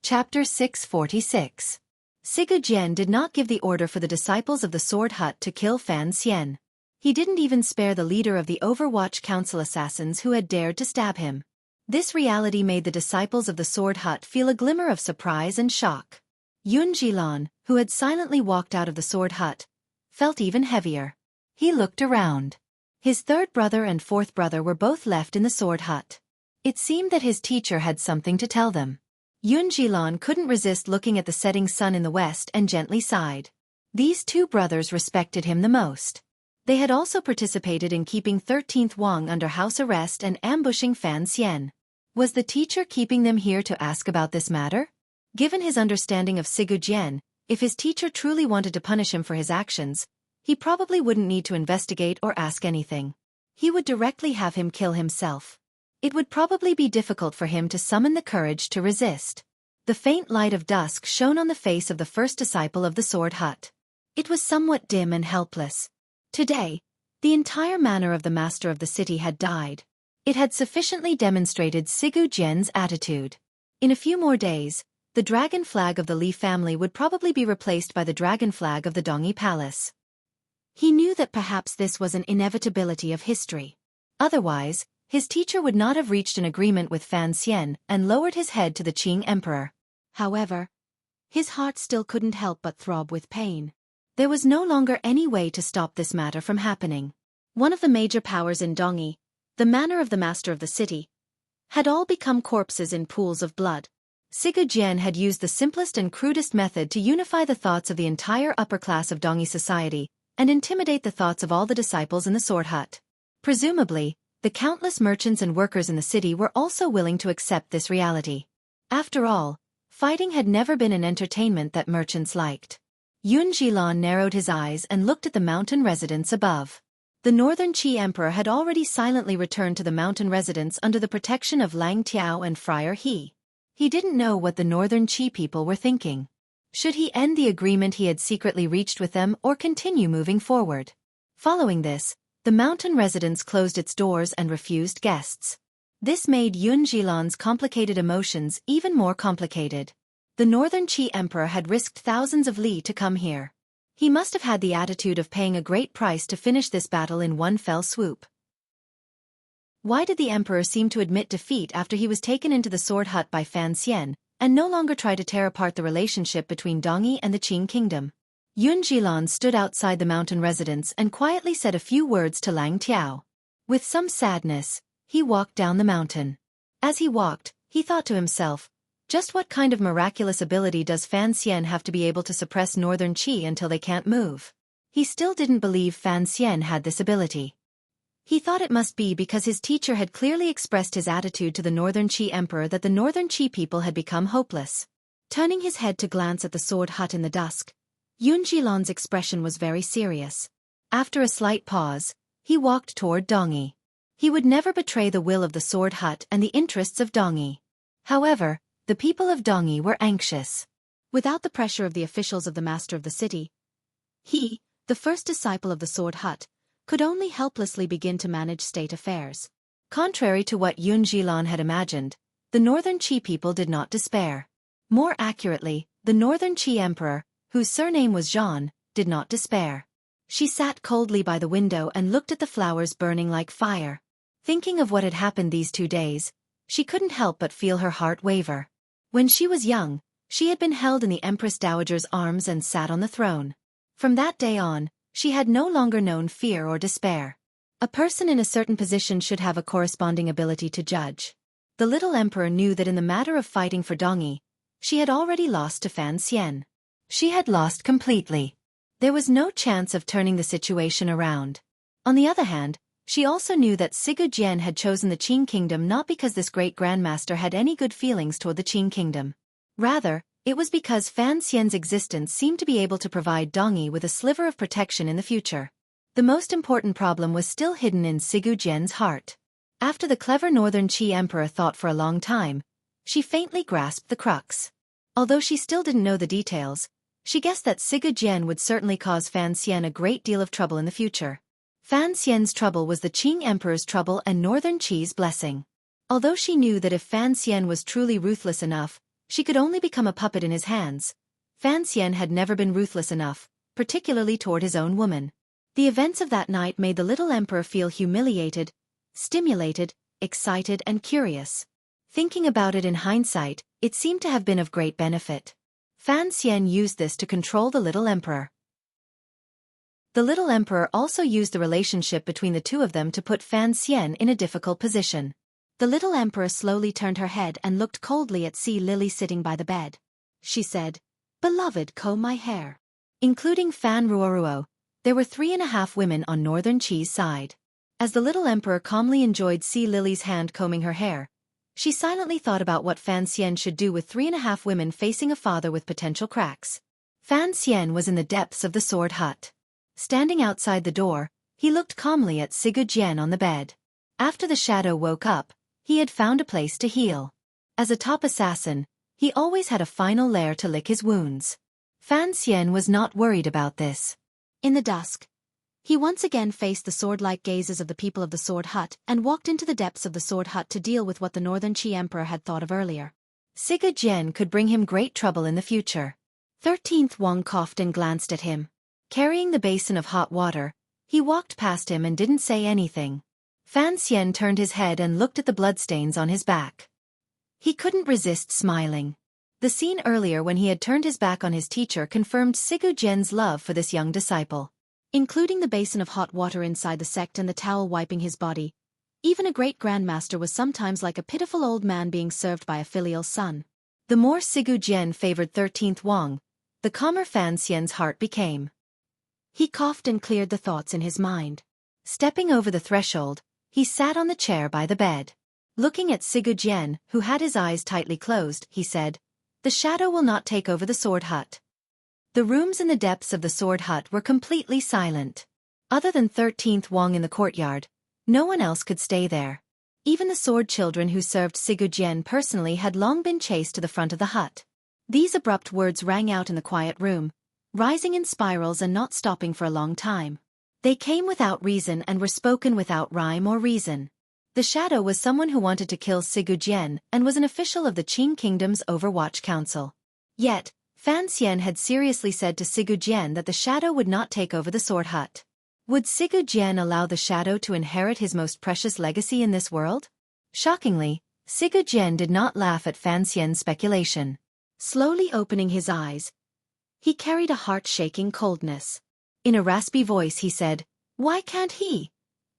Chapter 646. Sigu Jian did not give the order for the disciples of the Sword Hut to kill Fan Xian. He didn't even spare the leader of the Overwatch Council assassins who had dared to stab him. This reality made the disciples of the Sword Hut feel a glimmer of surprise and shock. Yun Jilan, who had silently walked out of the Sword Hut, felt even heavier. He looked around. His third brother and fourth brother were both left in the Sword Hut. It seemed that his teacher had something to tell them. Yun Jilan couldn't resist looking at the setting sun in the west and gently sighed. These two brothers respected him the most. They had also participated in keeping 13th Wang under house arrest and ambushing Fan Xian. Was the teacher keeping them here to ask about this matter? Given his understanding of Sigu Jian, if his teacher truly wanted to punish him for his actions, he probably wouldn't need to investigate or ask anything. He would directly have him kill himself. It would probably be difficult for him to summon the courage to resist. The faint light of dusk shone on the face of the first disciple of the Sword Hut. It was somewhat dim and helpless. Today, the entire manner of the master of the city had died. It had sufficiently demonstrated Sigu Jian's attitude. In a few more days, the dragon flag of the Li family would probably be replaced by the dragon flag of the Dongyi Palace. He knew that perhaps this was an inevitability of history. Otherwise, his teacher would not have reached an agreement with Fan Xian and lowered his head to the Qing emperor. However, his heart still couldn't help but throb with pain. There was no longer any way to stop this matter from happening. One of the major powers in Dongyi, the manor of the master of the city, had all become corpses in pools of blood. Sigu Jian had used the simplest and crudest method to unify the thoughts of the entire upper class of Dongyi society and intimidate the thoughts of all the disciples in the Sword Hut. Presumably, the countless merchants and workers in the city were also willing to accept this reality. After all, fighting had never been an entertainment that merchants liked. Yun Jilan narrowed his eyes and looked at the mountain residence above. The northern Qi emperor had already silently returned to the mountain residence under the protection of Lang Tiao and Friar He. He didn't know what the northern Qi people were thinking. Should he end the agreement he had secretly reached with them or continue moving forward? Following this, the mountain residence closed its doors and refused guests. This made Yun Jilan's complicated emotions even more complicated. The northern Qi emperor had risked thousands of li to come here. He must have had the attitude of paying a great price to finish this battle in one fell swoop. Why did the emperor seem to admit defeat after he was taken into the Sword Hut by Fan Xian, and no longer try to tear apart the relationship between Dongyi and the Qing kingdom? Yun Jilan stood outside the mountain residence and quietly said a few words to Lang Tiao. With some sadness, he walked down the mountain. As he walked, he thought to himself, just what kind of miraculous ability does Fan Xian have to be able to suppress northern Qi until they can't move? He still didn't believe Fan Xian had this ability. He thought it must be because his teacher had clearly expressed his attitude to the northern Qi emperor that the northern Qi people had become hopeless. Turning his head to glance at the Sword Hut in the dusk, Yun Jilan's expression was very serious. After a slight pause, he walked toward Dongyi. He would never betray the will of the Sword Hut and the interests of Dongyi. However, the people of Dongyi were anxious. Without the pressure of the officials of the master of the city, he, the first disciple of the Sword Hut, could only helplessly begin to manage state affairs. Contrary to what Yun Jilan had imagined, the northern Qi people did not despair. More accurately, the northern Qi emperor, whose surname was Zhan, did not despair. She sat coldly by the window and looked at the flowers burning like fire. Thinking of what had happened these 2 days, she couldn't help but feel her heart waver. When she was young, she had been held in the Empress Dowager's arms and sat on the throne. From that day on, she had no longer known fear or despair. A person in a certain position should have a corresponding ability to judge. The little emperor knew that in the matter of fighting for Dongyi, she had already lost to Fan Xian. She had lost completely. There was no chance of turning the situation around. On the other hand, she also knew that Sigu Jian had chosen the Qing kingdom not because this great grandmaster had any good feelings toward the Qing kingdom. Rather, it was because Fan Xian's existence seemed to be able to provide Dongyi with a sliver of protection in the future. The most important problem was still hidden in Sigu Jian's heart. After the clever northern Qi emperor thought for a long time, she faintly grasped the crux. Although she still didn't know the details, she guessed that Sigu Jian would certainly cause Fan Xian a great deal of trouble in the future. Fan Xian's trouble was the Qing emperor's trouble and northern Qi's blessing. Although she knew that if Fan Xian was truly ruthless enough, She could only become a puppet in his hands. Fan Xian had never been ruthless enough, particularly toward his own woman. The events of that night made the little emperor feel humiliated, stimulated, excited and curious. Thinking about it in hindsight, it seemed to have been of great benefit. Fan Xian used this to control the little emperor. The little emperor also used the relationship between the two of them to put Fan Xian in a difficult position. The little emperor slowly turned her head and looked coldly at Sea Lily sitting by the bed. She said, "Beloved, comb my hair." Including Fan Ruoruo, there were 3.5 women on Northern Qi's side. As the little emperor calmly enjoyed Sea Lily's hand combing her hair, she silently thought about what Fan Xian should do with 3.5 women facing a father with potential cracks. Fan Xian was in the depths of the sword hut. Standing outside the door, he looked calmly at Sigu Jian on the bed. After the shadow woke up, he had found a place to heal. As a top assassin, he always had a final lair to lick his wounds. Fan Xian was not worried about this. In the dusk, he once again faced the sword-like gazes of the people of the sword hut and walked into the depths of the sword hut to deal with what the Northern Qi Emperor had thought of earlier. Sigu Jian could bring him great trouble in the future. 13th Wang coughed and glanced at him. Carrying the basin of hot water, he walked past him and didn't say anything. Fan Xian turned his head and looked at the bloodstains on his back. He couldn't resist smiling. The scene earlier when he had turned his back on his teacher confirmed Sigu Jian's love for this young disciple. Including the basin of hot water inside the sect and the towel wiping his body, even a great grandmaster was sometimes like a pitiful old man being served by a filial son. The more Sigu Jian favored 13th Wang, the calmer Fan Xian's heart became. He coughed and cleared the thoughts in his mind. Stepping over the threshold, he sat on the chair by the bed. Looking at Sigu Jian, who had his eyes tightly closed, he said, "The shadow will not take over the sword hut." The rooms in the depths of the sword hut were completely silent. Other than 13th Wang in the courtyard, no one else could stay there. Even the sword children who served Sigu Jian personally had long been chased to the front of the hut. These abrupt words rang out in the quiet room, rising in spirals and not stopping for a long time. They came without reason and were spoken without rhyme or reason. The shadow was someone who wanted to kill Sigu Jian and was an official of the Qing Kingdom's Overwatch Council. Yet, Fan Xian had seriously said to Sigu Jian that the shadow would not take over the sword hut. Would Sigu Jian allow the shadow to inherit his most precious legacy in this world? Shockingly, Sigu Jian did not laugh at Fan Xian's speculation. Slowly opening his eyes, he carried a heart-shaking coldness. In a raspy voice he said, "Why can't he?"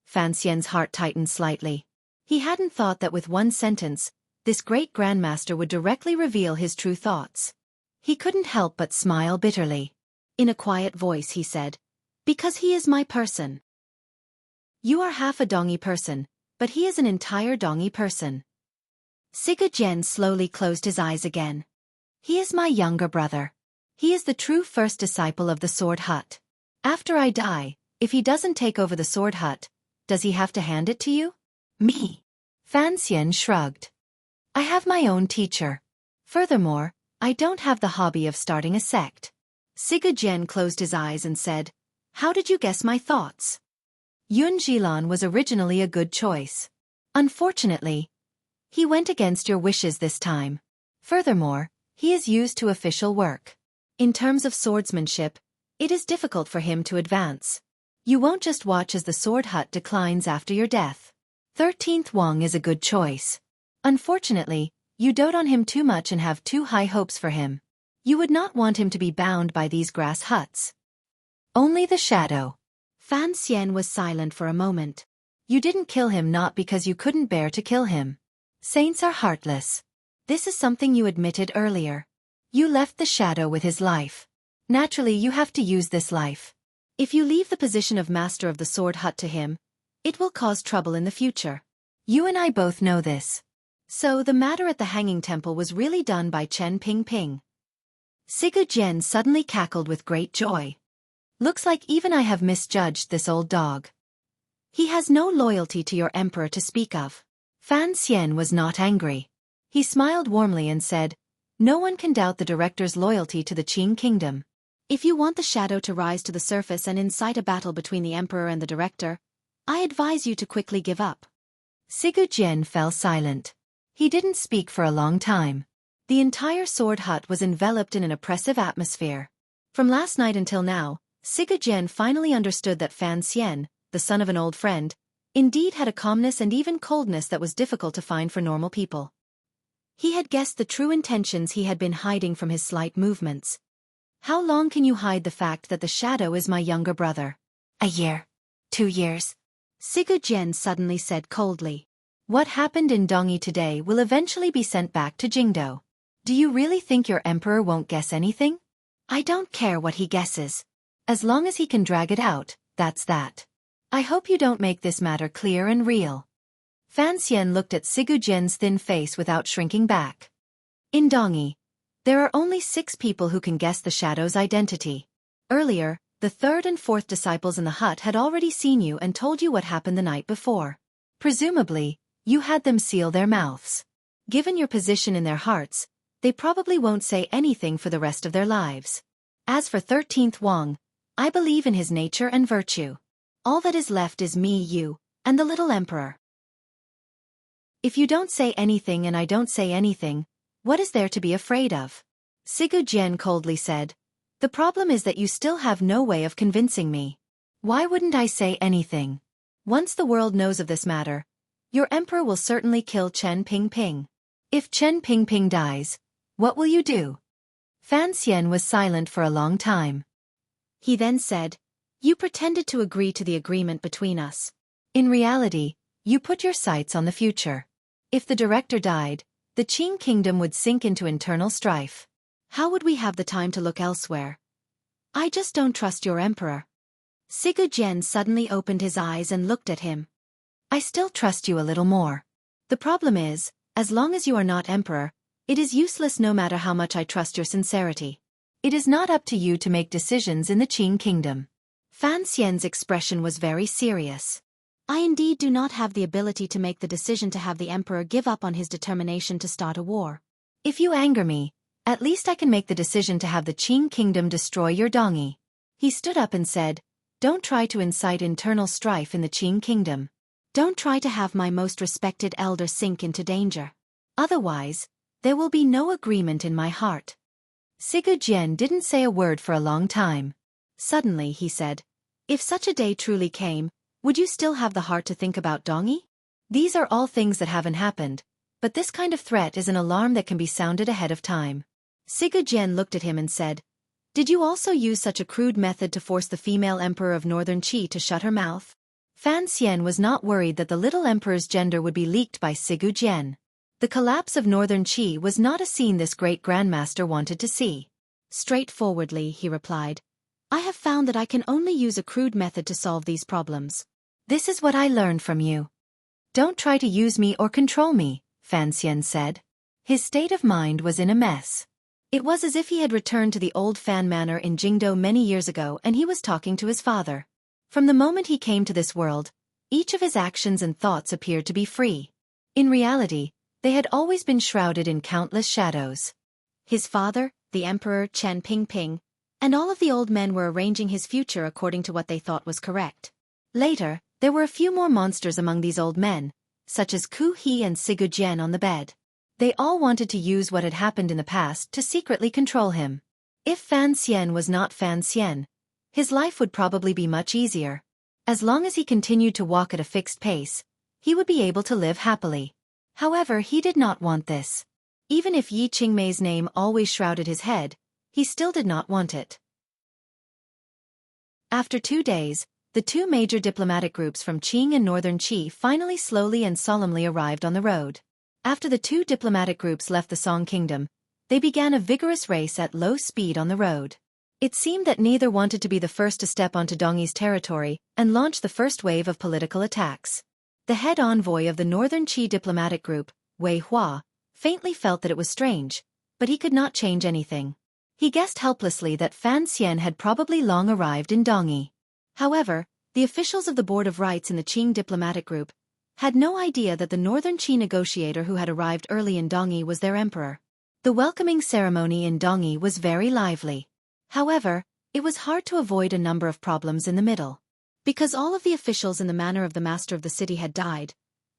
Fan Xian's heart tightened slightly. He hadn't thought that with one sentence, this great grandmaster would directly reveal his true thoughts. He couldn't help but smile bitterly. In a quiet voice he said, "Because he is my person. You are half a Dongi person, but he is an entire Dongi person." Sigu Jian slowly closed his eyes again. "He is my younger brother. He is the true first disciple of the sword hut. After I die, if he doesn't take over the sword hut, does he have to hand it to you?" "Me?" Fan Xian shrugged. "I have my own teacher. Furthermore, I don't have the hobby of starting a sect." Sigu Jian closed his eyes and said, "How did you guess my thoughts?" Yun Jilan was originally a good choice. Unfortunately, he went against your wishes this time. Furthermore, he is used to official work. In terms of swordsmanship, it is difficult for him to advance. You won't just watch as the sword hut declines after your death. 13th Wang is a good choice. Unfortunately, you dote on him too much and have too high hopes for him. You would not want him to be bound by these grass huts. Only the shadow. Fan Xian was silent for a moment. You didn't kill him not because you couldn't bear to kill him. Saints are heartless. This is something you admitted earlier. You left the shadow with his life. Naturally you have to use this life. If you leave the position of master of the sword hut to him, it will cause trouble in the future. You and I both know this. So the matter at the hanging temple was really done by Chen Pingping. Sigu Jian suddenly cackled with great joy. Looks like even I have misjudged this old dog. He has no loyalty to your emperor to speak of. Fan Xian was not angry. He smiled warmly and said, "No one can doubt the director's loyalty to the Qing kingdom. If you want the shadow to rise to the surface and incite a battle between the emperor and the director, I advise you to quickly give up." Sigu Jian fell silent. He didn't speak for a long time. The entire sword hut was enveloped in an oppressive atmosphere. From last night until now, Siga Jian finally understood that Fan Xian, the son of an old friend, indeed had a calmness and even coldness that was difficult to find for normal people. He had guessed the true intentions he had been hiding from his slight movements. How long can you hide the fact that the shadow is my younger brother? A year. 2 years. Siga Jian suddenly said coldly. What happened in Dongyi today will eventually be sent back to Jingdo. Do you really think your emperor won't guess anything? I don't care what he guesses. As long as he can drag it out, that's that. I hope you don't make this matter clear and real. Fan Xian looked at Siga Jian's thin face without shrinking back. In Dongyi, there are only 6 people who can guess the shadow's identity. Earlier, the 3rd and 4th disciples in the hut had already seen you and told you what happened the night before. Presumably, you had them seal their mouths. Given your position in their hearts, they probably won't say anything for the rest of their lives. As for 13th Wang, I believe in his nature and virtue. All that is left is me, you, and the little emperor. If you don't say anything and I don't say anything, what is there to be afraid of? Siga Jian coldly said. The problem is that you still have no way of convincing me. Why wouldn't I say anything? Once the world knows of this matter, your emperor will certainly kill Chen Pingping. If Chen Pingping dies, what will you do? Fan Xian was silent for a long time. He then said, You pretended to agree to the agreement between us. In reality, you put your sights on the future. If the director died, the Qing kingdom would sink into internal strife. How would we have the time to look elsewhere? I just don't trust your emperor. Siga Jian suddenly opened his eyes and looked at him. I still trust you a little more. The problem is, as long as you are not emperor, it is useless no matter how much I trust your sincerity. It is not up to you to make decisions in the Qing kingdom. Fan Xian's expression was very serious. I indeed do not have the ability to make the decision to have the emperor give up on his determination to start a war. If you anger me, at least I can make the decision to have the Qing kingdom destroy your Dongyi. He stood up and said, Don't try to incite internal strife in the Qing kingdom. Don't try to have my most respected elder sink into danger. Otherwise, there will be no agreement in my heart. Siga Jian didn't say a word for a long time. Suddenly he said, If such a day truly came, would you still have the heart to think about Dongyi? These are all things that haven't happened, but this kind of threat is an alarm that can be sounded ahead of time. Siga Jian looked at him and said, Did you also use such a crude method to force the female emperor of Northern Qi to shut her mouth? Fan Xian was not worried that the little emperor's gender would be leaked by Siga Jian. The collapse of Northern Qi was not a scene this great grandmaster wanted to see. Straightforwardly, he replied, I have found that I can only use a crude method to solve these problems. This is what I learned from you. Don't try to use me or control me, Fan Xian said. His state of mind was in a mess. It was as if he had returned to the old Fan Manor in Jingdo many years ago and he was talking to his father. From the moment he came to this world, each of his actions and thoughts appeared to be free. In reality, they had always been shrouded in countless shadows. His father, the Emperor Chen Pingping, and all of the old men were arranging his future according to what they thought was correct. Later, there were a few more monsters among these old men, such as Ku He and Siga Jian on the bed. They all wanted to use what had happened in the past to secretly control him. If Fan Xian was not Fan Xian, his life would probably be much easier. As long as he continued to walk at a fixed pace, he would be able to live happily. However, he did not want this. Even if Yi Qingmei's name always shrouded his head, he still did not want it. After 2 days, the 2 major diplomatic groups from Qing and Northern Qi finally slowly and solemnly arrived on the road. After the 2 diplomatic groups left the Song Kingdom, they began a vigorous race at low speed on the road. It seemed that neither wanted to be the first to step onto Dongyi's territory and launch the first wave of political attacks. The head envoy of the Northern Qi diplomatic group, Wei Hua, faintly felt that it was strange, but he could not change anything. He guessed helplessly that Fan Xian had probably long arrived in Dongyi. However, the officials of the Board of Rights in the Qing diplomatic group had no idea that the Northern Qi negotiator who had arrived early in Dongyi was their emperor. The welcoming ceremony in Dongyi was very lively. However, it was hard to avoid a number of problems in the middle. Because all of the officials in the manor of the master of the city had died,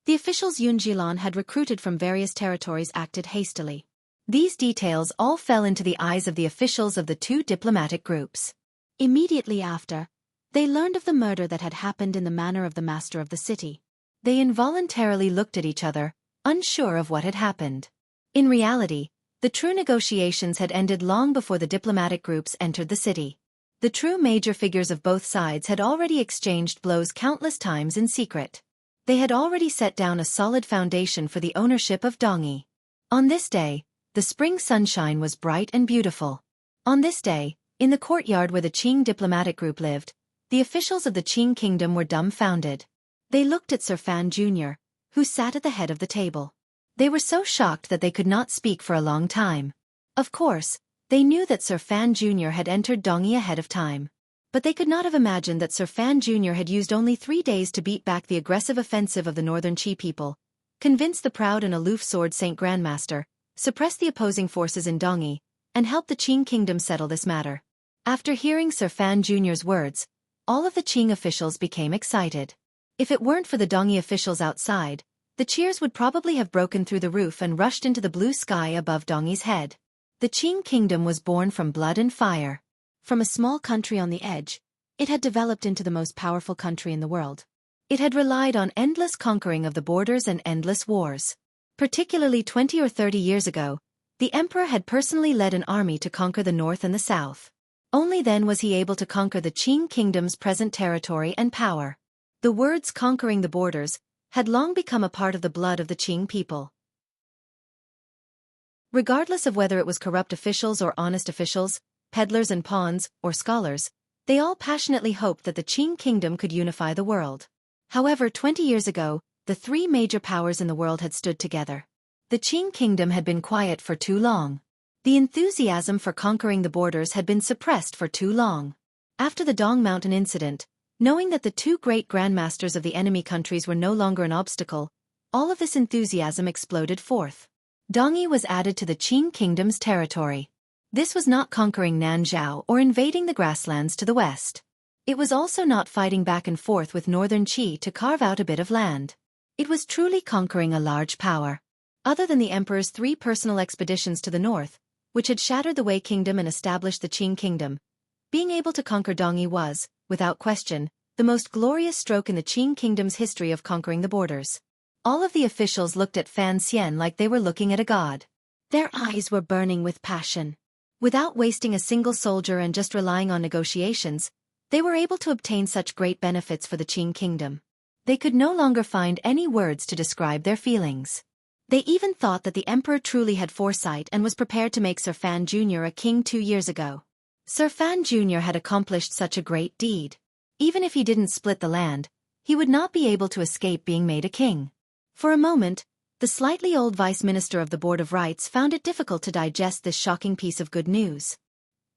the officials Yun Jilan had recruited from various territories acted hastily. These details all fell into the eyes of the officials of the two diplomatic groups. Immediately after, they learned of the murder that had happened in the manor of the master of the city. They involuntarily looked at each other, unsure of what had happened. In reality, the true negotiations had ended long before the diplomatic groups entered the city. The true major figures of both sides had already exchanged blows countless times in secret. They had already set down a solid foundation for the ownership of Dongyi. On this day, the spring sunshine was bright and beautiful. On this day, in the courtyard where the Qing diplomatic group lived, the officials of the Qing kingdom were dumbfounded. They looked at Sir Fan Jr., who sat at the head of the table. They were so shocked that they could not speak for a long time. Of course, they knew that Sir Fan Jr. had entered Dongyi ahead of time. But they could not have imagined that Sir Fan Jr. had used only 3 days to beat back the aggressive offensive of the northern Qi people, convince the proud and aloof Sword Saint Grandmaster, suppress the opposing forces in Dongyi, and help the Qing kingdom settle this matter. After hearing Sir Fan Jr.'s words, all of the Qing officials became excited. If it weren't for the Dongyi officials outside, the cheers would probably have broken through the roof and rushed into the blue sky above Dongyi's head. The Qing kingdom was born from blood and fire. From a small country on the edge, it had developed into the most powerful country in the world. It had relied on endless conquering of the borders and endless wars. Particularly 20 or 30 years ago, the emperor had personally led an army to conquer the north and the south. Only then was he able to conquer the Qing kingdom's present territory and power. The words conquering the borders had long become a part of the blood of the Qing people. Regardless of whether it was corrupt officials or honest officials, peddlers and pawns, or scholars, they all passionately hoped that the Qing kingdom could unify the world. However, 20 years ago, the 3 major powers in the world had stood together. The Qing kingdom had been quiet for too long. The enthusiasm for conquering the borders had been suppressed for too long. After the Dong Mountain incident, knowing that the 2 great grandmasters of the enemy countries were no longer an obstacle, all of this enthusiasm exploded forth. Dongyi was added to the Qing kingdom's territory. This was not conquering Nanzhao or invading the grasslands to the west. It was also not fighting back and forth with northern Qi to carve out a bit of land. It was truly conquering a large power. Other than the emperor's 3 personal expeditions to the north, which had shattered the Wei kingdom and established the Qing kingdom, being able to conquer Dongyi was, without question, the most glorious stroke in the Qing kingdom's history of conquering the borders. All of the officials looked at Fan Xian like they were looking at a god. Their eyes were burning with passion. Without wasting a single soldier and just relying on negotiations, they were able to obtain such great benefits for the Qing kingdom. They could no longer find any words to describe their feelings. They even thought that the emperor truly had foresight and was prepared to make Sir Fan Jr. a king 2 years ago. Sir Fan Jr. had accomplished such a great deed. Even if he didn't split the land, he would not be able to escape being made a king. For a moment, the slightly old vice minister of the Board of Rights found it difficult to digest this shocking piece of good news.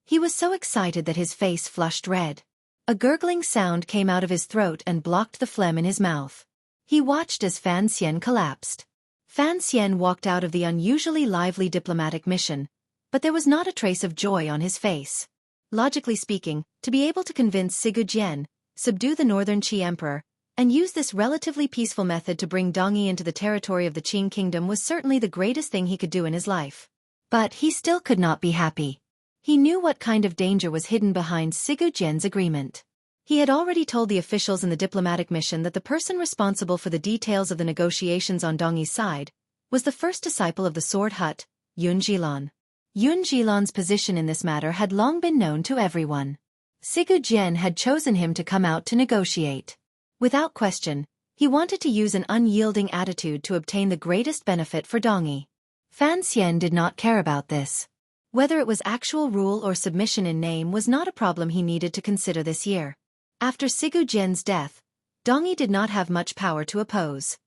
He was so excited that his face flushed red. A gurgling sound came out of his throat and blocked the phlegm in his mouth. He watched as Fan Xian collapsed. Fan Xian walked out of the unusually lively diplomatic mission, but there was not a trace of joy on his face. Logically speaking, to be able to convince Xueqi, subdue the northern Qi emperor, and use this relatively peaceful method to bring Dongyi into the territory of the Qing kingdom was certainly the greatest thing he could do in his life. But he still could not be happy. He knew what kind of danger was hidden behind Xueqi's agreement. He had already told the officials in the diplomatic mission that the person responsible for the details of the negotiations on Dongyi's side was the first disciple of the Sword Hut, Yun Jilan. Yun Jilan's position in this matter had long been known to everyone. Xueqi had chosen him to come out to negotiate. Without question, he wanted to use an unyielding attitude to obtain the greatest benefit for Dongyi. Fan Xian did not care about this. Whether it was actual rule or submission in name was not a problem he needed to consider this year. After Xueqi's death, Dongyi did not have much power to oppose.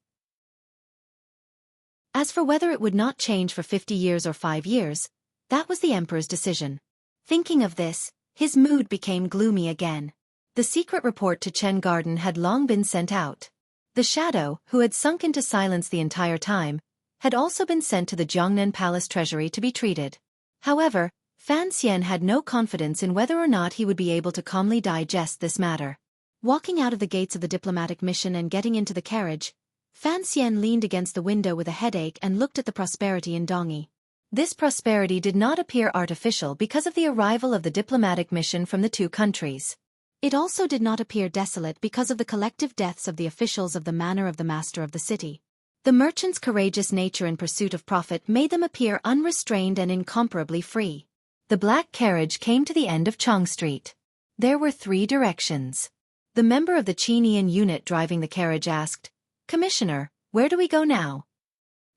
As for whether it would not change for 50 years or 5 years, that was the emperor's decision. Thinking of this, his mood became gloomy again. The secret report to Chen Garden had long been sent out. The shadow, who had sunk into silence the entire time, had also been sent to the Jiangnan Palace treasury to be treated. However, Fan Xian had no confidence in whether or not he would be able to calmly digest this matter. Walking out of the gates of the diplomatic mission and getting into the carriage, Fan Xian leaned against the window with a headache and looked at the prosperity in Dongyi. This prosperity did not appear artificial because of the arrival of the diplomatic mission from the two countries. It also did not appear desolate because of the collective deaths of the officials of the manor of the master of the city. The merchants' courageous nature in pursuit of profit made them appear unrestrained and incomparably free. The black carriage came to the end of Chong Street. There were 3 directions. The member of the Chinian unit driving the carriage asked, "Commissioner, where do we go now?"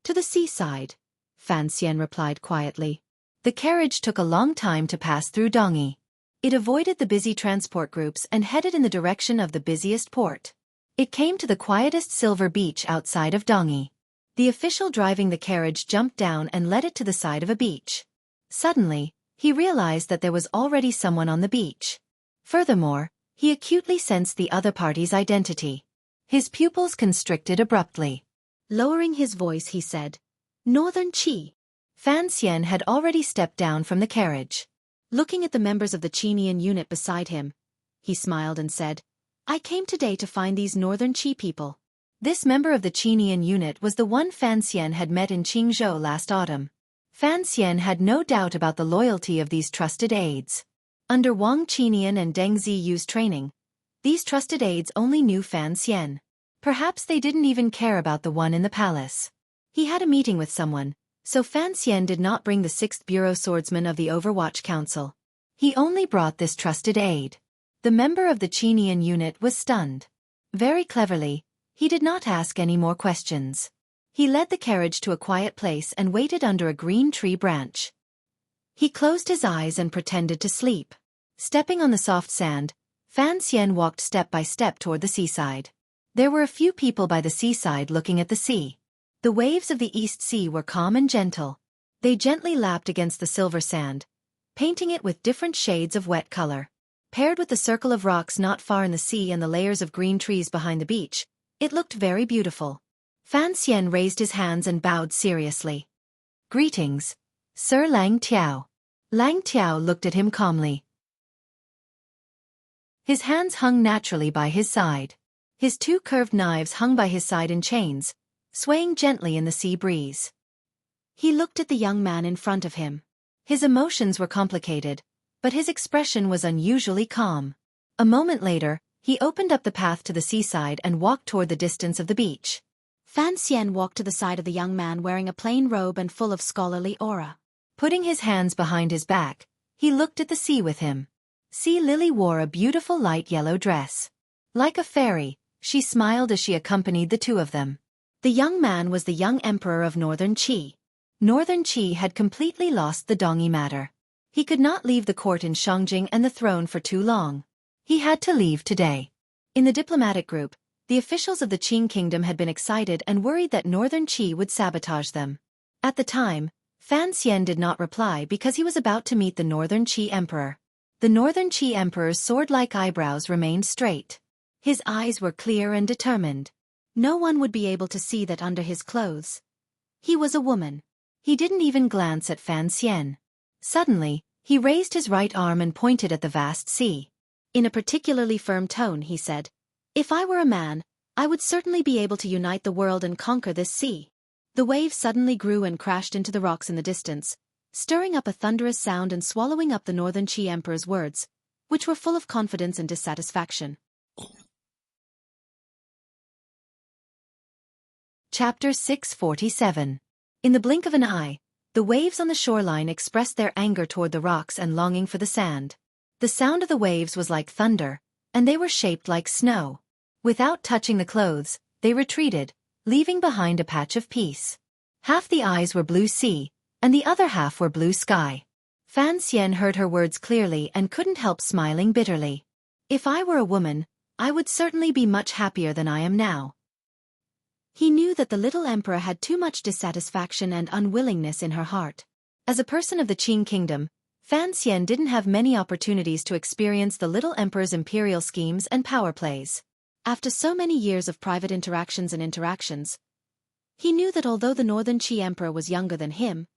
"To the seaside," Fan Xian replied quietly. The carriage took a long time to pass through Dongyi. It avoided the busy transport groups and headed in the direction of the busiest port. It came to the quietest silver beach outside of Dongyi. The official driving the carriage jumped down and led it to the side of a beach. Suddenly, he realized that there was already someone on the beach. Furthermore, he acutely sensed the other party's identity. His pupils constricted abruptly. Lowering his voice, he said, "Northern Qi." Fan Xian had already stepped down from the carriage. Looking at the members of the Chinian unit beside him, he smiled and said, "I came today to find these Northern Qi people." This member of the Chinian unit was the one Fan Xian had met in Qingzhou last autumn. Fan Xian had no doubt about the loyalty of these trusted aides. Under Wang Qinian and Deng Ziyu's training, these trusted aides only knew Fan Xian. Perhaps they didn't even care about the one in the palace. He had a meeting with someone, so Fan Xian did not bring the 6th Bureau swordsman of the Overwatch Council. He only brought this trusted aide. The member of the Chinian unit was stunned. Very cleverly, he did not ask any more questions. He led the carriage to a quiet place and waited under a green tree branch. He closed his eyes and pretended to sleep. Stepping on the soft sand, Fan Xian walked step by step toward the seaside. There were a few people by the seaside looking at the sea. The waves of the East Sea were calm and gentle. They gently lapped against the silver sand, painting it with different shades of wet color. Paired with the circle of rocks not far in the sea and the layers of green trees behind the beach, it looked very beautiful. Fan Xian raised his hands and bowed seriously. "Greetings, Sir Lang Tiao." Lang Tiao looked at him calmly. His hands hung naturally by his side. His 2 curved knives hung by his side in chains, swaying gently in the sea breeze. He looked at the young man in front of him. His emotions were complicated, but his expression was unusually calm. A moment later, he opened up the path to the seaside and walked toward the distance of the beach. Fan Xian walked to the side of the young man wearing a plain robe and full of scholarly aura. Putting his hands behind his back, he looked at the sea with him. Sea Lily wore a beautiful light yellow dress. Like a fairy, she smiled as she accompanied the 2 of them. The young man was the young emperor of Northern Qi. Northern Qi had completely lost the Dongyi matter. He could not leave the court in Shangjing and the throne for too long. He had to leave today. In the diplomatic group, the officials of the Qing kingdom had been excited and worried that Northern Qi would sabotage them. At the time, Fan Xian did not reply because he was about to meet the Northern Qi emperor. The Northern Qi emperor's sword-like eyebrows remained straight. His eyes were clear and determined. No one would be able to see that under his clothes he was a woman. He didn't even glance at Fan Xian. Suddenly, he raised his right arm and pointed at the vast sea. In a particularly firm tone, he said, "If I were a man, I would certainly be able to unite the world and conquer this sea." The waves suddenly grew and crashed into the rocks in the distance, stirring up a thunderous sound and swallowing up the Northern Qi emperor's words, which were full of confidence and dissatisfaction. Chapter 647. In the blink of an eye, the waves on the shoreline expressed their anger toward the rocks and longing for the sand. The sound of the waves was like thunder, and they were shaped like snow. Without touching the clothes, they retreated, leaving behind a patch of peace. Half the eyes were blue sea, and the other half were blue sky. Fan Xian heard her words clearly and couldn't help smiling bitterly. "If I were a woman, I would certainly be much happier than I am now." He knew that the little emperor had too much dissatisfaction and unwillingness in her heart. As a person of the Qing kingdom, Fan Xian didn't have many opportunities to experience the little emperor's imperial schemes and power plays. After so many years of private interactions, he knew that although the Northern Qi emperor was younger than him,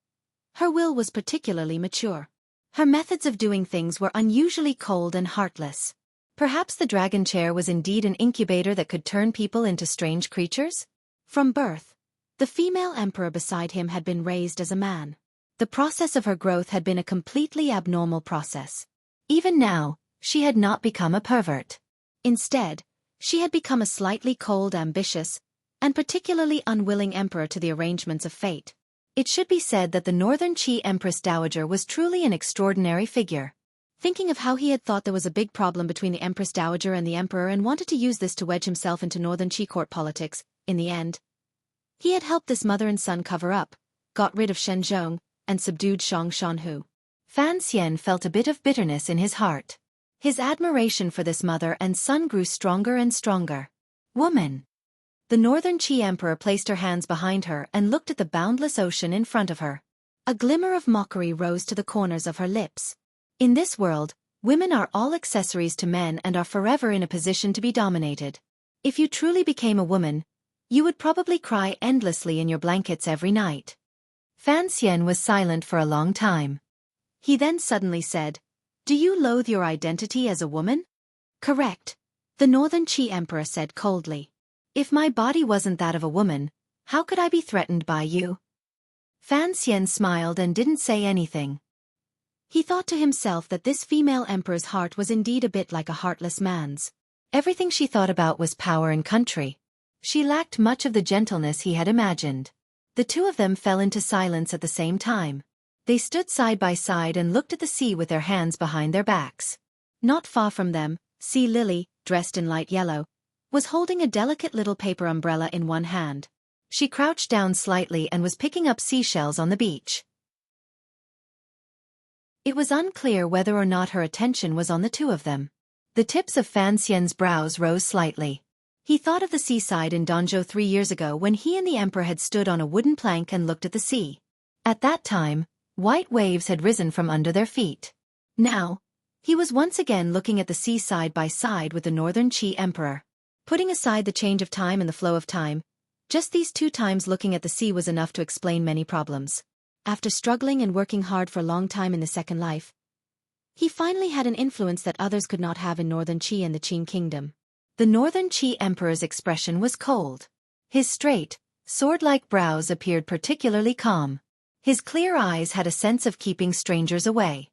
her will was particularly mature. Her methods of doing things were unusually cold and heartless. Perhaps the dragon chair was indeed an incubator that could turn people into strange creatures? From birth, the female emperor beside him had been raised as a man. The process of her growth had been a completely abnormal process. Even now, she had not become a pervert. Instead, she had become a slightly cold, ambitious, and particularly unwilling emperor to the arrangements of fate. It should be said that the Northern Qi Empress Dowager was truly an extraordinary figure. Thinking of how he had thought there was a big problem between the Empress Dowager and the Emperor and wanted to use this to wedge himself into Northern Qi court politics, in the end, he had helped this mother and son cover up, got rid of Shen Zhong, and subdued Shang Shanhu. Fan Xian felt a bit of bitterness in his heart. His admiration for this mother and son grew stronger and stronger. Woman. The Northern Qi Emperor placed her hands behind her and looked at the boundless ocean in front of her. A glimmer of mockery rose to the corners of her lips. In this world, women are all accessories to men and are forever in a position to be dominated. If you truly became a woman, you would probably cry endlessly in your blankets every night. Fan Xian was silent for a long time. He then suddenly said, "Do you loathe your identity as a woman?" "Correct," the Northern Qi Emperor said coldly. "If my body wasn't that of a woman, how could I be threatened by you?" Fan Xian smiled and didn't say anything. He thought to himself that this female emperor's heart was indeed a bit like a heartless man's. Everything she thought about was power and country. She lacked much of the gentleness he had imagined. The two of them fell into silence at the same time. They stood side by side and looked at the sea with their hands behind their backs. Not far from them, Sea Lily, dressed in light yellow, was holding a delicate little paper umbrella in one hand. She crouched down slightly and was picking up seashells on the beach. It was unclear whether or not her attention was on the two of them. The tips of Fan Xian's brows rose slightly. He thought of the seaside in Danzhou 3 years ago when he and the emperor had stood on a wooden plank and looked at the sea. At that time, white waves had risen from under their feet. Now, he was once again looking at the sea side by side with the Northern Qi Emperor. Putting aside the change of time and the flow of time, just these 2 times looking at the sea was enough to explain many problems. After struggling and working hard for a long time in the Second Life, he finally had an influence that others could not have in Northern Qi and the Qin Kingdom. The Northern Qi Emperor's expression was cold. His straight, sword-like brows appeared particularly calm. His clear eyes had a sense of keeping strangers away.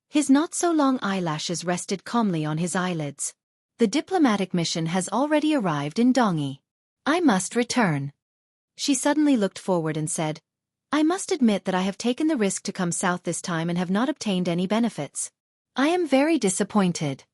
His not-so-long eyelashes rested calmly on his eyelids. The diplomatic mission has already arrived in Dongyi. I must return. She suddenly looked forward and said, "I must admit that I have taken the risk to come south this time and have not obtained any benefits. I am very disappointed."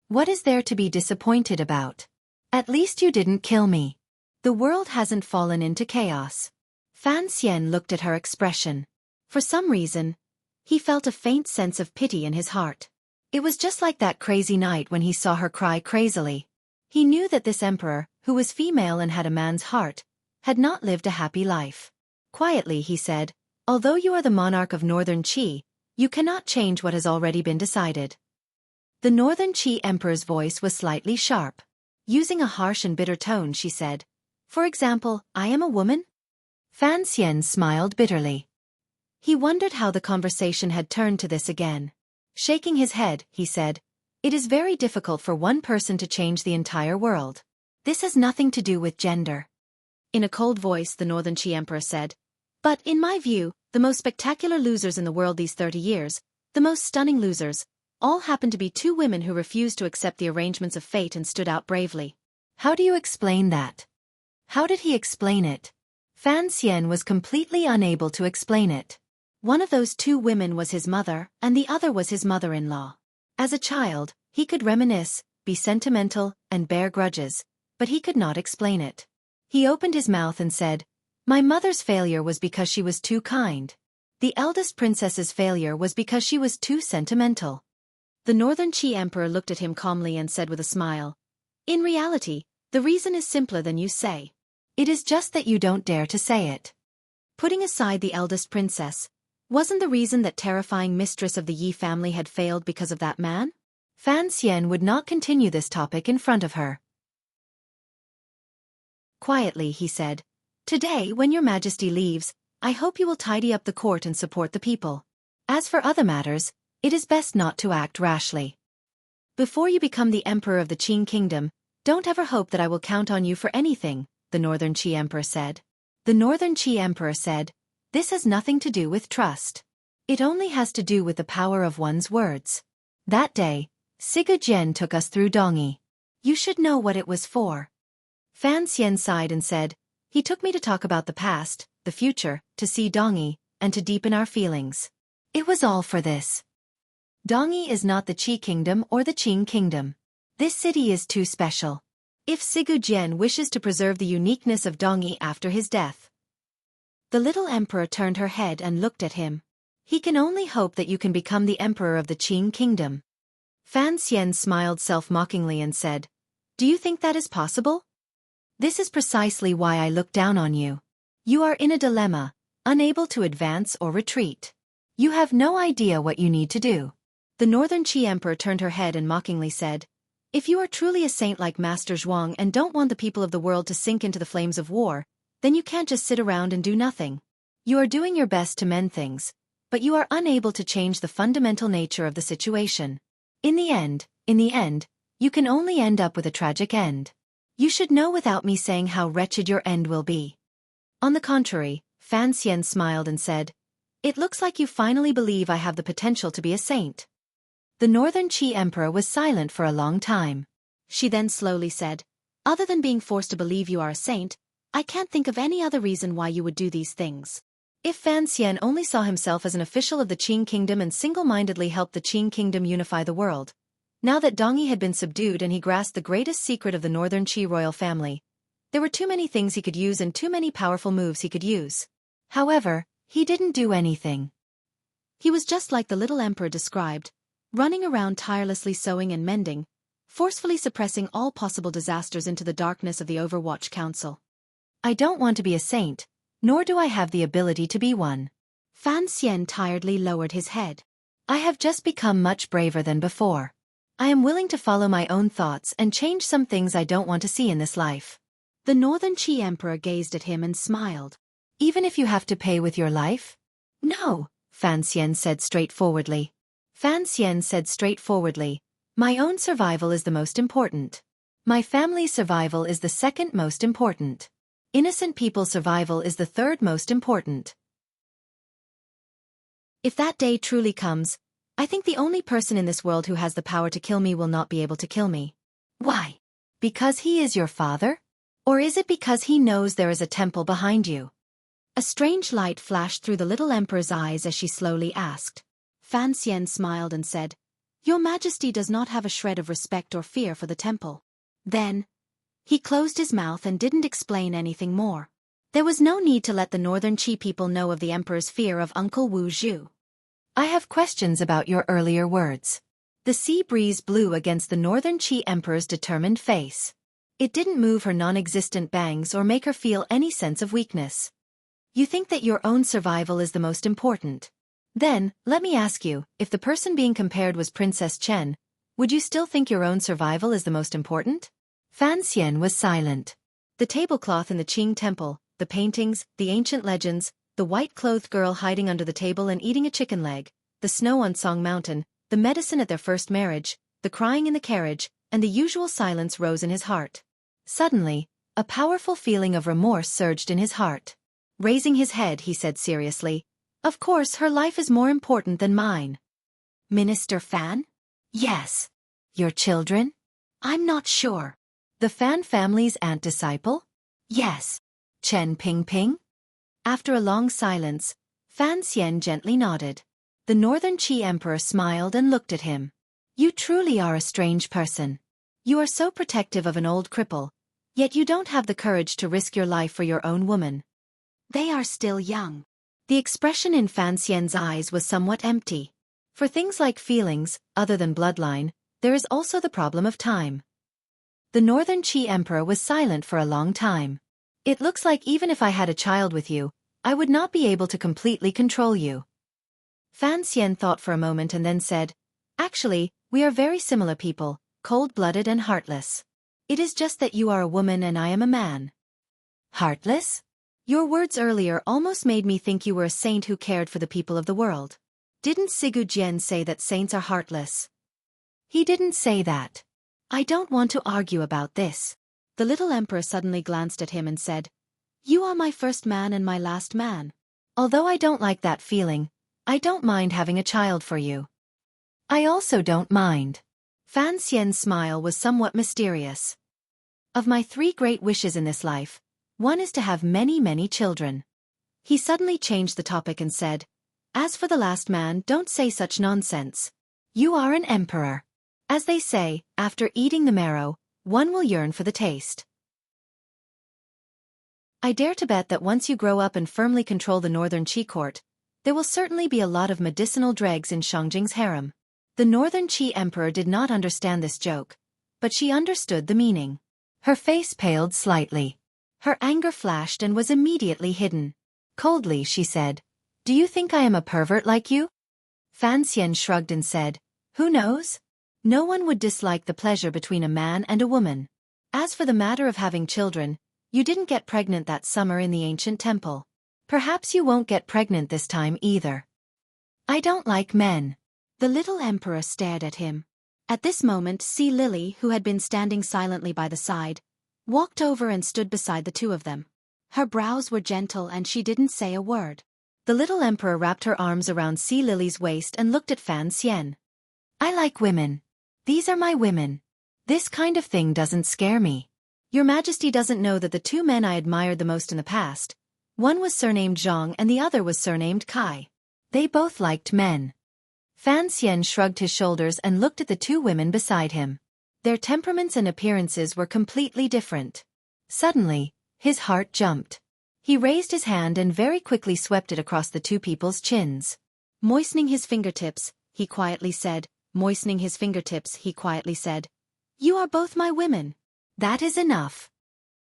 "What is there to be disappointed about? At least you didn't kill me. The world hasn't fallen into chaos." Fan Xian looked at her expression. For some reason, he felt a faint sense of pity in his heart. It was just like that crazy night when he saw her cry crazily. He knew that this emperor, who was female and had a man's heart, had not lived a happy life. Quietly he said, "Although you are the monarch of Northern Qi, you cannot change what has already been decided." The Northern Qi Emperor's voice was slightly sharp. Using a harsh and bitter tone, she said, "For example, I am a woman?" Fan Xian smiled bitterly. He wondered how the conversation had turned to this again. Shaking his head, he said, "It is very difficult for one person to change the entire world. This has nothing to do with gender." In a cold voice, the Northern Qi Emperor said, "But in my view, the most spectacular losers in the world these 30 years, the most stunning losers, all happened to be 2 women who refused to accept the arrangements of fate and stood out bravely." "How do you explain that?" How did he explain it? Fan Xian was completely unable to explain it. One of those 2 women was his mother, and the other was his mother-in-law. As a child, he could reminisce, be sentimental, and bear grudges, but he could not explain it. He opened his mouth and said, "My mother's failure was because she was too kind. The eldest princess's failure was because she was too sentimental." The Northern Qi Emperor looked at him calmly and said with a smile, "In reality, the reason is simpler than you say. It is just that you don't dare to say it." Putting aside the eldest princess, wasn't the reason that terrifying mistress of the Yi family had failed because of that man? Fan Xian would not continue this topic in front of her. Quietly he said, "Today when your majesty leaves, I hope you will tidy up the court and support the people. As for other matters, it is best not to act rashly. Before you become the emperor of the Qin kingdom, don't ever hope that I will count on you for anything," the Northern Qi Emperor said. The Northern Qi Emperor said, This has nothing to do with trust. It only has to do with the power of one's words. That day, Siga Jian took us through Dongyi. You should know what it was for. Fan Xian sighed and said, he took me to talk about the past, the future, to see Dongyi, and to deepen our feelings. It was all for this. Dongyi is not the Qi kingdom or the Qing kingdom. This city is too special. If Sigu Jian wishes to preserve the uniqueness of Dongyi after his death. The little emperor turned her head and looked at him. He can only hope that you can become the emperor of the Qing kingdom. Fan Xian smiled self-mockingly and said, do you think that is possible? This is precisely why I look down on you. You are in a dilemma, unable to advance or retreat. You have no idea what you need to do. The Northern Qi Emperor turned her head and mockingly said, if you are truly a saint like Master Zhuang and don't want the people of the world to sink into the flames of war, then you can't just sit around and do nothing. You are doing your best to mend things, but you are unable to change the fundamental nature of the situation. In the end, you can only end up with a tragic end. You should know without me saying how wretched your end will be. On the contrary, Fan Xian smiled and said, it looks like you finally believe I have the potential to be a saint. The Northern Qi Emperor was silent for a long time. She then slowly said, other than being forced to believe you are a saint, I can't think of any other reason why you would do these things. If Fan Xian only saw himself as an official of the Qing kingdom and single-mindedly helped the Qing kingdom unify the world, now that Dongyi had been subdued and he grasped the greatest secret of the Northern Qi royal family, there were too many things he could use and too many powerful moves he could use. However, he didn't do anything. He was just like the little emperor described, running around tirelessly sewing and mending, forcefully suppressing all possible disasters into the darkness of the Overwatch Council. I don't want to be a saint, nor do I have the ability to be one. Fan Xian tiredly lowered his head. I have just become much braver than before. I am willing to follow my own thoughts and change some things I don't want to see in this life. The Northern Qi Emperor gazed at him and smiled. Even if you have to pay with your life? No, Fan Xian said straightforwardly. My own survival is the most important. My family's survival is the second most important. Innocent people's survival is the third most important. If that day truly comes, I think the only person in this world who has the power to kill me will not be able to kill me. Why? Because he is your father? Or is it because he knows there is a temple behind you? A strange light flashed through the little emperor's eyes as she slowly asked. Fan Xian smiled and said, Your Majesty does not have a shred of respect or fear for the temple. Then, he closed his mouth and didn't explain anything more. There was no need to let the Northern Qi people know of the emperor's fear of Uncle Wu Zhu. I have questions about your earlier words. The sea breeze blew against the Northern Qi emperor's determined face. It didn't move her non-existent bangs or make her feel any sense of weakness. You think that your own survival is the most important. Then, let me ask you, if the person being compared was Princess Chen, would you still think your own survival is the most important? Fan Xian was silent. The tablecloth in the Qing temple, the paintings, the ancient legends, the white-clothed girl hiding under the table and eating a chicken leg, the snow on Song Mountain, the medicine at their first marriage, the crying in the carriage, and the usual silence rose in his heart. Suddenly, a powerful feeling of remorse surged in his heart. Raising his head, he said seriously, Of course her life is more important than mine. Minister Fan? Yes. Your children? I'm not sure. The Fan family's aunt disciple? Yes. Chen Pingping? After a long silence, Fan Xian gently nodded. The Northern Qi Emperor smiled and looked at him. You truly are a strange person. You are so protective of an old cripple, yet you don't have the courage to risk your life for your own woman. They are still young. The expression in Fan Xian's eyes was somewhat empty. For things like feelings, other than bloodline, there is also the problem of time. The Northern Qi Emperor was silent for a long time. It looks like even if I had a child with you, I would not be able to completely control you. Fan Xian thought for a moment and then said, Actually, we are very similar people, cold-blooded and heartless. It is just that you are a woman and I am a man. Heartless? Your words earlier almost made me think you were a saint who cared for the people of the world. Didn't Sigu Jian say that saints are heartless? He didn't say that. I don't want to argue about this. The little emperor suddenly glanced at him and said, You are my first man and my last man. Although I don't like that feeling, I don't mind having a child for you. I also don't mind. Fan Xian's smile was somewhat mysterious. Of my 3 great wishes in this life, one is to have many, many children. He suddenly changed the topic and said, as for the last man, don't say such nonsense. You are an emperor. As they say, after eating the marrow, one will yearn for the taste. I dare to bet that once you grow up and firmly control the northern Qi court, there will certainly be a lot of medicinal dregs in Shangjing's harem. The northern Qi emperor did not understand this joke, but she understood the meaning. Her face paled slightly. Her anger flashed and was immediately hidden. Coldly she said, "Do you think I am a pervert like you?" Fan Xian shrugged and said, "Who knows? No one would dislike the pleasure between a man and a woman. As for the matter of having children, you didn't get pregnant that summer in the ancient temple. Perhaps you won't get pregnant this time either." I don't like men. The little emperor stared at him. At this moment, Sea Lily, who had been standing silently by the side, walked over and stood beside the two of them. Her brows were gentle and she didn't say a word. The little emperor wrapped her arms around Sea Lily's waist and looked at Fan Xian. I like women. These are my women. This kind of thing doesn't scare me. Your Majesty doesn't know that the 2 men I admired the most in the past, one was surnamed Zhang and the other was surnamed Kai. They both liked men. Fan Xian shrugged his shoulders and looked at the 2 women beside him. Their temperaments and appearances were completely different. Suddenly, his heart jumped. He raised his hand and very quickly swept it across the 2 people's chins. Moistening his fingertips, he quietly said, "You are both my women. That is enough."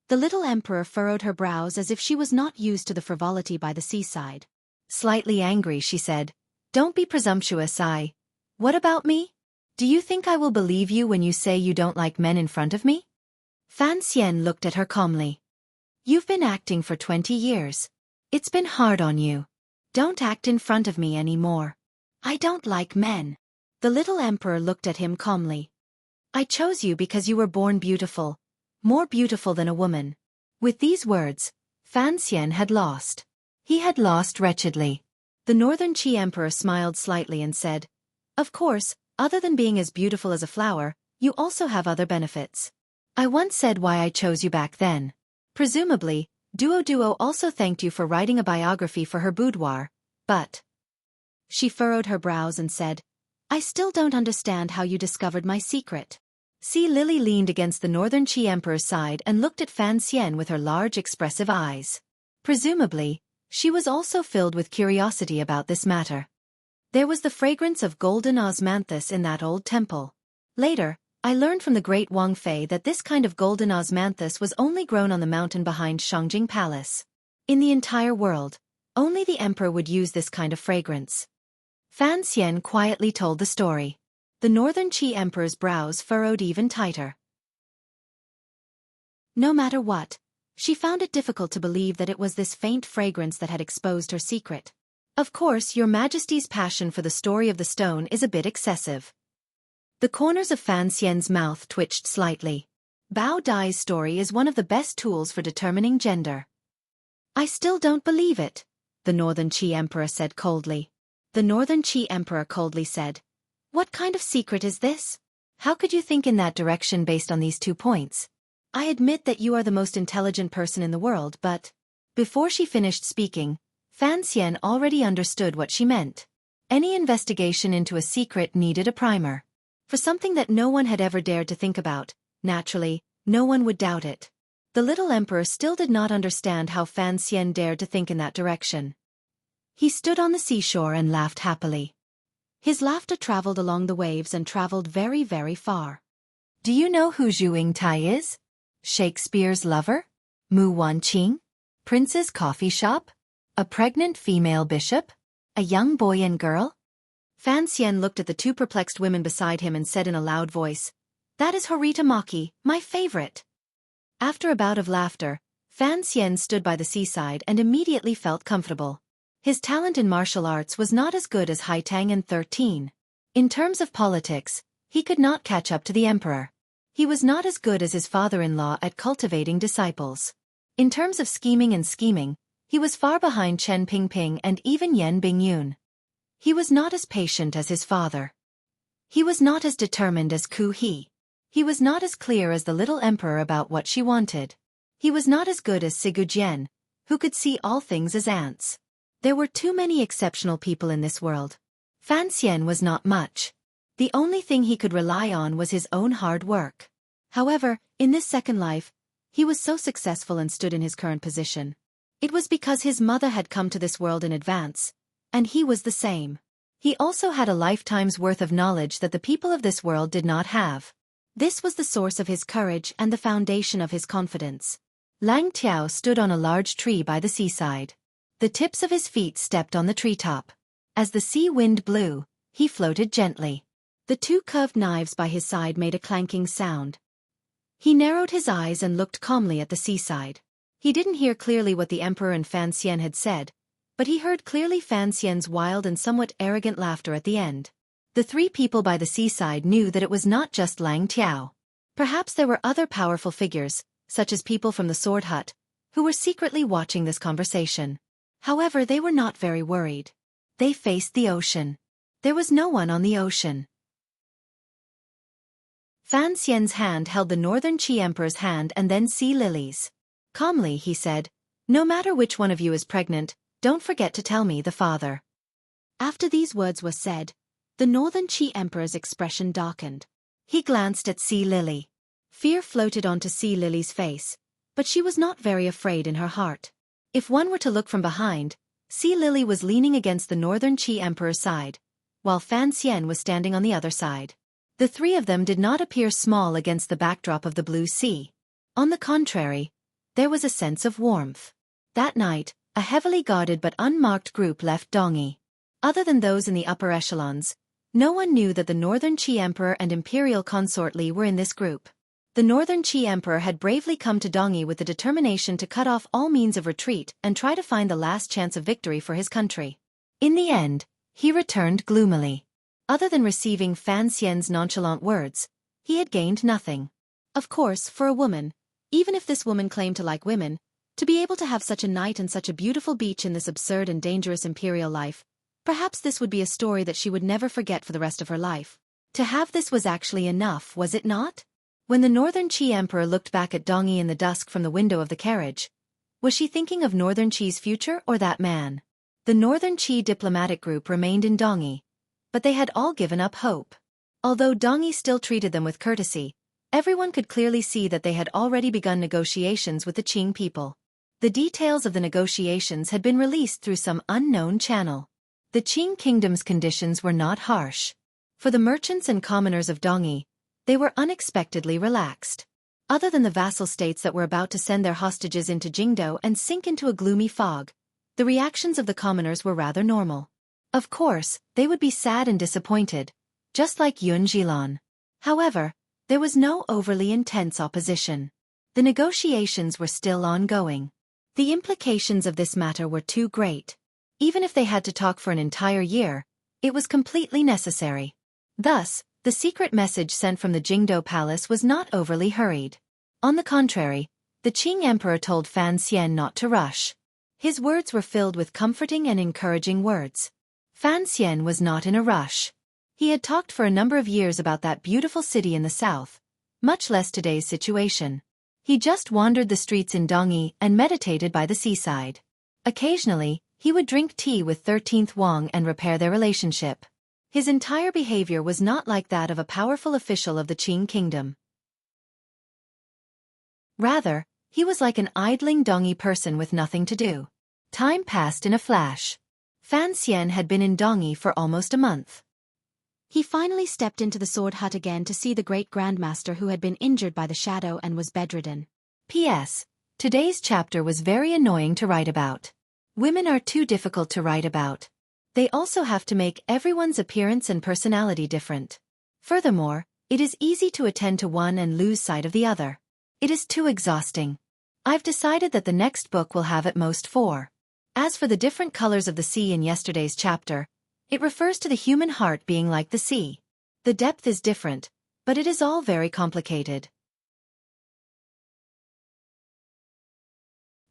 The little emperor furrowed her brows as if she was not used to the frivolity by the seaside. Slightly angry, she said, "Don't be presumptuous, What about me? Do you think I will believe you when you say you don't like men in front of me?" Fan Xian looked at her calmly. "You've been acting for 20 years. It's been hard on you. Don't act in front of me anymore. I don't like men." The little emperor looked at him calmly. "I chose you because you were born beautiful, more beautiful than a woman." With these words, Fan Xian had lost. He had lost wretchedly. The northern Qi emperor smiled slightly and said, "Of course, other than being as beautiful as a flower, you also have other benefits. I once said why I chose you back then. Presumably, Duo also thanked you for writing a biography for her boudoir, but..." She furrowed her brows and said, "I still don't understand how you discovered my secret." Sea Lily leaned against the northern Qi emperor's side and looked at Fan Xian with her large expressive eyes. Presumably, she was also filled with curiosity about this matter. There was the fragrance of golden osmanthus in that old temple. Later, I learned from the great Wang Fei that this kind of golden osmanthus was only grown on the mountain behind Shangjing Palace. In the entire world, only the emperor would use this kind of fragrance. Fan Xian quietly told the story. The northern Qi emperor's brows furrowed even tighter. No matter what, she found it difficult to believe that it was this faint fragrance that had exposed her secret. "Of course, Your Majesty's passion for the story of the stone is a bit excessive." The corners of Fan Xian's mouth twitched slightly. Bao Dai's story is one of the best tools for determining gender. "I still don't believe it," the northern Qi emperor said coldly. The northern Qi emperor coldly said, "What kind of secret is this? How could you think in that direction based on these 2 points? I admit that you are the most intelligent person in the world, but..." Before she finished speaking, Fan Xian already understood what she meant. Any investigation into a secret needed a primer. For something that no one had ever dared to think about, naturally, no one would doubt it. The little emperor still did not understand how Fan Xian dared to think in that direction. He stood on the seashore and laughed happily. His laughter traveled along the waves and traveled very, very far. "Do you know who Zhu Yingtai is? Shakespeare's lover? Mu Wanqing? Prince's coffee shop? A pregnant female bishop? A young boy and girl?" Fan Xian looked at the 2 perplexed women beside him and said in a loud voice, "That is Horita Maki, my favorite." After a bout of laughter, Fan Xian stood by the seaside and immediately felt comfortable. His talent in martial arts was not as good as Haitang and 13. In terms of politics, he could not catch up to the emperor. He was not as good as his father-in-law at cultivating disciples. In terms of scheming, He was far behind Chen Pingping and even Yan Bingyun. He was not as patient as his father. He was not as determined as Ku He. He was not as clear as the little emperor about what she wanted. He was not as good as Sigu Jian, who could see all things as ants. There were too many exceptional people in this world. Fan Xian was not much. The only thing he could rely on was his own hard work. However, in this second life, he was so successful and stood in his current position. It was because his mother had come to this world in advance, and he was the same. He also had a lifetime's worth of knowledge that the people of this world did not have. This was the source of his courage and the foundation of his confidence. Lang Tiao stood on a large tree by the seaside. The tips of his feet stepped on the treetop. As the sea wind blew, he floated gently. The two curved knives by his side made a clanking sound. He narrowed his eyes and looked calmly at the seaside. He didn't hear clearly what the emperor and Fan Xian had said, but he heard clearly Fan Xian's wild and somewhat arrogant laughter at the end. The three people by the seaside knew that it was not just Lang Tiao. Perhaps there were other powerful figures, such as people from the sword hut, who were secretly watching this conversation. However, they were not very worried. They faced the ocean. There was no one on the ocean. Fan Xian's hand held the Northern Qi Emperor's hand and then sea lilies. Calmly, he said, "No matter which one of you is pregnant, don't forget to tell me the father." After these words were said, the Northern Qi Emperor's expression darkened. He glanced at Sea Lily. Fear floated onto Sea Lily's face, but she was not very afraid in her heart. If one were to look from behind, Sea Lily was leaning against the Northern Qi Emperor's side, while Fan Xian was standing on the other side. The three of them did not appear small against the backdrop of the blue sea. On the contrary, there was a sense of warmth. That night, a heavily guarded but unmarked group left Dongyi. Other than those in the upper echelons, no one knew that the Northern Qi Emperor and Imperial Consort Li were in this group. The Northern Qi Emperor had bravely come to Dongyi with the determination to cut off all means of retreat and try to find the last chance of victory for his country. In the end, he returned gloomily. Other than receiving Fan Xian's nonchalant words, he had gained nothing. Of course, for a woman, even if this woman claimed to like women, to be able to have such a night and such a beautiful beach in this absurd and dangerous imperial life, perhaps this would be a story that she would never forget for the rest of her life. To have this was actually enough, was it not? When the Northern Qi Emperor looked back at Dongyi in the dusk from the window of the carriage, was she thinking of Northern Qi's future or that man? The Northern Qi diplomatic group remained in Dongyi, but they had all given up hope. Although Dongyi still treated them with courtesy, everyone could clearly see that they had already begun negotiations with the Qing people. The details of the negotiations had been released through some unknown channel. The Qing kingdom's conditions were not harsh. For the merchants and commoners of Dongyi, they were unexpectedly relaxed. Other than the vassal states that were about to send their hostages into Jingdo and sink into a gloomy fog, the reactions of the commoners were rather normal. Of course, they would be sad and disappointed, just like Yun Jilan. However, there was no overly intense opposition. The negotiations were still ongoing. The implications of this matter were too great. Even if they had to talk for an entire year, it was completely necessary. Thus, the secret message sent from the Jingdo Palace was not overly hurried. On the contrary, the Qing Emperor told Fan Xian not to rush. His words were filled with comforting and encouraging words. Fan Xian was not in a rush. He had talked for a number of years about that beautiful city in the south, much less today's situation. He just wandered the streets in Dongyi and meditated by the seaside. Occasionally, he would drink tea with 13th Wang and repair their relationship. His entire behavior was not like that of a powerful official of the Qing kingdom. Rather, he was like an idling Dongyi person with nothing to do. Time passed in a flash. Fan Xian had been in Dongyi for almost a month. He finally stepped into the sword hut again to see the great grandmaster who had been injured by the shadow and was bedridden. P.S. Today's chapter was very annoying to write about. Women are too difficult to write about. They also have to make everyone's appearance and personality different. Furthermore, it is easy to attend to one and lose sight of the other. It is too exhausting. I've decided that the next book will have at most 4. As for the different colors of the sea in yesterday's chapter, it refers to the human heart being like the sea. The depth is different, but it is all very complicated.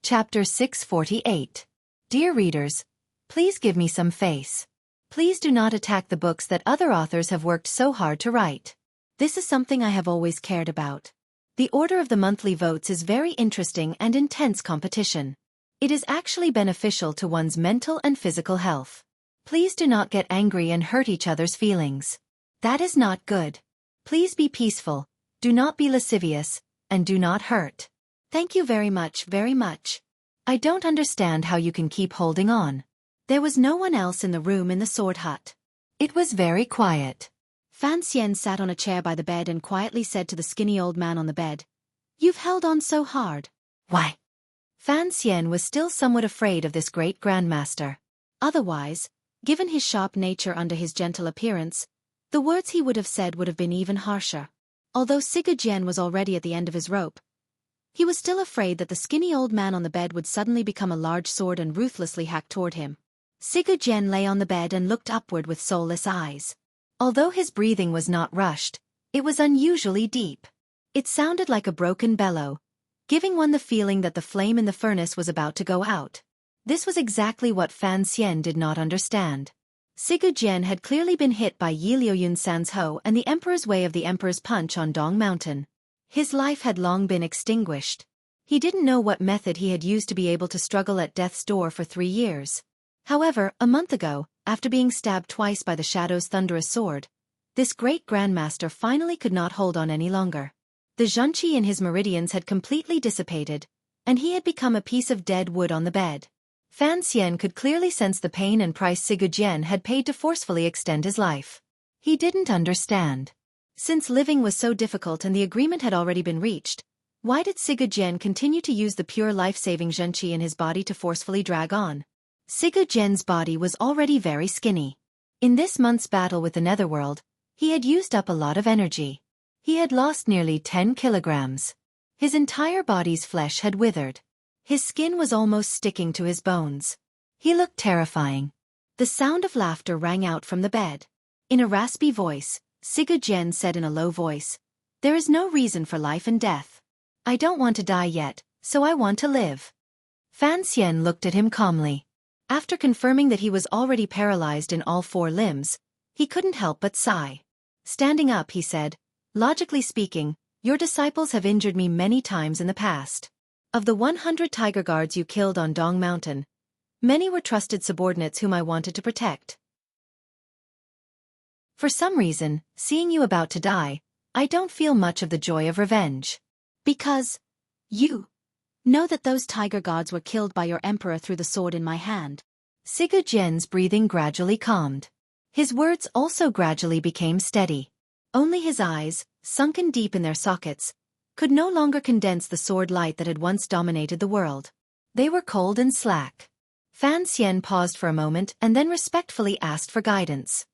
Chapter 648. Dear readers, please give me some face. Please do not attack the books that other authors have worked so hard to write. This is something I have always cared about. The order of the monthly votes is very interesting and intense competition. It is actually beneficial to one's mental and physical health. Please do not get angry and hurt each other's feelings. That is not good. Please be peaceful, do not be lascivious, and do not hurt. Thank you very much, very much. I don't understand how you can keep holding on. There was no one else in the room in the sword hut. It was very quiet. Fan Xian sat on a chair by the bed and quietly said to the skinny old man on the bed, "You've held on so hard." Why? Fan Xian was still somewhat afraid of this great grandmaster. Otherwise, given his sharp nature under his gentle appearance, the words he would have said would have been even harsher. Although Siga Jian was already at the end of his rope, he was still afraid that the skinny old man on the bed would suddenly become a large sword and ruthlessly hack toward him. Siga Jian lay on the bed and looked upward with soulless eyes. Although his breathing was not rushed, it was unusually deep. It sounded like a broken bellow, giving one the feeling that the flame in the furnace was about to go out. This was exactly what Fan Xian did not understand. Siga Jian had clearly been hit by Yi Liuyun San's hoe and the Emperor's Way of the Emperor's Punch on Dong Mountain. His life had long been extinguished. He didn't know what method he had used to be able to struggle at death's door for 3 years. However, a month ago, after being stabbed twice by the Shadow's thunderous sword, this great grandmaster finally could not hold on any longer. The zhenqi in his meridians had completely dissipated, and he had become a piece of dead wood on the bed. Fan Xian could clearly sense the pain and price Siga Jian had paid to forcefully extend his life. He didn't understand. Since living was so difficult and the agreement had already been reached, why did Siga Jian continue to use the pure life-saving zhenqi in his body to forcefully drag on? Siga Jian's body was already very skinny. In this month's battle with the Netherworld, he had used up a lot of energy. He had lost nearly 10 kilograms. His entire body's flesh had withered. His skin was almost sticking to his bones. He looked terrifying. The sound of laughter rang out from the bed. In a raspy voice, Siga Jian said in a low voice, "There is no reason for life and death. I don't want to die yet, so I want to live." Fan Xian looked at him calmly. After confirming that he was already paralyzed in all 4 limbs, he couldn't help but sigh. Standing up, he said, "Logically speaking, your disciples have injured me many times in the past. Of the 100 tiger guards you killed on Dong Mountain, many were trusted subordinates whom I wanted to protect. For some reason, seeing you about to die, I don't feel much of the joy of revenge. Because you know that those tiger gods were killed by your emperor through the sword in my hand." Siga Jian's breathing gradually calmed. His words also gradually became steady. Only his eyes, sunken deep in their sockets, could no longer condense the sword light that had once dominated the world. They were cold and slack. Fan Xian paused for a moment and then respectfully asked for guidance.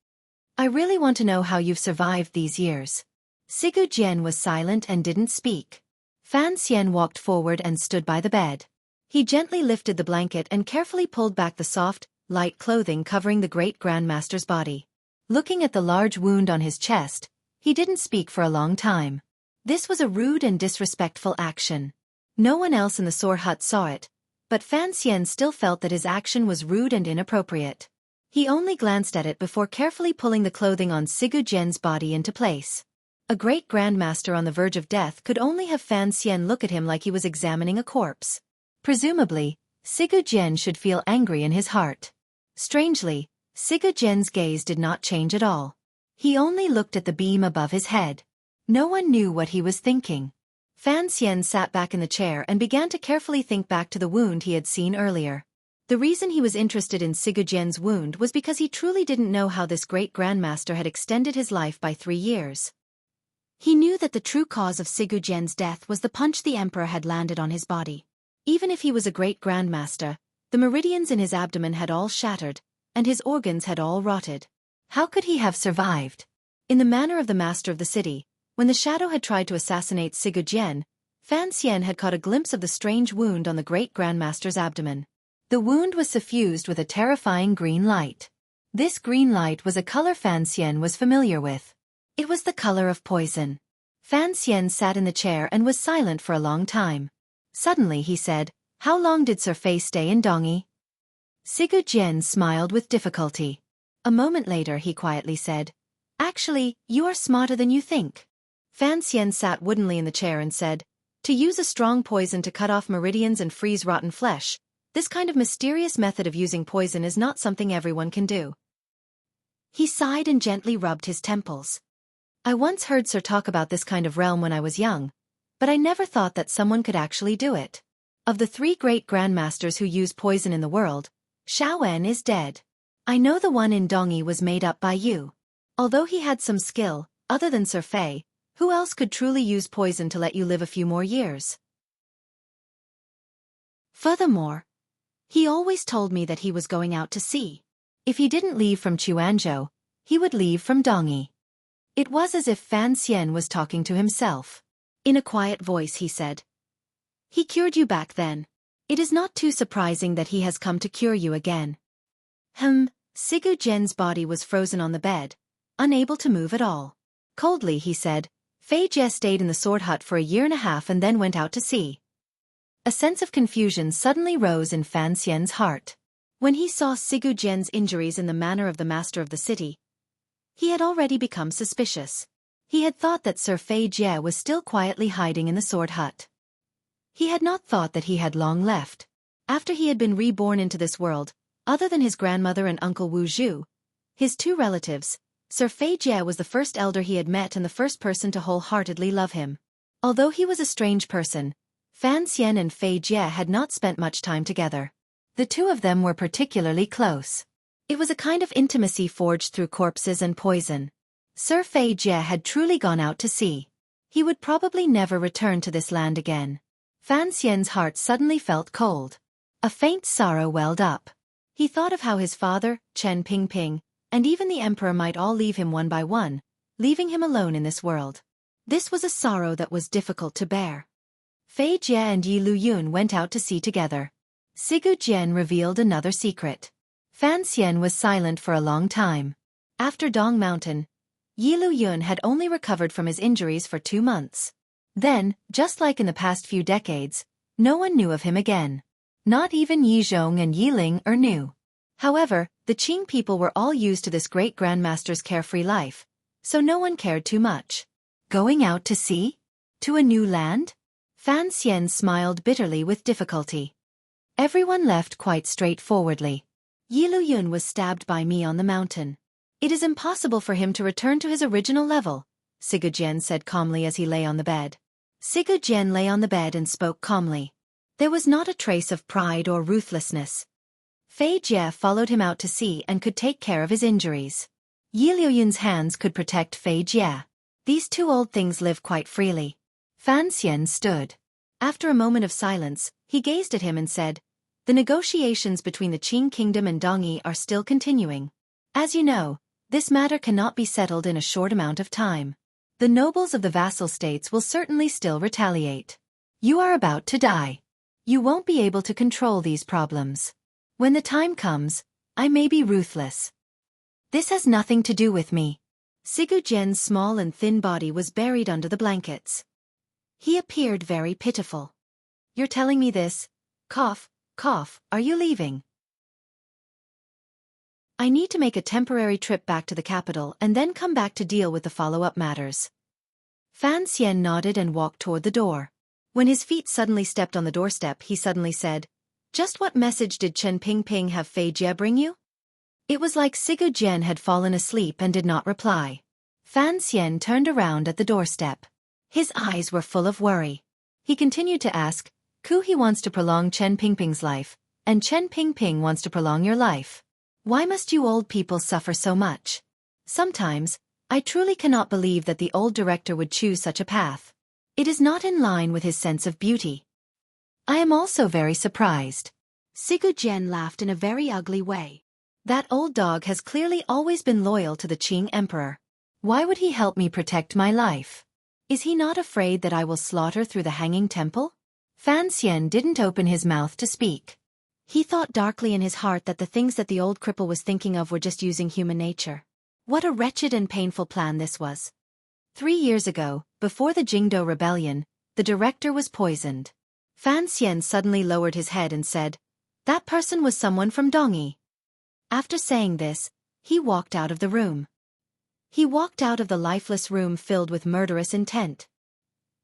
"I really want to know how you've survived these years." Siga Jian was silent and didn't speak. Fan Xian walked forward and stood by the bed. He gently lifted the blanket and carefully pulled back the soft, light clothing covering the great grandmaster's body. Looking at the large wound on his chest, he didn't speak for a long time. This was a rude and disrespectful action. No one else in the sword hut saw it, but Fan Xian still felt that his action was rude and inappropriate. He only glanced at it before carefully pulling the clothing on Siga Jian's body into place. A great grandmaster on the verge of death could only have Fan Xian look at him like he was examining a corpse. Presumably, Siga Jian should feel angry in his heart. Strangely, Siga Jian's gaze did not change at all. He only looked at the beam above his head. No one knew what he was thinking. Fan Xian sat back in the chair and began to carefully think back to the wound he had seen earlier. The reason he was interested in Siga Jian's wound was because he truly didn't know how this great grandmaster had extended his life by 3 years. He knew that the true cause of Siga Jian's death was the punch the emperor had landed on his body. Even if he was a great grandmaster, the meridians in his abdomen had all shattered, and his organs had all rotted. How could he have survived? In the manner of the master of the city, when the shadow had tried to assassinate Siga Jian, Fan Xian had caught a glimpse of the strange wound on the great grandmaster's abdomen. The wound was suffused with a terrifying green light. This green light was a color Fan Xian was familiar with. It was the color of poison. Fan Xian sat in the chair and was silent for a long time. Suddenly he said, How long did Sir Fei stay in Dongi? Sigu Jian smiled with difficulty. A moment later he quietly said, Actually, you are smarter than you think. Fan Xian sat woodenly in the chair and said, To use a strong poison to cut off meridians and freeze rotten flesh, this kind of mysterious method of using poison is not something everyone can do. He sighed and gently rubbed his temples. I once heard Sir talk about this kind of realm when I was young, but I never thought that someone could actually do it. Of the 3 great grandmasters who use poison in the world, Xueqi is dead. I know the one in Dongi was made up by you. Although he had some skill, other than Sir Fei, who else could truly use poison to let you live a few more years? Furthermore, he always told me that he was going out to sea. If he didn't leave from Chuanzhou, he would leave from Dongi. It was as if Fan Xian was talking to himself. In a quiet voice he said, He cured you back then. It is not too surprising that he has come to cure you again. Sigu Jian's body was frozen on the bed, unable to move at all. Coldly he said, Fei Jie stayed in the sword hut for 1.5 years and then went out to sea. A sense of confusion suddenly rose in Fan Xian's heart. When he saw Sigu Jian's injuries in the manner of the master of the city, he had already become suspicious. He had thought that Sir Fei Jie was still quietly hiding in the sword hut. He had not thought that he had long left. After he had been reborn into this world, other than his grandmother and Uncle Wu Zhu, his 2 relatives, Sir Fei Jie was the first elder he had met and the first person to wholeheartedly love him. Although he was a strange person, Fan Xian and Fei Jie had not spent much time together. The 2 of them were particularly close. It was a kind of intimacy forged through corpses and poison. Sir Fei Jie had truly gone out to sea. He would probably never return to this land again. Fan Xian's heart suddenly felt cold. A faint sorrow welled up. He thought of how his father, Chen Pingping, and even the emperor might all leave him one by one, leaving him alone in this world. This was a sorrow that was difficult to bear. Fei Jie and Yi Luyun went out to sea together. Sigu Jian revealed another secret. Fan Xian was silent for a long time. After Dong Mountain, Yi Luyun had only recovered from his injuries for 2 months. Then, just like in the past few decades, no one knew of him again. Not even Yi Zhong and Yi Ling knew. However, the Qing people were all used to this great grandmaster's carefree life, so no one cared too much. Going out to sea? To a new land? Fan Xian smiled bitterly with difficulty. Everyone left quite straightforwardly. Yi Luyun was stabbed by me on the mountain. It is impossible for him to return to his original level, Sigu Jian said calmly as he lay on the bed. Sigu Jian lay on the bed and spoke calmly. There was not a trace of pride or ruthlessness. Fei Jie followed him out to sea and could take care of his injuries. Yi Luyun's hands could protect Fei Jie. These 2 old things live quite freely. Fan Xian stood. After a moment of silence, he gazed at him and said, The negotiations between the Qing kingdom and Dongi are still continuing. As you know, this matter cannot be settled in a short amount of time. The nobles of the vassal states will certainly still retaliate. You are about to die. You won't be able to control these problems. When the time comes, I may be ruthless. This has nothing to do with me. Sigu Jian's small and thin body was buried under the blankets. He appeared very pitiful. You're telling me this? Cough, cough, are you leaving? I need to make a temporary trip back to the capital and then come back to deal with the follow-up matters. Fan Xian nodded and walked toward the door. When his feet suddenly stepped on the doorstep, he suddenly said, Just what message did Chen Pingping have Fei Jie bring you? It was like Sigu Jian had fallen asleep and did not reply. Fan Xian turned around at the doorstep. His eyes were full of worry. He continued to ask, He wants to prolong Chen Pingping's life, and Chen Pingping wants to prolong your life. Why must you old people suffer so much? Sometimes, I truly cannot believe that the old director would choose such a path. It is not in line with his sense of beauty. I am also very surprised. Sigu Jian laughed in a very ugly way. That old dog has clearly always been loyal to the Qing emperor. Why would he help me protect my life? Is he not afraid that I will slaughter through the hanging temple? Fan Xian didn't open his mouth to speak. He thought darkly in his heart that the things that the old cripple was thinking of were just using human nature. What a wretched and painful plan this was. 3 years ago, before the Jingdo rebellion, the director was poisoned. Fan Xian suddenly lowered his head and said, "That person was someone from Dongyi." After saying this, he walked out of the room. He walked out of the lifeless room filled with murderous intent.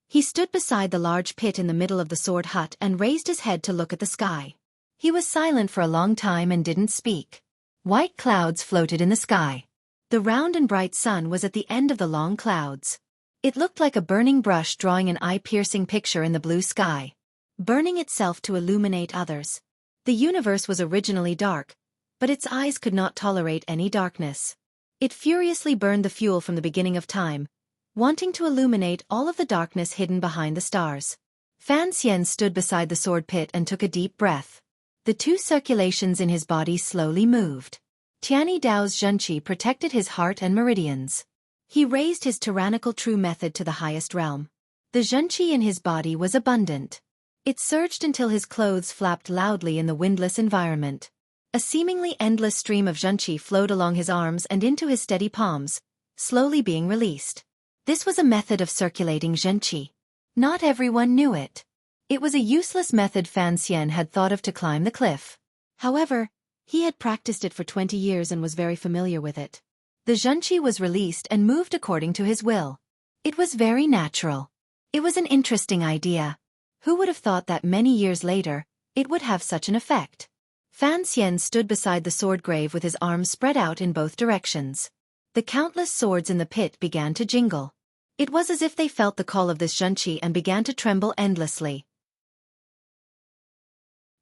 He stood beside the large pit in the middle of the sword hut and raised his head to look at the sky. He was silent for a long time and didn't speak. White clouds floated in the sky. The round and bright sun was at the end of the long clouds. It looked like a burning brush drawing an eye-piercing picture in the blue sky, burning itself to illuminate others. The universe was originally dark, but its eyes could not tolerate any darkness. It furiously burned the fuel from the beginning of time, wanting to illuminate all of the darkness hidden behind the stars. Fan Xian stood beside the sword pit and took a deep breath. The two circulations in his body slowly moved. Tianyi Dao's Xueqi protected his heart and meridians. He raised his tyrannical true method to the highest realm. The Xueqi in his body was abundant. It surged until his clothes flapped loudly in the windless environment. A seemingly endless stream of Xueqi flowed along his arms and into his steady palms, slowly being released. This was a method of circulating Xueqi. Not everyone knew it. It was a useless method Fan Xian had thought of to climb the cliff. However, he had practiced it for 20 years and was very familiar with it. The Xueqi was released and moved according to his will. It was very natural. It was an interesting idea. Who would have thought that many years later, it would have such an effect? Fan Xian stood beside the sword grave with his arms spread out in both directions. The countless swords in the pit began to jingle. It was as if they felt the call of this Xueqi and began to tremble endlessly.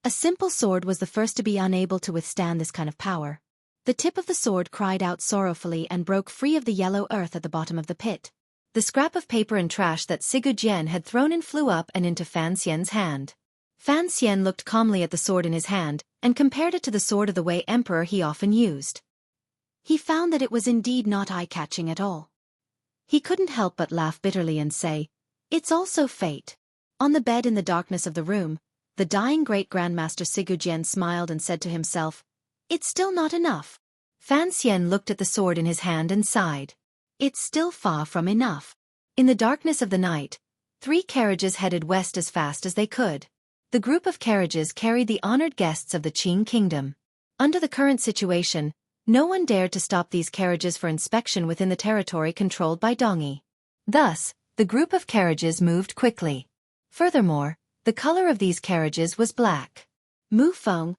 A simple sword was the first to be unable to withstand this kind of power. The tip of the sword cried out sorrowfully and broke free of the yellow earth at the bottom of the pit. The scrap of paper and trash that Xueqi had thrown in flew up and into Fan Xian's hand. Fan Xian looked calmly at the sword in his hand and compared it to the sword of the Wei Emperor he often used. He found that it was indeed not eye-catching at all. He couldn't help but laugh bitterly and say, "It's also fate." On the bed in the darkness of the room, the dying great-grandmaster Xueqi smiled and said to himself, "It's still not enough." Fan Xian looked at the sword in his hand and sighed. It's still far from enough. In the darkness of the night, 3 carriages headed west as fast as they could. The group of carriages carried the honored guests of the Qing kingdom. Under the current situation, no one dared to stop these carriages for inspection within the territory controlled by Dongyi. Thus, the group of carriages moved quickly. Furthermore, the color of these carriages was black. Mu Feng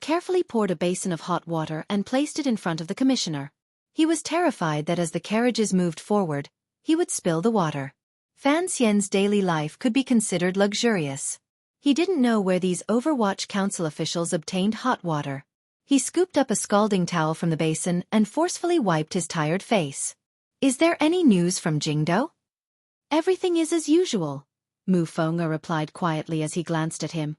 carefully poured a basin of hot water and placed it in front of the commissioner. He was terrified that as the carriages moved forward, he would spill the water. Fan Xian's daily life could be considered luxurious. He didn't know where these Overwatch Council officials obtained hot water. He scooped up a scalding towel from the basin and forcefully wiped his tired face. "Is there any news from Jingdo?" "Everything is as usual," Mu Feng replied quietly as he glanced at him.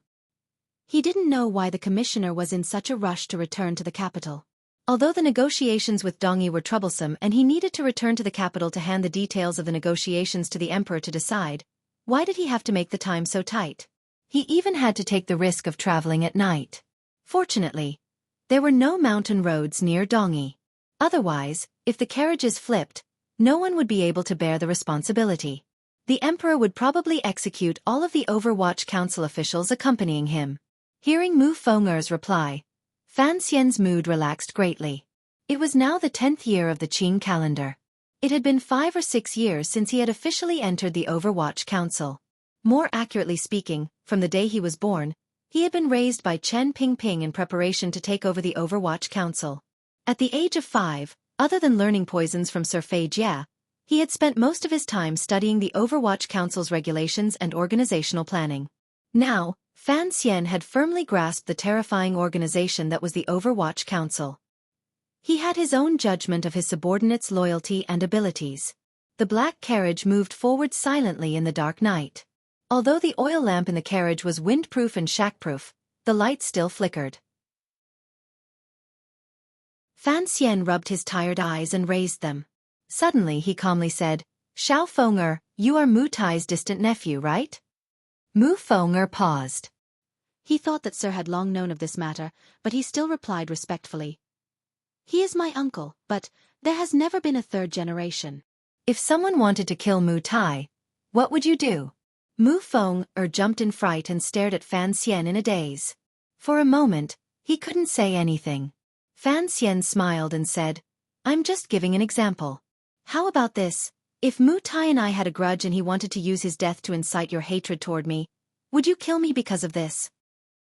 He didn't know why the commissioner was in such a rush to return to the capital. Although the negotiations with Dongyi were troublesome and he needed to return to the capital to hand the details of the negotiations to the emperor to decide, why did he have to make the time so tight? He even had to take the risk of traveling at night. Fortunately, there were no mountain roads near Dongyi. Otherwise, if the carriages flipped, no one would be able to bear the responsibility. The emperor would probably execute all of the Overwatch Council officials accompanying him. Hearing Mu Feng's reply, Fan Xian's mood relaxed greatly. It was now the 10th year of the Qing calendar. It had been 5 or 6 years since he had officially entered the Overwatch Council. More accurately speaking, from the day he was born, he had been raised by Chen Pingping in preparation to take over the Overwatch Council. At the age of 5, other than learning poisons from Sir Fei Jia, he had spent most of his time studying the Overwatch Council's regulations and organizational planning. Now, Fan Xian had firmly grasped the terrifying organization that was the Overwatch Council. He had his own judgment of his subordinates' loyalty and abilities. The black carriage moved forward silently in the dark night. Although the oil lamp in the carriage was windproof and shackproof, the light still flickered. Fan Xian rubbed his tired eyes and raised them. Suddenly he calmly said, "Xiao Fenger, you are Mu Tai's distant nephew, right?" Mu Fenger paused. He thought that Sir had long known of this matter, but he still replied respectfully. "He is my uncle, but there has never been a third generation." "If someone wanted to kill Mu Tai, what would you do?" Mu Feng jumped in fright and stared at Fan Xian in a daze. For a moment, he couldn't say anything. Fan Xian smiled and said, "I'm just giving an example. How about this? If Mu Tai and I had a grudge and he wanted to use his death to incite your hatred toward me, would you kill me because of this?"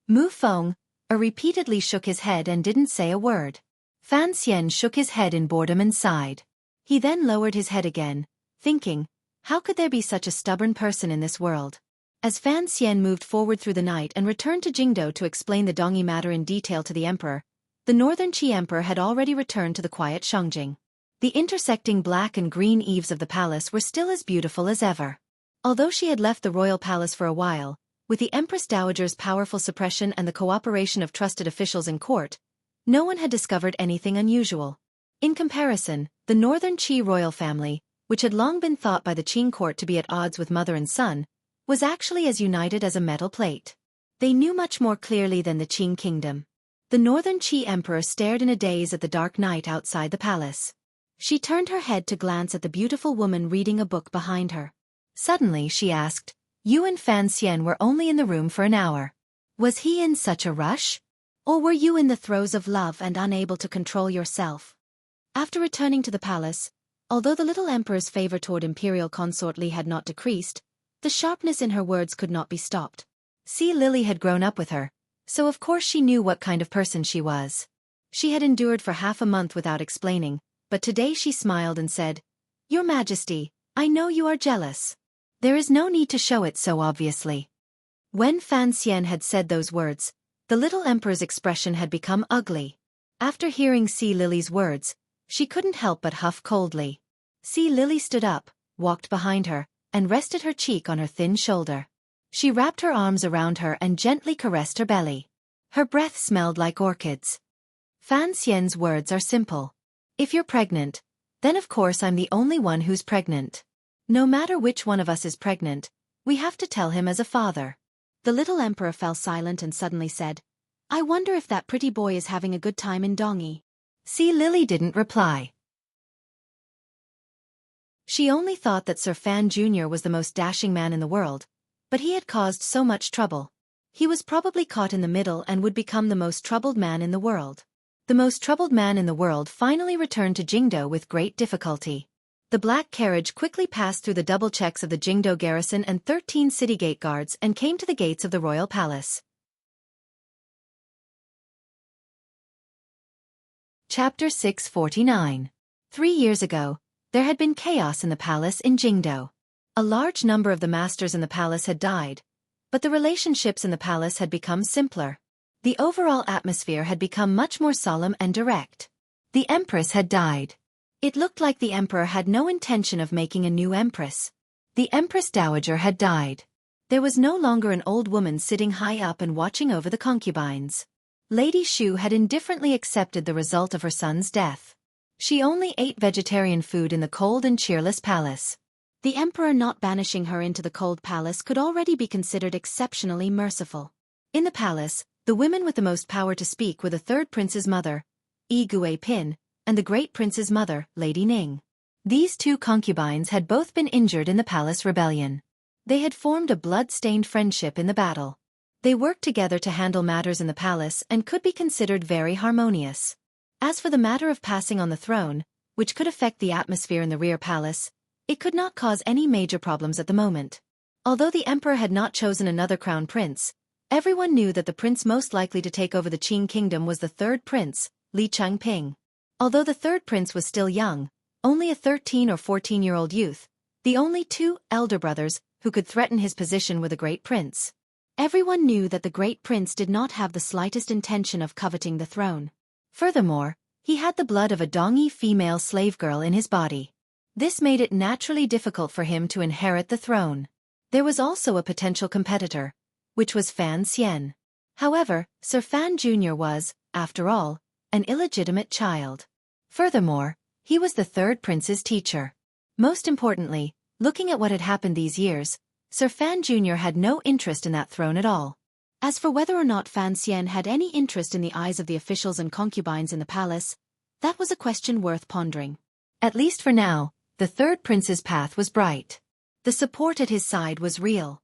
Mu Feng repeatedly shook his head and didn't say a word. Fan Xian shook his head in boredom and sighed. He then lowered his head again, thinking, how could there be such a stubborn person in this world? As Fan Xian moved forward through the night and returned to Jingdo to explain the Dongyi matter in detail to the emperor, the northern Qi emperor had already returned to the quiet Shangjing. The intersecting black and green eaves of the palace were still as beautiful as ever. Although she had left the royal palace for a while, with the Empress Dowager's powerful suppression and the cooperation of trusted officials in court, no one had discovered anything unusual. In comparison, the northern Qi royal family, which had long been thought by the Qing court to be at odds with mother and son, was actually as united as a metal plate. They knew much more clearly than the Qing kingdom. The northern Qi emperor stared in a daze at the dark night outside the palace. She turned her head to glance at the beautiful woman reading a book behind her. Suddenly she asked, "You and Fan Xian were only in the room for an hour. Was he in such a rush? Or were you in the throes of love and unable to control yourself?" After returning to the palace, although the little emperor's favor toward imperial consort Li had not decreased, the sharpness in her words could not be stopped. See, Lily had grown up with her, so of course she knew what kind of person she was. She had endured for half a month without explaining, but today she smiled and said, "Your Majesty, I know you are jealous. There is no need to show it so obviously." When Fan Xian had said those words, the little emperor's expression had become ugly. After hearing Si Lily's words, she couldn't help but huff coldly. Si Lily stood up, walked behind her, and rested her cheek on her thin shoulder. She wrapped her arms around her and gently caressed her belly. Her breath smelled like orchids. Fan Xian's words are simple. If you're pregnant, then of course I'm the only one who's pregnant. No matter which one of us is pregnant, we have to tell him as a father. The little emperor fell silent and suddenly said, "I wonder if that pretty boy is having a good time in Dongyi." Si Lily didn't reply. She only thought that Sir Fan Jr. was the most dashing man in the world, but he had caused so much trouble. He was probably caught in the middle and would become the most troubled man in the world. The most troubled man in the world finally returned to Jingdo with great difficulty. The black carriage quickly passed through the double checks of the Jingdo garrison and 13 city gate guards and came to the gates of the royal palace. Chapter 649. 3 years ago, there had been chaos in the palace in Jingdo. A large number of the masters in the palace had died, but the relationships in the palace had become simpler. The overall atmosphere had become much more solemn and direct. The empress had died. It looked like the emperor had no intention of making a new empress. The empress dowager had died. There was no longer an old woman sitting high up and watching over the concubines. Lady Xu had indifferently accepted the result of her son's death. She only ate vegetarian food in the cold and cheerless palace. The emperor not banishing her into the cold palace could already be considered exceptionally merciful. In the palace, the women with the most power to speak were the third prince's mother, Yi Guipin, and the great prince's mother, Lady Ning. These two concubines had both been injured in the palace rebellion. They had formed a blood-stained friendship in the battle. They worked together to handle matters in the palace and could be considered very harmonious. As for the matter of passing on the throne, which could affect the atmosphere in the rear palace, it could not cause any major problems at the moment. Although the emperor had not chosen another crown prince, everyone knew that the prince most likely to take over the Qing kingdom was the third prince, Li Changping. Although the third prince was still young, only a 13 or 14-year-old youth, the only two elder brothers who could threaten his position were the great prince. Everyone knew that the great prince did not have the slightest intention of coveting the throne. Furthermore, he had the blood of a Dongyi female slave girl in his body. This made it naturally difficult for him to inherit the throne. There was also a potential competitor, which was Fan Xian. However, Sir Fan Jr. was, after all, an illegitimate child. Furthermore, he was the third prince's teacher. Most importantly, looking at what had happened these years, Sir Fan Jr. had no interest in that throne at all. As for whether or not Fan Xian had any interest in the eyes of the officials and concubines in the palace, that was a question worth pondering. At least for now, the third prince's path was bright. The support at his side was real.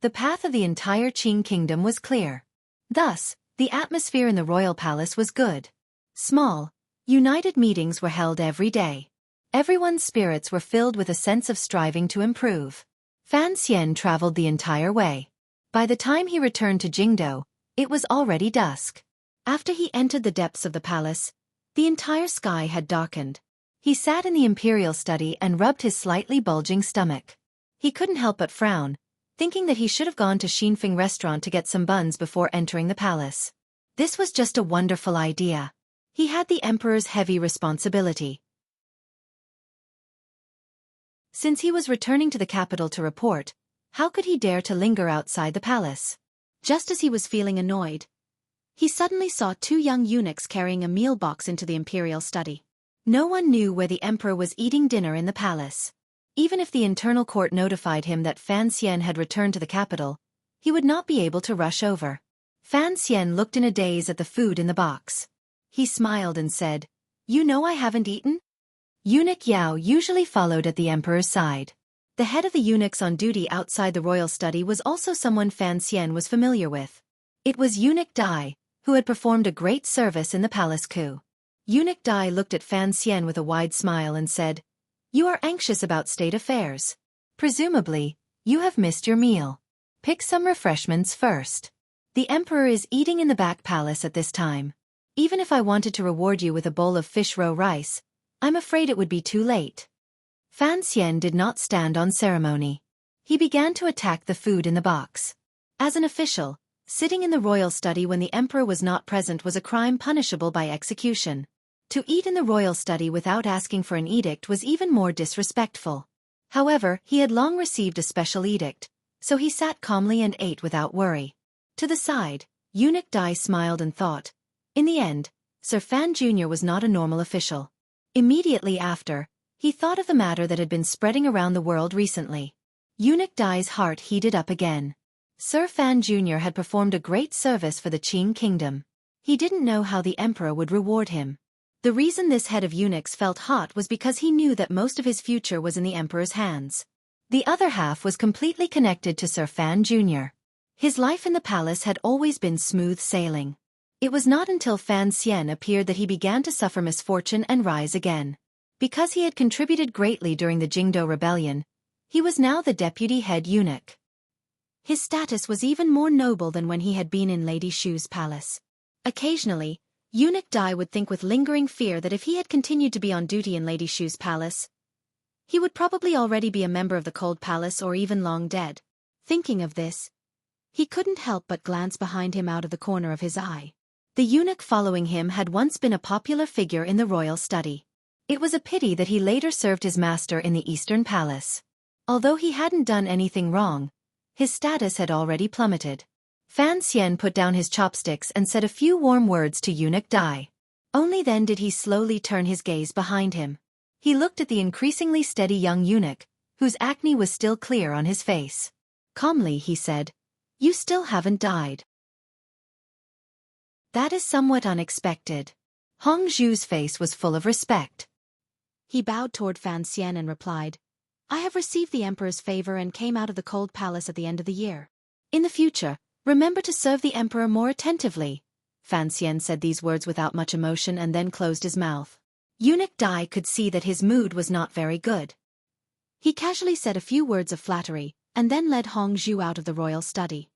The path of the entire Qing kingdom was clear. Thus, the atmosphere in the royal palace was good. Small, united meetings were held every day. Everyone's spirits were filled with a sense of striving to improve. Fan Xian traveled the entire way. By the time he returned to Jingdo, it was already dusk. After he entered the depths of the palace, the entire sky had darkened. He sat in the imperial study and rubbed his slightly bulging stomach. He couldn't help but frown, thinking that he should have gone to Xinfeng restaurant to get some buns before entering the palace. This was just a wonderful idea. He had the emperor's heavy responsibility. Since he was returning to the capital to report, how could he dare to linger outside the palace? Just as he was feeling annoyed, he suddenly saw two young eunuchs carrying a meal box into the imperial study. No one knew where the emperor was eating dinner in the palace. Even if the internal court notified him that Fan Xian had returned to the capital, he would not be able to rush over. Fan Xian looked in a daze at the food in the box. He smiled and said, "You know I haven't eaten?" Eunuch Yao usually followed at the emperor's side. The head of the eunuchs on duty outside the royal study was also someone Fan Xian was familiar with. It was Eunuch Dai, who had performed a great service in the palace coup. Eunuch Dai looked at Fan Xian with a wide smile and said, "You are anxious about state affairs. Presumably, you have missed your meal. Pick some refreshments first. The emperor is eating in the back palace at this time. Even if I wanted to reward you with a bowl of fish roe rice, I'm afraid it would be too late." Fan Xian did not stand on ceremony. He began to attack the food in the box. As an official, sitting in the royal study when the emperor was not present was a crime punishable by execution. To eat in the royal study without asking for an edict was even more disrespectful. However, he had long received a special edict, so he sat calmly and ate without worry. To the side, Eunuch Dai smiled and thought, in the end, Sir Fan Jr. was not a normal official. Immediately after, he thought of the matter that had been spreading around the world recently. Eunuch Dai's heart heated up again. Sir Fan Jr. had performed a great service for the Qing kingdom. He didn't know how the emperor would reward him. The reason this head of eunuchs felt hot was because he knew that most of his future was in the emperor's hands. The other half was completely connected to Sir Fan Jr. His life in the palace had always been smooth sailing. It was not until Fan Xian appeared that he began to suffer misfortune and rise again. Because he had contributed greatly during the Jingdo rebellion, he was now the deputy head eunuch. His status was even more noble than when he had been in Lady Shu's palace. Occasionally, Eunuch Dai would think with lingering fear that if he had continued to be on duty in Lady Shu's palace, he would probably already be a member of the Cold Palace or even long dead. Thinking of this, he couldn't help but glance behind him out of the corner of his eye. The eunuch following him had once been a popular figure in the royal study. It was a pity that he later served his master in the Eastern Palace. Although he hadn't done anything wrong, his status had already plummeted. Fan Xian put down his chopsticks and said a few warm words to Eunuch Dai. Only then did he slowly turn his gaze behind him. He looked at the increasingly steady young eunuch, whose acne was still clear on his face. Calmly he said, "You still haven't died." "That is somewhat unexpected." Hong Zhu's face was full of respect. He bowed toward Fan Xian and replied, "I have received the emperor's favor and came out of the Cold Palace at the end of the year. In the future, remember to serve the emperor more attentively." Fan Xian said these words without much emotion and then closed his mouth. Eunuch Dai could see that his mood was not very good. He casually said a few words of flattery, and then led Hong Zhu out of the royal study.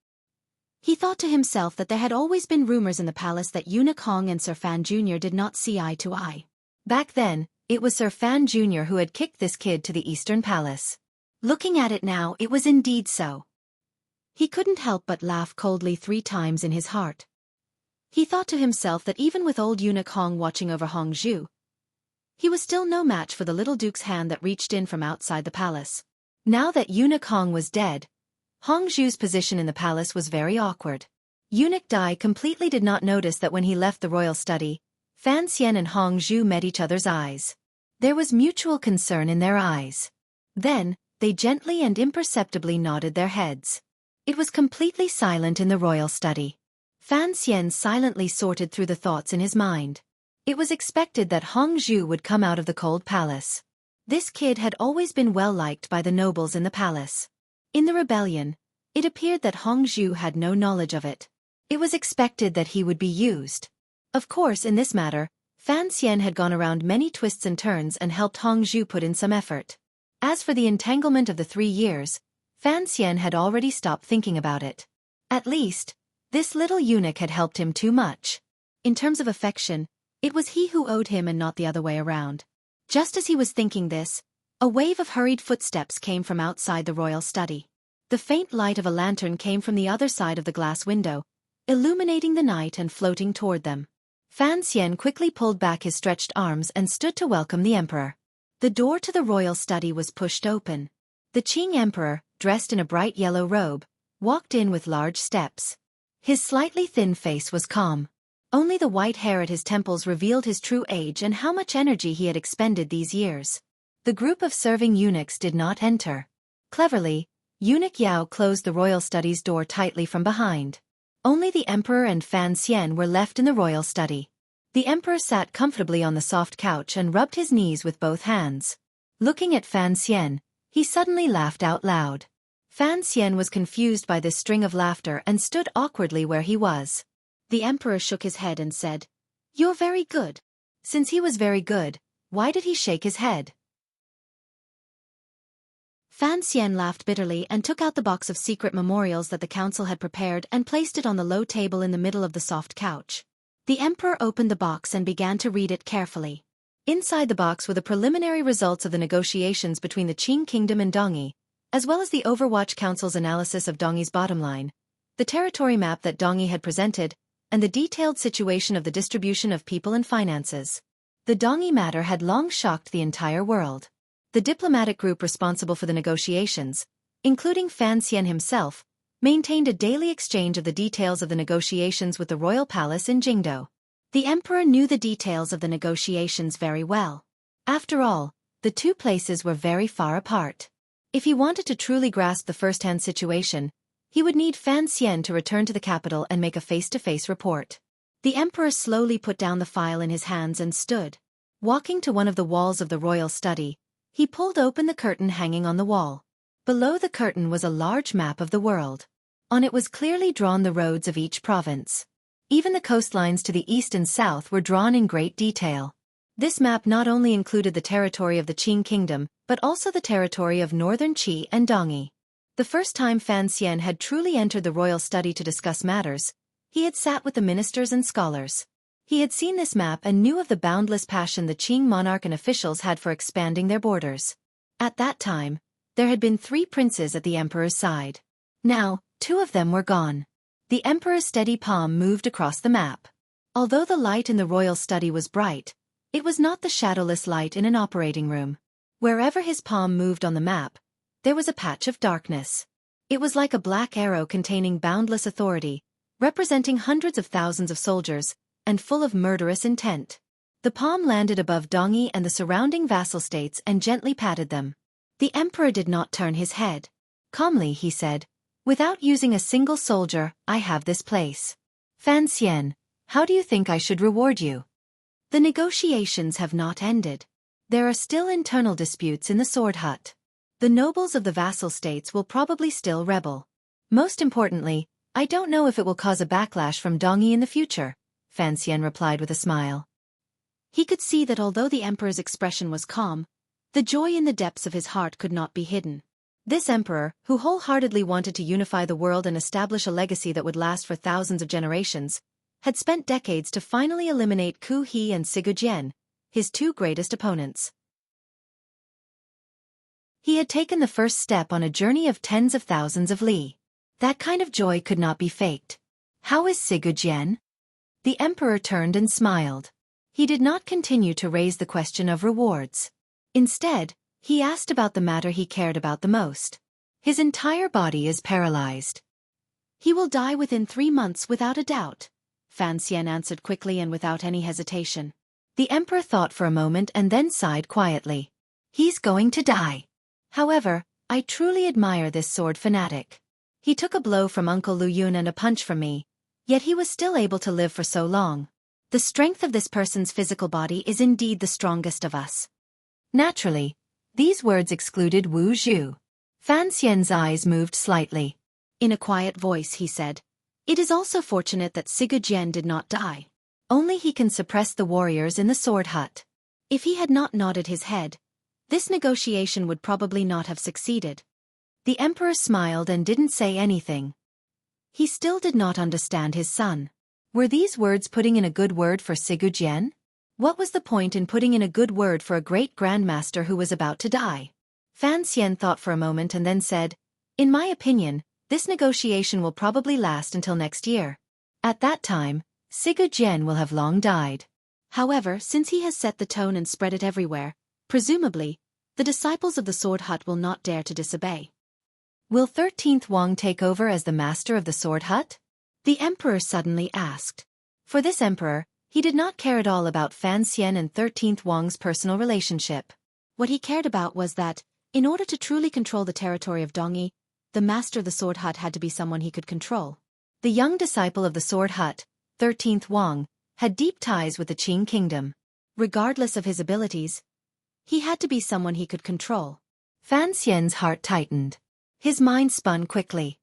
He thought to himself that there had always been rumors in the palace that Eunuch Hong and Sir Fan Jr. did not see eye to eye. Back then, it was Sir Fan Jr. who had kicked this kid to the Eastern Palace. Looking at it now, it was indeed so. He couldn't help but laugh coldly 3 times in his heart. He thought to himself that even with old Eunuch Hong watching over Hong Zhu, he was still no match for the little duke's hand that reached in from outside the palace. Now that Eunuch Hong was dead, Hong Zhu's position in the palace was very awkward. Eunuch Dai completely did not notice that when he left the royal study, Fan Xian and Hong Zhu met each other's eyes. There was mutual concern in their eyes. Then, they gently and imperceptibly nodded their heads. It was completely silent in the royal study. Fan Xian silently sorted through the thoughts in his mind. It was expected that Hong Zhu would come out of the Cold Palace. This kid had always been well liked by the nobles in the palace. In the rebellion, It appeared that Hongzhu had no knowledge of it. It was expected that he would be used. Of course, in this matter, Fan Xian had gone around many twists and turns and helped Hongzhu put in some effort. As for the entanglement of the 3 years, Fan Xian had already stopped thinking about it. At least, this little eunuch had helped him too much. In terms of affection, it was he who owed him and not the other way around. Just as he was thinking this, a wave of hurried footsteps came from outside the royal study. The faint light of a lantern came from the other side of the glass window, illuminating the night and floating toward them. Fan Xian quickly pulled back his stretched arms and stood to welcome the emperor. The door to the royal study was pushed open. The Qing emperor, dressed in a bright yellow robe, walked in with large steps. His slightly thin face was calm. Only the white hair at his temples revealed his true age and how much energy he had expended these years. The group of serving eunuchs did not enter. Cleverly, Eunuch Yao closed the royal study's door tightly from behind. Only the emperor and Fan Xian were left in the royal study. The emperor sat comfortably on the soft couch and rubbed his knees with both hands. Looking at Fan Xian, he suddenly laughed out loud. Fan Xian was confused by this string of laughter and stood awkwardly where he was. The emperor shook his head and said, "You're very good." Since he was very good, why did he shake his head? Fan Xian laughed bitterly and took out the box of secret memorials that the council had prepared and placed it on the low table in the middle of the soft couch. The emperor opened the box and began to read it carefully. Inside the box were the preliminary results of the negotiations between the Qing kingdom and Dongyi, as well as the Overwatch Council's analysis of Dongyi's bottom line, the territory map that Dongyi had presented, and the detailed situation of the distribution of people and finances. The Dongyi matter had long shocked the entire world. The diplomatic group responsible for the negotiations, including Fan Xian himself, maintained a daily exchange of the details of the negotiations with the royal palace in Jingdo. The emperor knew the details of the negotiations very well. After all, the two places were very far apart. If he wanted to truly grasp the first-hand situation, he would need Fan Xian to return to the capital and make a face-to-face report. The emperor slowly put down the file in his hands and stood. Walking to one of the walls of the royal study, he pulled open the curtain hanging on the wall. Below the curtain was a large map of the world. On it was clearly drawn the roads of each province. Even the coastlines to the east and south were drawn in great detail. This map not only included the territory of the Qing kingdom, but also the territory of northern Qi and Dongyi. The first time Fan Xian had truly entered the royal study to discuss matters, he had sat with the ministers and scholars. He had seen this map and knew of the boundless passion the Qing monarch and officials had for expanding their borders. At that time, there had been 3 princes at the emperor's side. Now, 2 of them were gone. The emperor's steady palm moved across the map. Although the light in the royal study was bright, it was not the shadowless light in an operating room. Wherever his palm moved on the map, there was a patch of darkness. It was like a black arrow containing boundless authority, representing hundreds of thousands of soldiers, and full of murderous intent. The palm landed above Dongyi and the surrounding vassal states and gently patted them. The emperor did not turn his head. Calmly he said, "Without using a single soldier, I have this place. Fan Xian, how do you think I should reward you?" The negotiations have not ended. There are still internal disputes in the sword hut. The nobles of the vassal states will probably still rebel. Most importantly, I don't know if it will cause a backlash from Dongyi in the future, Fan Xian replied with a smile. He could see that although the emperor's expression was calm, the joy in the depths of his heart could not be hidden. This emperor, who wholeheartedly wanted to unify the world and establish a legacy that would last for thousands of generations, had spent decades to finally eliminate Ku He and Sigu Jian, his 2 greatest opponents. He had taken the first step on a journey of tens of thousands of li. That kind of joy could not be faked. How is Sigu Jian? The emperor turned and smiled. He did not continue to raise the question of rewards. Instead, he asked about the matter he cared about the most. His entire body is paralyzed. He will die within 3 months without a doubt, Fan Xian answered quickly and without any hesitation. The emperor thought for a moment and then sighed quietly. He's going to die. However, I truly admire this sword fanatic. He took a blow from Uncle Lu Yun and a punch from me, yet he was still able to live for so long. The strength of this person's physical body is indeed the strongest of us. Naturally, these words excluded Wu Zhu. Fan Xian's eyes moved slightly. In a quiet voice he said, "It is also fortunate that Xueqi did not die. Only he can suppress the warriors in the sword hut. If he had not nodded his head, this negotiation would probably not have succeeded." The emperor smiled and didn't say anything. He still did not understand his son. Were these words putting in a good word for Xueqi? What was the point in putting in a good word for a great grandmaster who was about to die? Fan Xian thought for a moment and then said, "In my opinion, this negotiation will probably last until next year. At that time, Xueqi will have long died. However, since he has set the tone and spread it everywhere, presumably, the disciples of the sword hut will not dare to disobey." "Will 13th Wang take over as the master of the sword hut?" the emperor suddenly asked. For this emperor, he did not care at all about Fan Xian and 13th Wang's personal relationship. What he cared about was that, in order to truly control the territory of Dongyi, the master of the sword hut had to be someone he could control. The young disciple of the sword hut, 13th Wang, had deep ties with the Qing kingdom. Regardless of his abilities, he had to be someone he could control. Fan Xian's heart tightened. His mind spun quickly.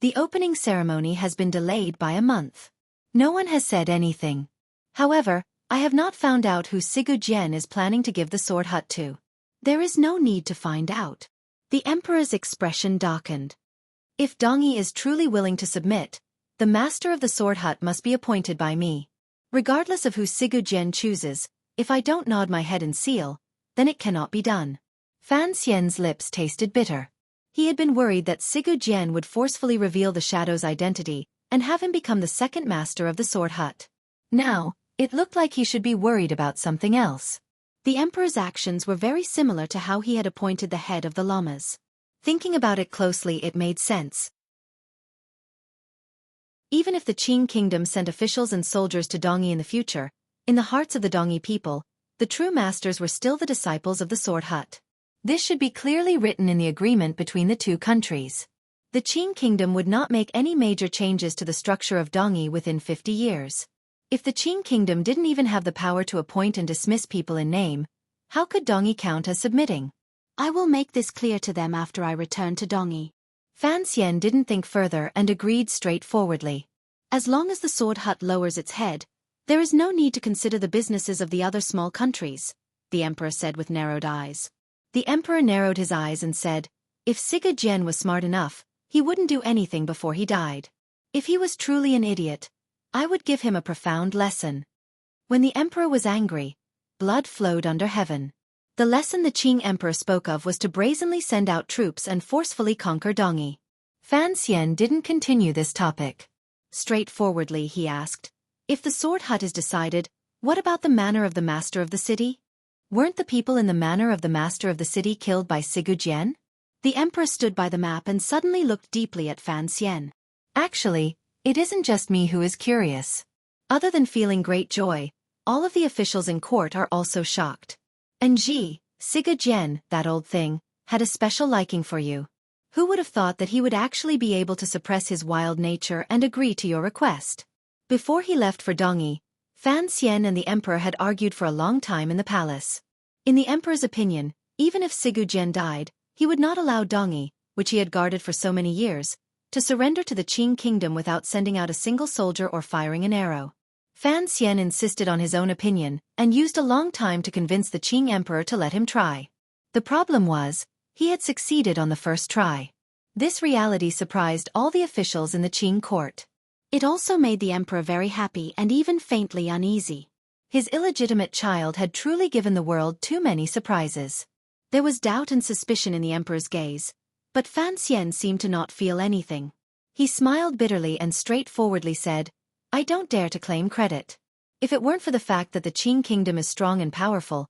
The opening ceremony has been delayed by a month. No one has said anything. However, I have not found out who Xueqi is planning to give the sword hut to. There is no need to find out. The emperor's expression darkened. If Dongyi is truly willing to submit, the master of the sword hut must be appointed by me. Regardless of who Xueqi chooses, if I don't nod my head and seal, then it cannot be done. Fan Xian's lips tasted bitter. He had been worried that Xueqi would forcefully reveal the Shadow's identity and have him become the second master of the sword hut. Now, it looked like he should be worried about something else. The emperor's actions were very similar to how he had appointed the head of the lamas. Thinking about it closely, it made sense. Even if the Qing kingdom sent officials and soldiers to Dongyi in the future, in the hearts of the Dongyi people, the true masters were still the disciples of the sword hut. This should be clearly written in the agreement between the two countries. The Qing kingdom would not make any major changes to the structure of Dongyi within 50 years. If the Qing kingdom didn't even have the power to appoint and dismiss people in name, how could Dongyi count as submitting? I will make this clear to them after I return to Dongyi. Fan Xian didn't think further and agreed straightforwardly. As long as the sword hut lowers its head, there is no need to consider the businesses of the other small countries, the emperor said with narrowed eyes. The emperor narrowed his eyes and said, if Xueqi was smart enough, he wouldn't do anything before he died. If he was truly an idiot, I would give him a profound lesson. When the emperor was angry, blood flowed under heaven. The lesson the Qing emperor spoke of was to brazenly send out troops and forcefully conquer Dongyi. Fan Xian didn't continue this topic. Straightforwardly he asked, if the sword hut is decided, what about the manor of the master of the city? Weren't the people in the manor of the master of the city killed by Xueqi? The emperor stood by the map and suddenly looked deeply at Fan Xian. Actually, it isn't just me who is curious. Other than feeling great joy, all of the officials in court are also shocked. And Xueqi, that old thing, had a special liking for you. Who would have thought that he would actually be able to suppress his wild nature and agree to your request? Before he left for Dongyi, Fan Xian and the emperor had argued for a long time in the palace. In the emperor's opinion, even if Xueqi died, he would not allow Dongyi, which he had guarded for so many years, to surrender to the Qing kingdom without sending out a single soldier or firing an arrow. Fan Xian insisted on his own opinion and used a long time to convince the Qing emperor to let him try. The problem was, he had succeeded on the first try. This reality surprised all the officials in the Qing court. It also made the emperor very happy and even faintly uneasy. His illegitimate child had truly given the world too many surprises. There was doubt and suspicion in the emperor's gaze, but Fan Xian seemed to not feel anything. He smiled bitterly and straightforwardly said, I don't dare to claim credit. If it weren't for the fact that the Qing kingdom is strong and powerful,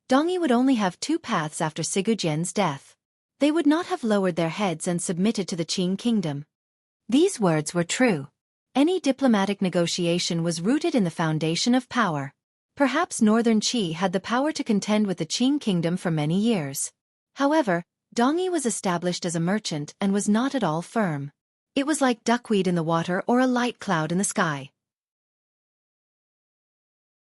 Dongyi would only have two paths after Xueqi's death. They would not have lowered their heads and submitted to the Qing kingdom. These words were true. Any diplomatic negotiation was rooted in the foundation of power. Perhaps Northern Qi had the power to contend with the Qing kingdom for many years. However, Dongyi was established as a merchant and was not at all firm. It was like duckweed in the water or a light cloud in the sky.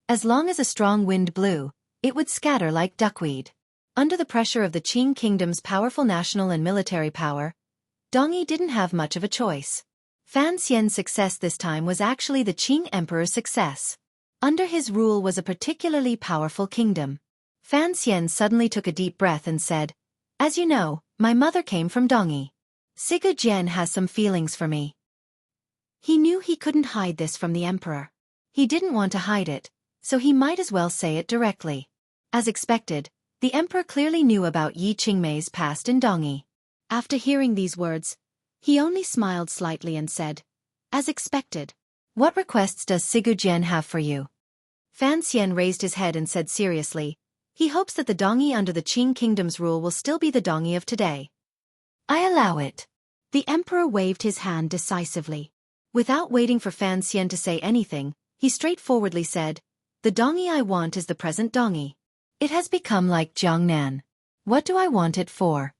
As long as a strong wind blew, it would scatter like duckweed. Under the pressure of the Qing kingdom's powerful national and military power, Dongyi didn't have much of a choice. Fan Xian's success this time was actually the Qing Emperor's success. Under his rule was a particularly powerful kingdom. Fan Xian suddenly took a deep breath and said, "As you know, my mother came from Dongyi. Siga Jian has some feelings for me." He knew he couldn't hide this from the emperor. He didn't want to hide it, so he might as well say it directly. As expected, the emperor clearly knew about Yi Qingmei's past in Dongyi. After hearing these words, he only smiled slightly and said, "As expected. What requests does Siga Jian have for you?" Fan Xian raised his head and said seriously, he hopes that the Dongyi under the Qing kingdom's rule will still be the Dongyi of today. "I allow it." The emperor waved his hand decisively. Without waiting for Fan Xian to say anything, he straightforwardly said, "The Dongyi I want is the present Dongyi. It has become like Jiangnan. What do I want it for?"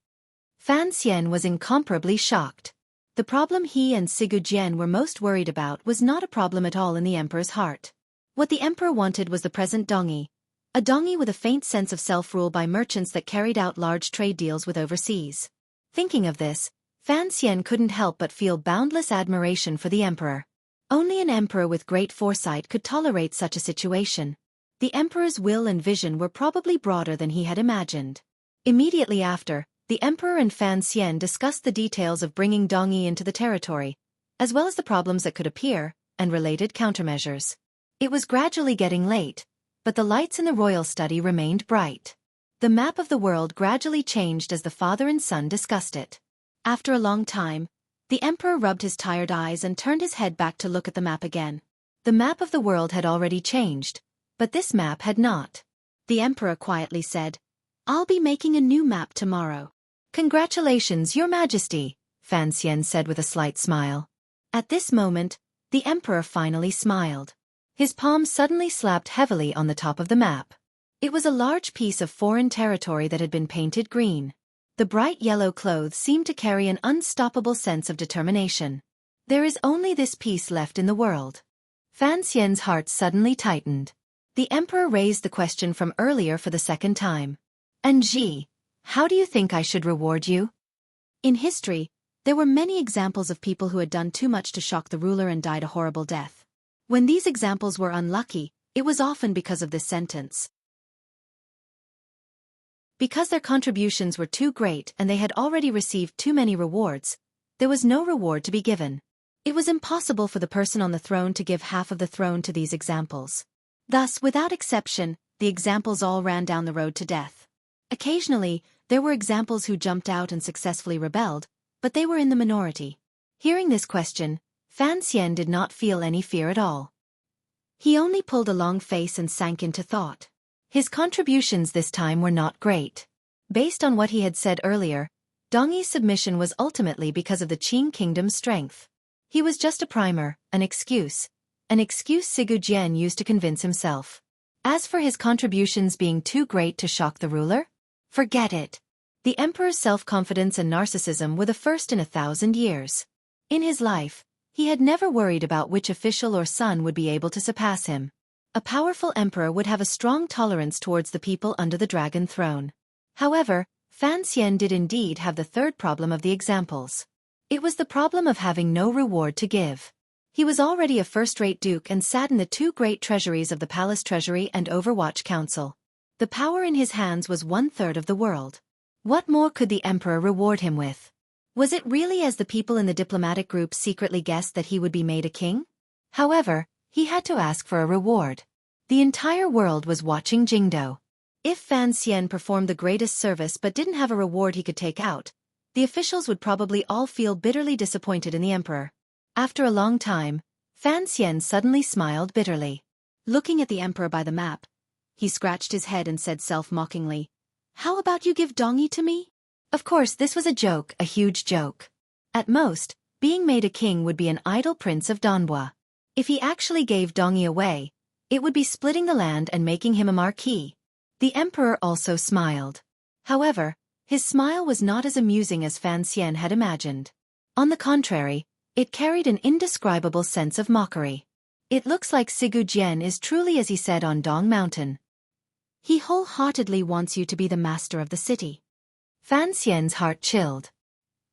Fan Xian was incomparably shocked. The problem he and Sigu Jian were most worried about was not a problem at all in the emperor's heart. What the emperor wanted was the present Dongyi, a Dongyi with a faint sense of self-rule by merchants that carried out large trade deals with overseas. Thinking of this, Fan Xian couldn't help but feel boundless admiration for the emperor. Only an emperor with great foresight could tolerate such a situation. The emperor's will and vision were probably broader than he had imagined. Immediately after, the emperor and Fan Xian discussed the details of bringing Dongyi into the territory, as well as the problems that could appear, and related countermeasures. It was gradually getting late, but the lights in the royal study remained bright. The map of the world gradually changed as the father and son discussed it. After a long time, the emperor rubbed his tired eyes and turned his head back to look at the map again. The map of the world had already changed, but this map had not. The emperor quietly said, "I'll be making a new map tomorrow." "Congratulations, Your Majesty," Fan Xian said with a slight smile. At this moment, the emperor finally smiled. His palm suddenly slapped heavily on the top of the map. It was a large piece of foreign territory that had been painted green. The bright yellow clothes seemed to carry an unstoppable sense of determination. There is only this piece left in the world. Fan Xian's heart suddenly tightened. The emperor raised the question from earlier for the second time. "And Ji, how do you think I should reward you?" In history, there were many examples of people who had done too much to shock the ruler and died a horrible death. When these examples were unlucky, it was often because of this sentence. Because their contributions were too great and they had already received too many rewards, there was no reward to be given. It was impossible for the person on the throne to give half of the throne to these examples. Thus, without exception, the examples all ran down the road to death. Occasionally, there were examples who jumped out and successfully rebelled, but they were in the minority. Hearing this question, Fan Xian did not feel any fear at all. He only pulled a long face and sank into thought. His contributions this time were not great. Based on what he had said earlier, Dongyi's submission was ultimately because of the Qing kingdom's strength. He was just a primer, an excuse Sigu Jian used to convince himself. As for his contributions being too great to shock the ruler, forget it. The emperor's self-confidence and narcissism were the first in 1,000 years. In his life, he had never worried about which official or son would be able to surpass him. A powerful emperor would have a strong tolerance towards the people under the dragon throne. However, Fan Xian did indeed have the third problem of the examples. It was the problem of having no reward to give. He was already a first-rate duke and sat in the two great treasuries of the palace treasury and Overwatch Council. The power in his hands was 1/3 of the world. What more could the emperor reward him with? Was it really as the people in the diplomatic group secretly guessed that he would be made a king? However, he had to ask for a reward. The entire world was watching Jingdo. If Fan Xian performed the greatest service but didn't have a reward he could take out, the officials would probably all feel bitterly disappointed in the emperor. After a long time, Fan Xian suddenly smiled bitterly. Looking at the emperor by the map, he scratched his head and said self-mockingly, "How about you give Dongyi to me?" Of course, this was a joke, a huge joke. At most, being made a king would be an idle prince of Donbua. If he actually gave Dongyi away, it would be splitting the land and making him a marquis. The emperor also smiled. However, his smile was not as amusing as Fan Xian had imagined. On the contrary, it carried an indescribable sense of mockery. "It looks like Sigu Jian is truly as he said on Dong Mountain. He wholeheartedly wants you to be the master of the city." Fan Xian's heart chilled.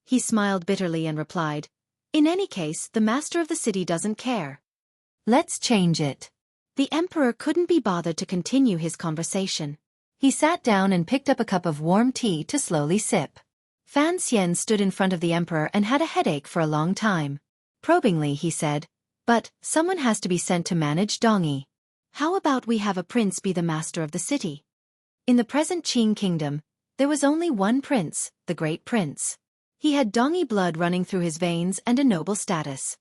He smiled bitterly and replied, "In any case, the master of the city doesn't care. Let's change it." The emperor couldn't be bothered to continue his conversation. He sat down and picked up a cup of warm tea to slowly sip. Fan Xian stood in front of the emperor and had a headache for a long time. Probingly he said, "But, someone has to be sent to manage Dongyi. How about we have a prince be the master of the city?" In the present Qing kingdom, there was only one prince, the great prince. He had Dongyi blood running through his veins and a noble status.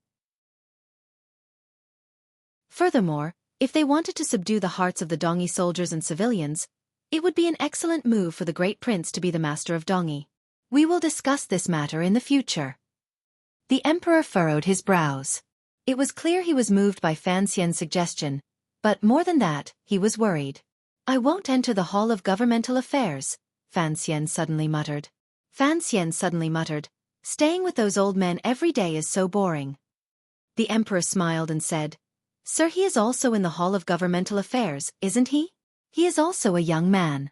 Furthermore, if they wanted to subdue the hearts of the Dongyi soldiers and civilians, it would be an excellent move for the great prince to be the master of Dongyi. We will discuss this matter in the future. The emperor furrowed his brows. It was clear he was moved by Fan Xian's suggestion, but more than that, he was worried. "I won't enter the Hall of Governmental Affairs," Fan Xian suddenly muttered. "Staying with those old men every day is so boring." The emperor smiled and said, "Sir, he is also in the Hall of Governmental Affairs, isn't he? He is also a young man."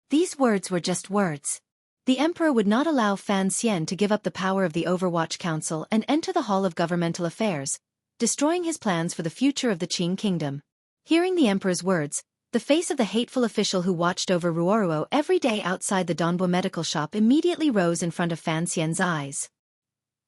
These words were just words. The emperor would not allow Fan Xian to give up the power of the Overwatch Council and enter the Hall of Governmental Affairs, destroying his plans for the future of the Qing kingdom. Hearing the emperor's words, the face of the hateful official who watched over Ruoruo every day outside the Donbo medical shop immediately rose in front of Fan Xian's eyes.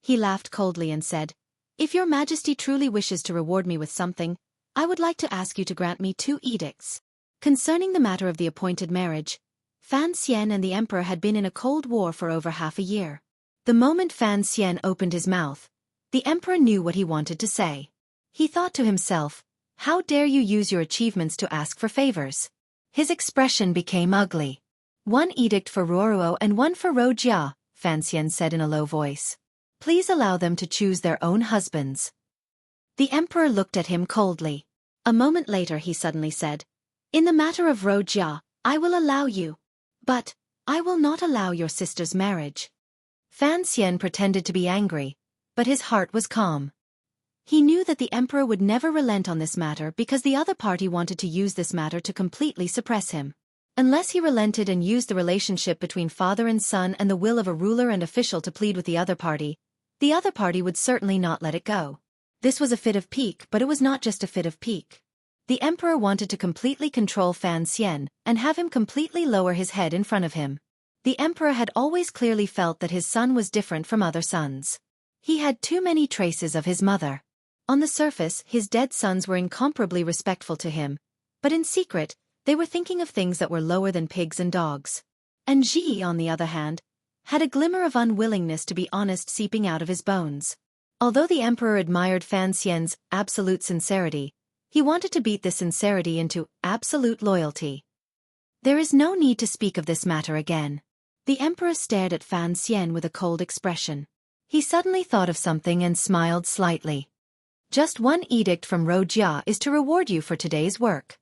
He laughed coldly and said, "If your majesty truly wishes to reward me with something, I would like to ask you to grant me 2 edicts." Concerning the matter of the appointed marriage, Fan Xian and the emperor had been in a cold war for over half a year. The moment Fan Xian opened his mouth, the emperor knew what he wanted to say. He thought to himself, "How dare you use your achievements to ask for favors?" His expression became ugly. "1 edict for Ruoruo and 1 for Rojia," Fan Xian said in a low voice. "Please allow them to choose their own husbands." The emperor looked at him coldly. A moment later he suddenly said, "In the matter of Rojia, I will allow you. But, I will not allow your sister's marriage." Fan Xian pretended to be angry, but his heart was calm. He knew that the emperor would never relent on this matter because the other party wanted to use this matter to completely suppress him. Unless he relented and used the relationship between father and son and the will of a ruler and official to plead with the other party would certainly not let it go. This was a fit of pique, but it was not just a fit of pique. The emperor wanted to completely control Fan Xian and have him completely lower his head in front of him. The emperor had always clearly felt that his son was different from other sons. He had too many traces of his mother. On the surface, his dead sons were incomparably respectful to him, but in secret, they were thinking of things that were lower than pigs and dogs. And Ji, on the other hand, had a glimmer of unwillingness to be honest seeping out of his bones. Although the emperor admired Fan Xian's absolute sincerity, he wanted to beat this sincerity into absolute loyalty. "There is no need to speak of this matter again." The emperor stared at Fan Xian with a cold expression. He suddenly thought of something and smiled slightly. "Just 1 edict from Rojia is to reward you for today's work."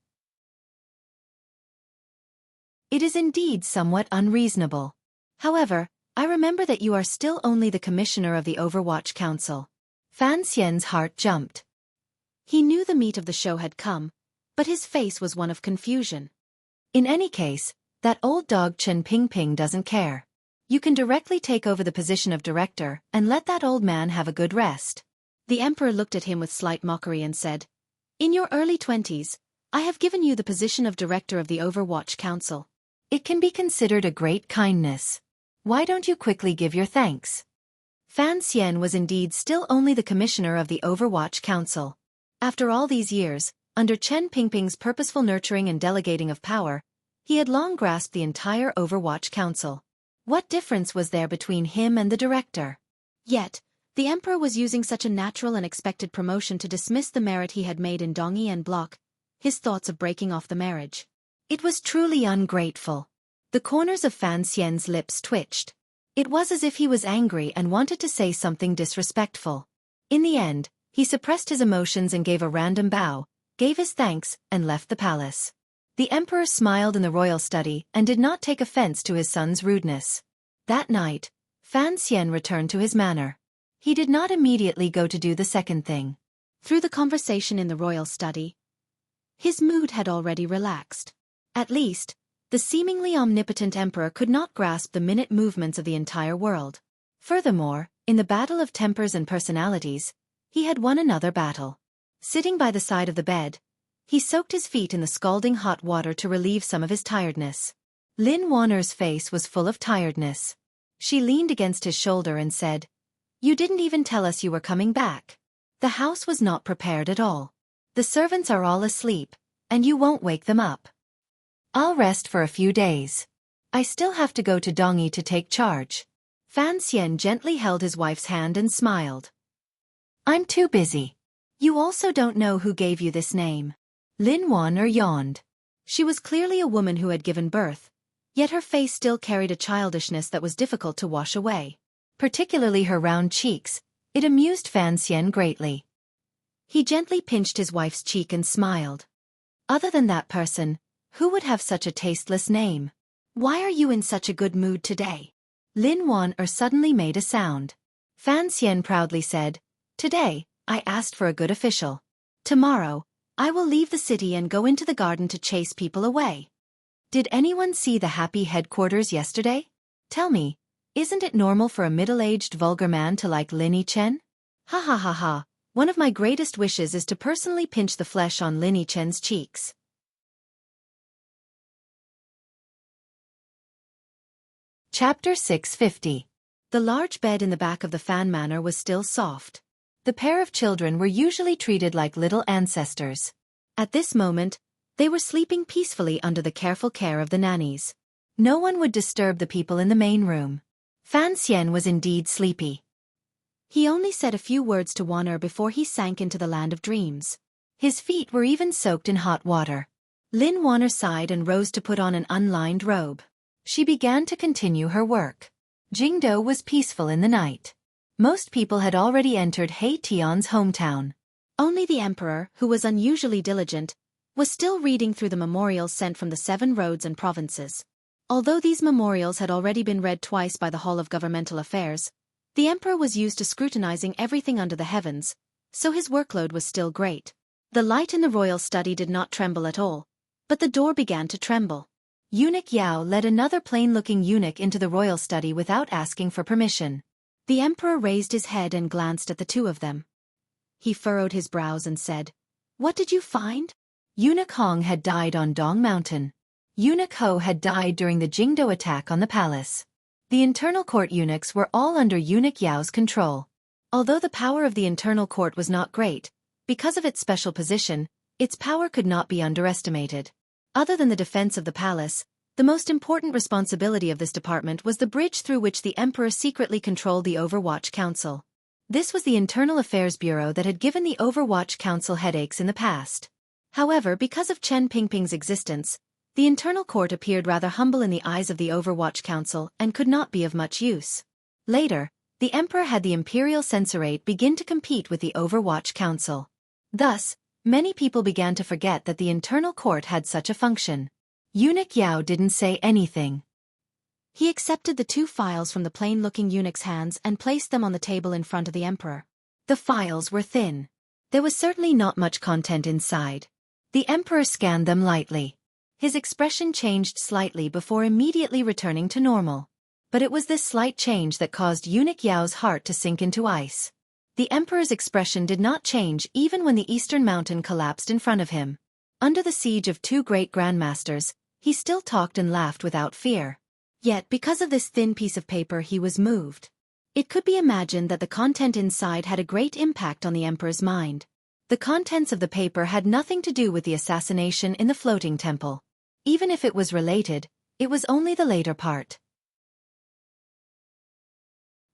"It is indeed somewhat unreasonable. However, I remember that you are still only the commissioner of the Overwatch Council." Fan Xian's heart jumped. He knew the meat of the show had come, but his face was one of confusion. "In any case, that old dog Chen Pingping doesn't care. You can directly take over the position of director and let that old man have a good rest." The emperor looked at him with slight mockery and said, "In your early 20s, I have given you the position of director of the Overwatch Council. It can be considered a great kindness. Why don't you quickly give your thanks?" Fan Xian was indeed still only the commissioner of the Overwatch Council. After all these years, under Chen Pingping's purposeful nurturing and delegating of power, he had long grasped the entire Overwatch Council. What difference was there between him and the director? Yet, the emperor was using such a natural and expected promotion to dismiss the merit he had made in Dongyi and block his thoughts of breaking off the marriage. It was truly ungrateful. The corners of Fan Xian's lips twitched. It was as if he was angry and wanted to say something disrespectful. In the end, he suppressed his emotions and gave a random bow, gave his thanks, and left the palace. The emperor smiled in the royal study and did not take offense to his son's rudeness. That night, Fan Xian returned to his manor. He did not immediately go to do the second thing. Through the conversation in the royal study, his mood had already relaxed. At least, the seemingly omnipotent emperor could not grasp the minute movements of the entire world. Furthermore, in the battle of tempers and personalities, he had won another battle. Sitting by the side of the bed, he soaked his feet in the scalding hot water to relieve some of his tiredness. Lin Warner's face was full of tiredness. She leaned against his shoulder and said, "You didn't even tell us you were coming back. The house was not prepared at all. The servants are all asleep, and you won't wake them up. I'll rest for a few days. I still have to go to Dongyi to take charge." Fan Xian gently held his wife's hand and smiled. "I'm too busy. You also don't know who gave you this name." Lin Warner yawned. She was clearly a woman who had given birth, yet her face still carried a childishness that was difficult to wash away. Particularly her round cheeks. It amused Fan Xian greatly. He gently pinched his wife's cheek and smiled. "Other than that person, who would have such a tasteless name? Why are you in such a good mood today?" Lin Warner suddenly made a sound. Fan Xian proudly said, "Today, I asked for a good official. Tomorrow, I will leave the city and go into the garden to chase people away." Did anyone see the happy headquarters yesterday? Tell me, isn't it normal for a middle-aged vulgar man to like Lin Chen? Ha ha ha ha, one of my greatest wishes is to personally pinch the flesh on Lin Chen's cheeks. Chapter 650. The large bed in the back of the Fan Manor was still soft. The pair of children were usually treated like little ancestors. At this moment, they were sleeping peacefully under the careful care of the nannies. No one would disturb the people in the main room. Fan Xian was indeed sleepy. He only said a few words to Warner before he sank into the land of dreams. His feet were even soaked in hot water. Lin Warner sighed and rose to put on an unlined robe. She began to continue her work. Jingdo was peaceful in the night. Most people had already entered He Tian's hometown. Only the emperor, who was unusually diligent, was still reading through the memorials sent from the 7 roads and provinces. Although these memorials had already been read twice by the Hall of Governmental Affairs, the emperor was used to scrutinizing everything under the heavens, so his workload was still great. The light in the royal study did not tremble at all, but the door began to tremble. Eunuch Yao led another plain-looking eunuch into the royal study without asking for permission. The emperor raised his head and glanced at the two of them. He furrowed his brows and said, "What did you find?" Eunuch Hong had died on Dong Mountain. Eunuch Ho had died during the Jingdo attack on the palace. The internal court eunuchs were all under Eunuch Yao's control. Although the power of the internal court was not great, because of its special position, its power could not be underestimated. Other than the defense of the palace, the most important responsibility of this department was the bridge through which the emperor secretly controlled the Overwatch Council. This was the Internal Affairs Bureau that had given the Overwatch Council headaches in the past. However, because of Chen Pingping's existence, the internal court appeared rather humble in the eyes of the Overwatch Council and could not be of much use. Later, the emperor had the Imperial Censorate begin to compete with the Overwatch Council. Thus, many people began to forget that the internal court had such a function. Eunuch Yao didn't say anything. He accepted the 2 files from the plain-looking eunuch's hands and placed them on the table in front of the emperor. The files were thin. There was certainly not much content inside. The emperor scanned them lightly. His expression changed slightly before immediately returning to normal. But it was this slight change that caused Eunuch Yao's heart to sink into ice. The emperor's expression did not change even when the eastern mountain collapsed in front of him. Under the siege of 2 great grandmasters, he still talked and laughed without fear. Yet because of this thin piece of paper he was moved. It could be imagined that the content inside had a great impact on the emperor's mind. The contents of the paper had nothing to do with the assassination in the floating temple. Even if it was related, it was only the later part.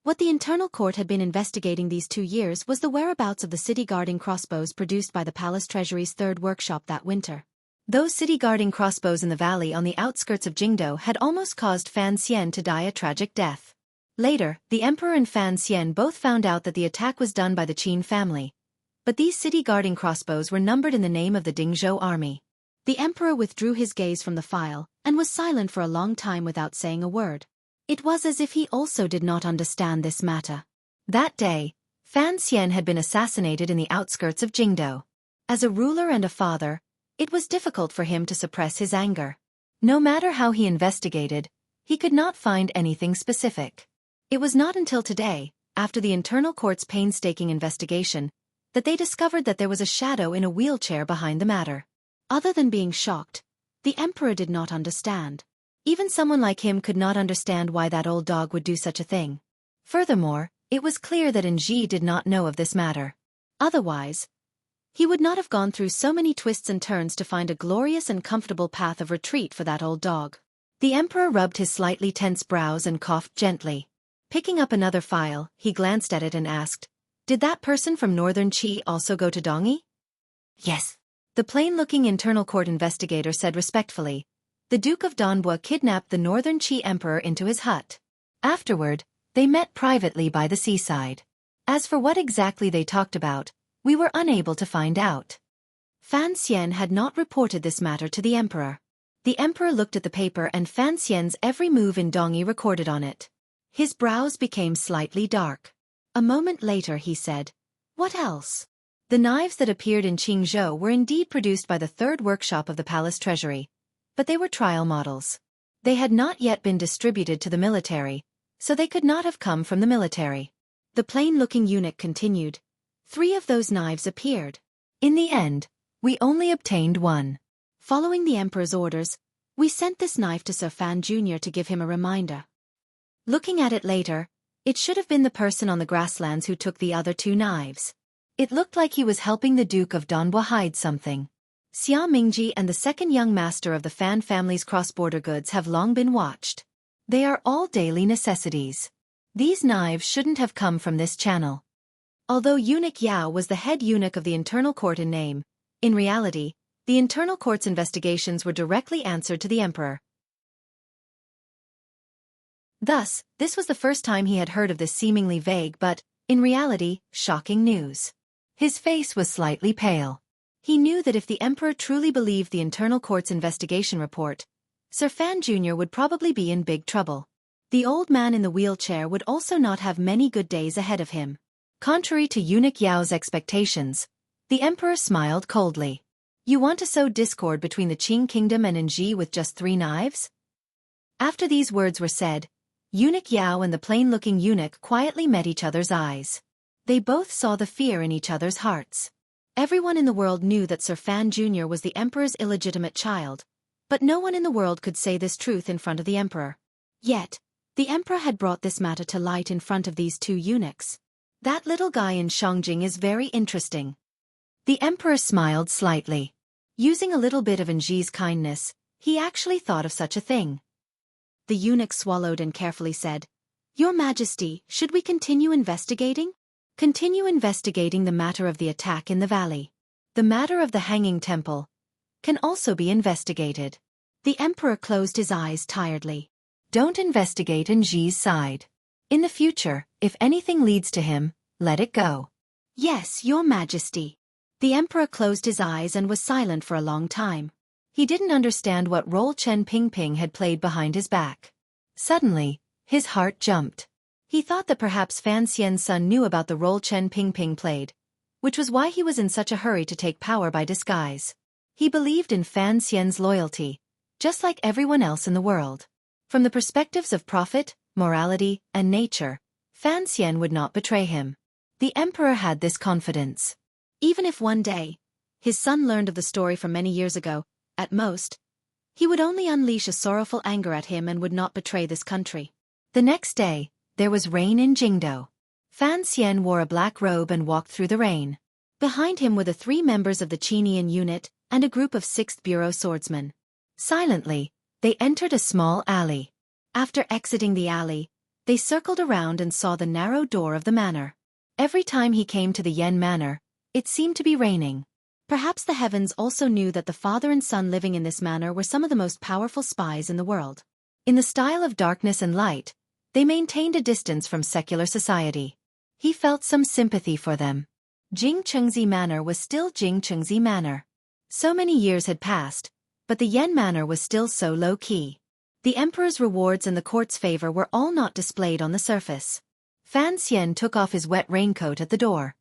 What the internal court had been investigating these 2 years was the whereabouts of the city-guarding crossbows produced by the palace treasury's 3rd workshop that winter. Those city-guarding crossbows in the valley on the outskirts of Jingdo had almost caused Fan Xian to die a tragic death. Later, the emperor and Fan Xian both found out that the attack was done by the Qin family. But these city-guarding crossbows were numbered in the name of the Dingzhou army. The emperor withdrew his gaze from the file, and was silent for a long time without saying a word. It was as if he also did not understand this matter. That day, Fan Xian had been assassinated in the outskirts of Jingdo. As a ruler and a father, it was difficult for him to suppress his anger. No matter how he investigated, he could not find anything specific. It was not until today, after the internal court's painstaking investigation, that they discovered that there was a shadow in a wheelchair behind the matter. Other than being shocked, the emperor did not understand. Even someone like him could not understand why that old dog would do such a thing. Furthermore, it was clear that Ji did not know of this matter. Otherwise, he would not have gone through so many twists and turns to find a glorious and comfortable path of retreat for that old dog. The emperor rubbed his slightly tense brows and coughed gently. Picking up another file, he glanced at it and asked, "Did that person from Northern Qi also go to Dongyi?" "Yes," the plain-looking internal court investigator said respectfully. "The Duke of Danbo kidnapped the Northern Qi emperor into his hut. Afterward, they met privately by the seaside. As for what exactly they talked about, we were unable to find out." Fan Xian had not reported this matter to the emperor. The emperor looked at the paper and Fan Xian's every move in Dongyi recorded on it. His brows became slightly dark. A moment later he said, "What else?" The knives that appeared in Qingzhou were indeed produced by the third workshop of the palace treasury, but they were trial models. They had not yet been distributed to the military, so they could not have come from the military. The plain-looking eunuch continued, "3 of those knives appeared. In the end, we only obtained 1. Following the emperor's orders, we sent this knife to Sir Fan Jr. to give him a reminder. Looking at it later, it should have been the person on the grasslands who took the other 2 knives. It looked like he was helping the Duke of Danbo hide something. Xia Mingji and the second young master of the Fan family's cross-border goods have long been watched. They are all daily necessities. These knives shouldn't have come from this channel." Although Eunuch Yao was the head eunuch of the internal court in name, in reality, the internal court's investigations were directly answered to the emperor. Thus, this was the first time he had heard of this seemingly vague but, in reality, shocking news. His face was slightly pale. He knew that if the emperor truly believed the internal court's investigation report, Sir Fan Jr. would probably be in big trouble. The old man in the wheelchair would also not have many good days ahead of him. Contrary to Eunuch Yao's expectations, the emperor smiled coldly. "You want to sow discord between the Qing kingdom and Enji with just 3 knives?" After these words were said, Eunuch Yao and the plain-looking eunuch quietly met each other's eyes. They both saw the fear in each other's hearts. Everyone in the world knew that Sir Fan Jr. was the emperor's illegitimate child, but no one in the world could say this truth in front of the emperor. Yet, the emperor had brought this matter to light in front of these 2 eunuchs. "That little guy in Shangjing is very interesting." The emperor smiled slightly. Using a little bit of Enji's kindness, he actually thought of such a thing. The eunuch swallowed and carefully said, "Your Majesty, should we continue investigating?" "Continue investigating the matter of the attack in the valley. The matter of the hanging temple can also be investigated." The emperor closed his eyes tiredly. "Don't investigate Enji's side. In the future, if anything leads to him, let it go." "Yes, Your Majesty." The emperor closed his eyes and was silent for a long time. He didn't understand what role Chen Pingping had played behind his back. Suddenly, his heart jumped. He thought that perhaps Fan Xian's son knew about the role Chen Pingping played, which was why he was in such a hurry to take power by disguise. He believed in Fan Xian's loyalty, just like everyone else in the world. From the perspectives of profit, morality, and nature, Fan Xian would not betray him. The emperor had this confidence. Even if one day, his son learned of the story from many years ago, at most, he would only unleash a sorrowful anger at him and would not betray this country. The next day, there was rain in Jingdo. Fan Xian wore a black robe and walked through the rain. Behind him were the 3 members of the Qinian unit and a group of 6th Bureau swordsmen. Silently, they entered a small alley. After exiting the alley, they circled around and saw the narrow door of the manor. Every time he came to the Yen manor, it seemed to be raining. Perhaps the heavens also knew that the father and son living in this manor were some of the most powerful spies in the world. In the style of darkness and light, they maintained a distance from secular society. He felt some sympathy for them. Jingchengzi Manor was still Jingchengzi Manor. So many years had passed, but the Yen Manor was still so low-key. The emperor's rewards and the court's favor were all not displayed on the surface. Fan Xian took off his wet raincoat at the door.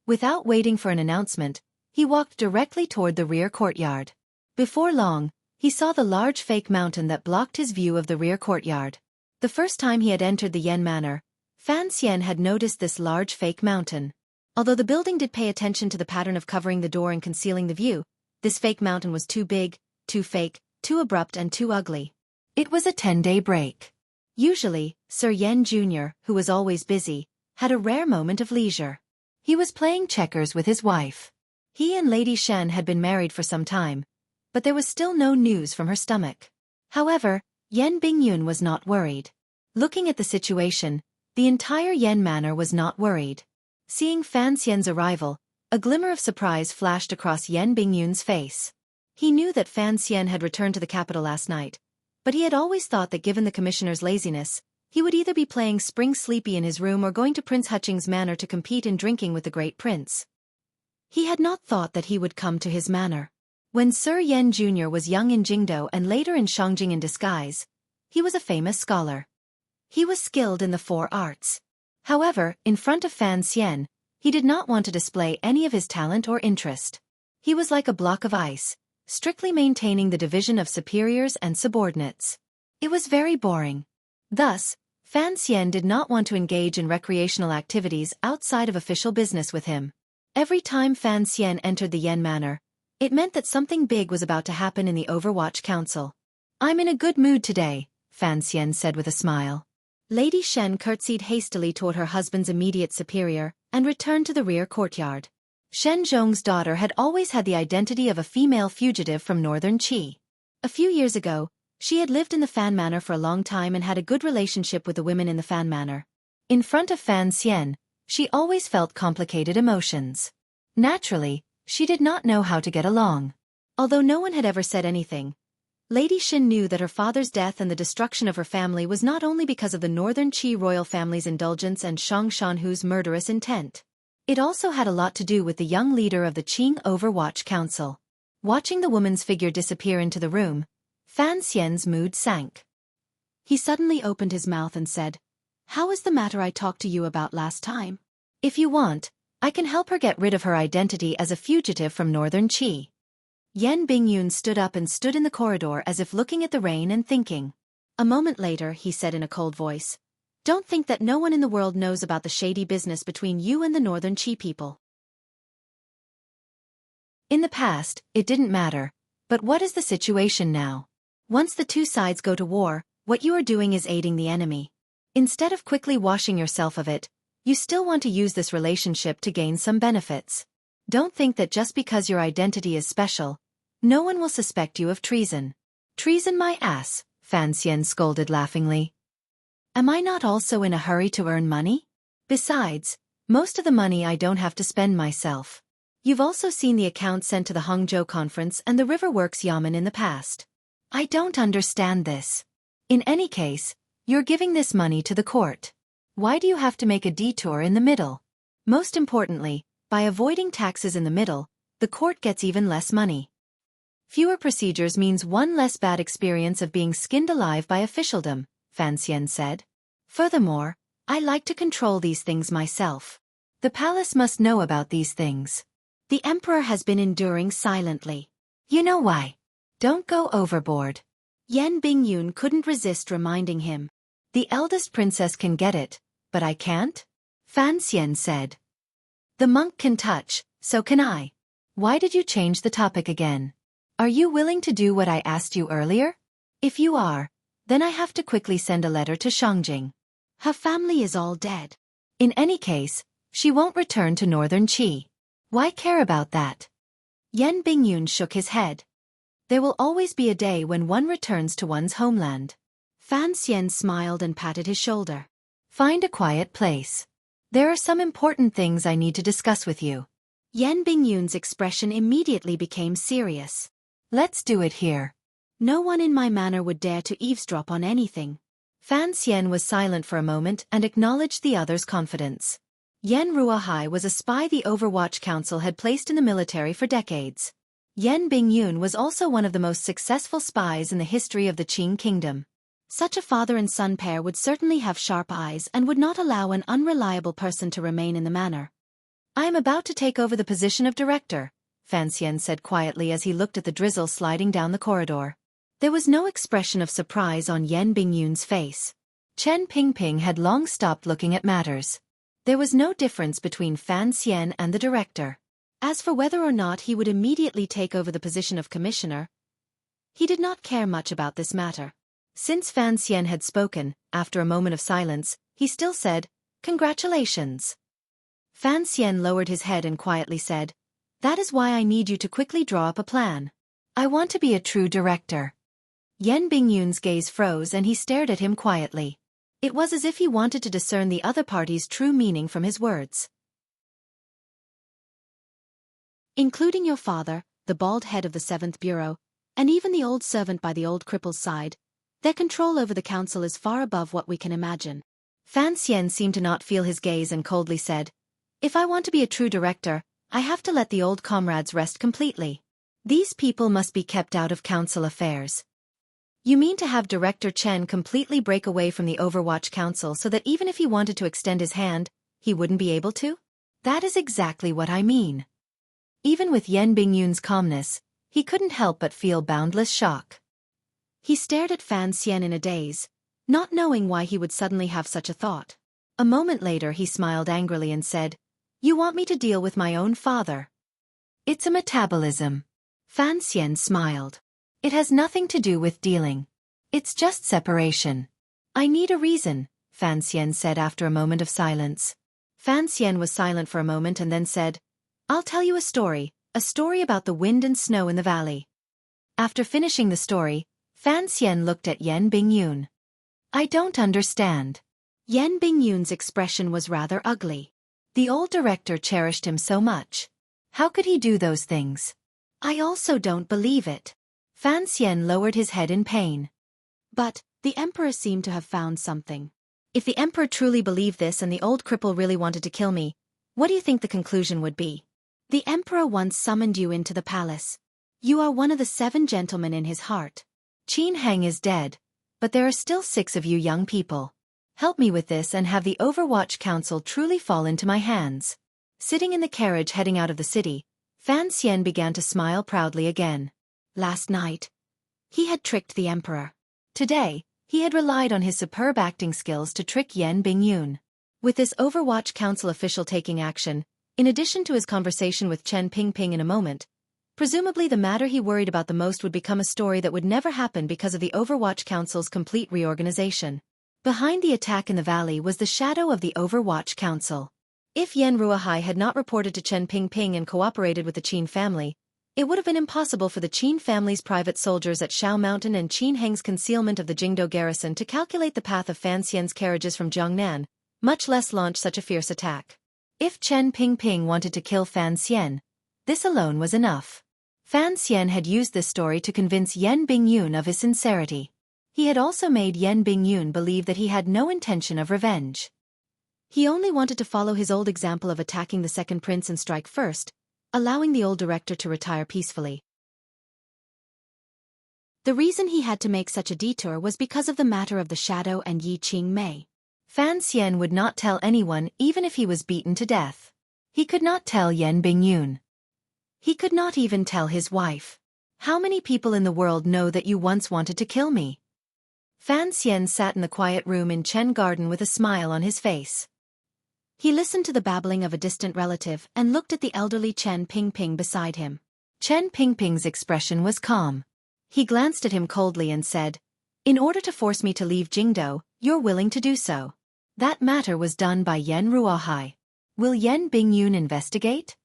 Without waiting for an announcement, he walked directly toward the rear courtyard. Before long, He saw the large fake mountain that blocked his view of the rear courtyard. The first time he had entered the Yen Manor, Fan Xian had noticed this large fake mountain. Although the building did pay attention to the pattern of covering the door and concealing the view, this fake mountain was too big, too fake, too abrupt and too ugly. It was a 10-day break. Usually, Sir Yen Jr., who was always busy, had a rare moment of leisure. He was playing checkers with his wife. He and Lady Shen had been married for some time, but there was still no news from her stomach. However, Yen Bingyun was not worried. Looking at the situation, the entire Yen Manor was not worried. Seeing Fan Xian's arrival, a glimmer of surprise flashed across Yen Bingyun's face. He knew that Fan Xian had returned to the capital last night, but he had always thought that given the commissioner's laziness, he would either be playing Spring Sleepy in his room or going to Prince Huching's manor to compete in drinking with the great prince. He had not thought that he would come to his manor. When Sir Yen Jr. was young in Jingdo and later in Shangjing in disguise, he was a famous scholar. He was skilled in the 4 arts. However, in front of Fan Xian, he did not want to display any of his talent or interest. He was like a block of ice, strictly maintaining the division of superiors and subordinates. It was very boring. Thus, Fan Xian did not want to engage in recreational activities outside of official business with him. Every time Fan Xian entered the Yen Manor, it meant that something big was about to happen in the Overwatch Council. "I'm in a good mood today," Fan Xian said with a smile. Lady Shen curtsied hastily toward her husband's immediate superior and returned to the rear courtyard. Shen Zhong's daughter had always had the identity of a female fugitive from northern Qi. A few years ago, she had lived in the Fan Manor for a long time and had a good relationship with the women in the Fan Manor. In front of Fan Xian, she always felt complicated emotions. Naturally, she did not know how to get along. Although no one had ever said anything, Lady Shen knew that her father's death and the destruction of her family was not only because of the northern Qi royal family's indulgence and Shang Shanhu's murderous intent. It also had a lot to do with the young leader of the Qing Overwatch Council. Watching the woman's figure disappear into the room, Fan Xian's mood sank. He suddenly opened his mouth and said, "How is the matter I talked to you about last time? If you want, I can help her get rid of her identity as a fugitive from northern Qi." Yen Bingyun stood up and stood in the corridor as if looking at the rain and thinking. A moment later, he said in a cold voice, "Don't think that no one in the world knows about the shady business between you and the northern Qi people. In the past, it didn't matter, but what is the situation now? Once the two sides go to war, what you are doing is aiding the enemy. Instead of quickly washing yourself of it, you still want to use this relationship to gain some benefits. Don't think that just because your identity is special, no one will suspect you of treason." "Treason my ass," Fan Xian scolded laughingly. "Am I not also in a hurry to earn money? Besides, most of the money I don't have to spend myself. You've also seen the account sent to the Hangzhou Conference and the River Works Yamen in the past. I don't understand this. In any case, you're giving this money to the court. Why do you have to make a detour in the middle? Most importantly, by avoiding taxes in the middle, the court gets even less money. Fewer procedures means one less bad experience of being skinned alive by officialdom," Fan Xian said. "Furthermore, I like to control these things myself. The palace must know about these things." The emperor has been enduring silently. "You know why? Don't go overboard." Yen Bingyun couldn't resist reminding him. "The eldest princess can get it, but I can't?" Fan Xian said. "The monk can touch, so can I. Why did you change the topic again? Are you willing to do what I asked you earlier? If you are, then I have to quickly send a letter to Shangjing. Her family is all dead. In any case, she won't return to northern Qi. Why care about that?" Yen Bingyun shook his head. "There will always be a day when one returns to one's homeland." Fan Xian smiled and patted his shoulder. "Find a quiet place. There are some important things I need to discuss with you." Yen Bingyun's expression immediately became serious. "Let's do it here. No one in my manor would dare to eavesdrop on anything." Fan Xian was silent for a moment and acknowledged the other's confidence. Yen Ruohai was a spy the Overwatch Council had placed in the military for decades. Yen Bingyun was also one of the most successful spies in the history of the Qing kingdom. Such a father and son pair would certainly have sharp eyes and would not allow an unreliable person to remain in the manor. "I am about to take over the position of director," Fan Xian said quietly as he looked at the drizzle sliding down the corridor. There was no expression of surprise on Yan Bingyun's face. Chen Pingping had long stopped looking at matters. There was no difference between Fan Xian and the director. As for whether or not he would immediately take over the position of commissioner, he did not care much about this matter. Since Fan Xian had spoken, after a moment of silence, he still said, "Congratulations." Fan Xian lowered his head and quietly said, "That is why I need you to quickly draw up a plan. I want to be a true director." Yan Bingyun's gaze froze and he stared at him quietly. It was as if he wanted to discern the other party's true meaning from his words. Including your father, the bald head of the 7th Bureau, and even the old servant by the old cripple's side, their control over the council is far above what we can imagine. Fan Xian seemed to not feel his gaze and coldly said, "If I want to be a true director, I have to let the old comrades rest completely. These people must be kept out of council affairs." "You mean to have Director Chen completely break away from the Overwatch Council so that even if he wanted to extend his hand, he wouldn't be able to?" "That is exactly what I mean." Even with Yan Bingyun's calmness, he couldn't help but feel boundless shock. He stared at Fan Xian in a daze, not knowing why he would suddenly have such a thought. A moment later he smiled angrily and said, "You want me to deal with my own father?" "It's a metabolism." Fan Xian smiled. "It has nothing to do with dealing. It's just separation." "I need a reason," Fan Xian said after a moment of silence. Fan Xian was silent for a moment and then said, "I'll tell you a story about the wind and snow in the valley." After finishing the story, Fan Xian looked at Yan Bingyun. "I don't understand." Yan Bingyun's expression was rather ugly. The old director cherished him so much. How could he do those things? "I also don't believe it." Fan Xian lowered his head in pain. "But, the emperor seemed to have found something. If the emperor truly believed this and the old cripple really wanted to kill me, what do you think the conclusion would be? The emperor once summoned you into the palace. You are one of the 7 gentlemen in his heart. Qin Heng is dead, but there are still 6 of you young people. Help me with this and have the Overwatch Council truly fall into my hands." Sitting in the carriage heading out of the city, Fan Xian began to smile proudly again. Last night, he had tricked the emperor. Today, he had relied on his superb acting skills to trick Yan Bingyun. With this Overwatch Council official taking action, in addition to his conversation with Chen Pingping in a moment, presumably the matter he worried about the most would become a story that would never happen because of the Overwatch Council's complete reorganization. Behind the attack in the valley was the shadow of the Overwatch Council. If Yan Ruohai had not reported to Chen Pingping and cooperated with the Qin family, it would have been impossible for the Qin family's private soldiers at Shao Mountain and Qin Heng's concealment of the Jingdo garrison to calculate the path of Fan Xian's carriages from Jiangnan, much less launch such a fierce attack. If Chen Pingping wanted to kill Fan Xian, this alone was enough. Fan Xian had used this story to convince Yan Bingyun of his sincerity. He had also made Yan Bingyun believe that he had no intention of revenge. He only wanted to follow his old example of attacking the second prince and strike first, allowing the old director to retire peacefully. The reason he had to make such a detour was because of the matter of the shadow and Yi Qingmei. Fan Xian would not tell anyone even if he was beaten to death. He could not tell Yan Bingyun. He could not even tell his wife. "How many people in the world know that you once wanted to kill me?" Fan Xian sat in the quiet room in Chen Garden with a smile on his face. He listened to the babbling of a distant relative and looked at the elderly Chen Pingping beside him. Chen Pingping's expression was calm. He glanced at him coldly and said, "In order to force me to leave Jingdo, you're willing to do so. That matter was done by Yan Ruohai. Will Yan Bingyun investigate?"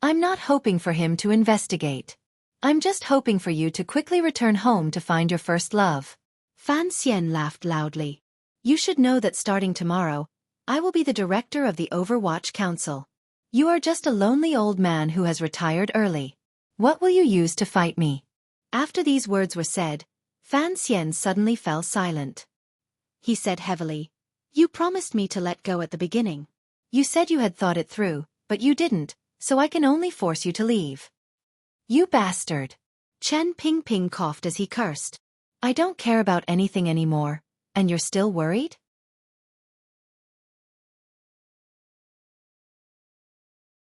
"I'm not hoping for him to investigate. I'm just hoping for you to quickly return home to find your first love." Fan Xian laughed loudly. "You should know that starting tomorrow, I will be the director of the Overwatch Council. You are just a lonely old man who has retired early. What will you use to fight me?" After these words were said, Fan Xian suddenly fell silent. He said heavily, "You promised me to let go at the beginning. You said you had thought it through, but you didn't, so I can only force you to leave." "You bastard!" Chen Pingping coughed as he cursed. "I don't care about anything anymore, and you're still worried?"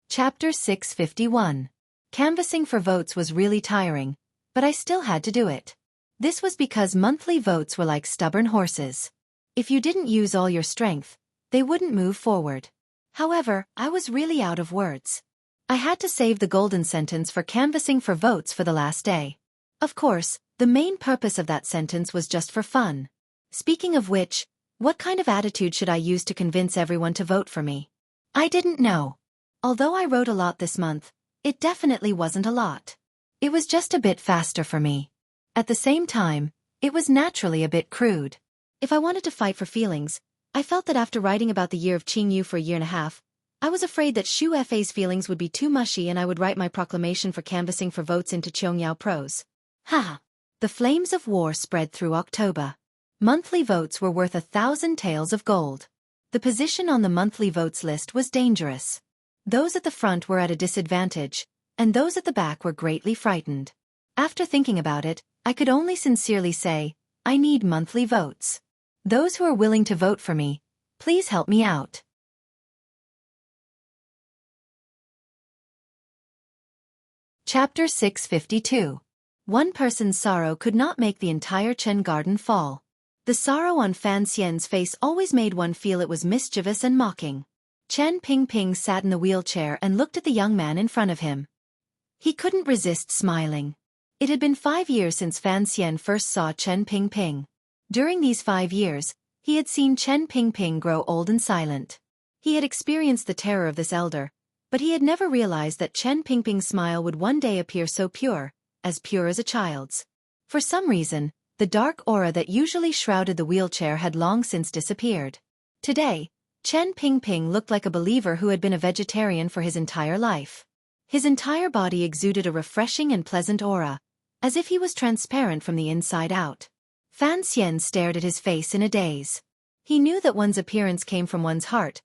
Chapter 651. Canvassing for votes was really tiring, but I still had to do it. This was because monthly votes were like stubborn horses. If you didn't use all your strength, they wouldn't move forward. However, I was really out of words. I had to save the golden sentence for canvassing for votes for the last day. Of course, the main purpose of that sentence was just for fun. Speaking of which, what kind of attitude should I use to convince everyone to vote for me? I didn't know. Although I wrote a lot this month, it definitely wasn't a lot. It was just a bit faster for me. At the same time, it was naturally a bit crude. If I wanted to fight for feelings, I felt that after writing about the year of Qingyu for a year and a half, I was afraid that Xueqi's feelings would be too mushy and I would write my proclamation for canvassing for votes into Qiangyao prose. Ha! The flames of war spread through October. Monthly votes were worth 1,000 taels of gold. The position on the monthly votes list was dangerous. Those at the front were at a disadvantage, and those at the back were greatly frightened. After thinking about it, I could only sincerely say, I need monthly votes. Those who are willing to vote for me, please help me out. Chapter 652. One person's sorrow could not make the entire Chen garden fall. The sorrow on Fan Xian's face always made one feel it was mischievous and mocking. Chen Pingping sat in the wheelchair and looked at the young man in front of him. He couldn't resist smiling. It had been 5 years since Fan Xian first saw Chen Pingping. During these 5 years, he had seen Chen Pingping grow old and silent. He had experienced the terror of this elder, but he had never realized that Chen Pingping's smile would one day appear so pure as a child's. For some reason, the dark aura that usually shrouded the wheelchair had long since disappeared. Today, Chen Pingping looked like a believer who had been a vegetarian for his entire life. His entire body exuded a refreshing and pleasant aura, as if he was transparent from the inside out. Fan Xian stared at his face in a daze. He knew that one's appearance came from one's heart,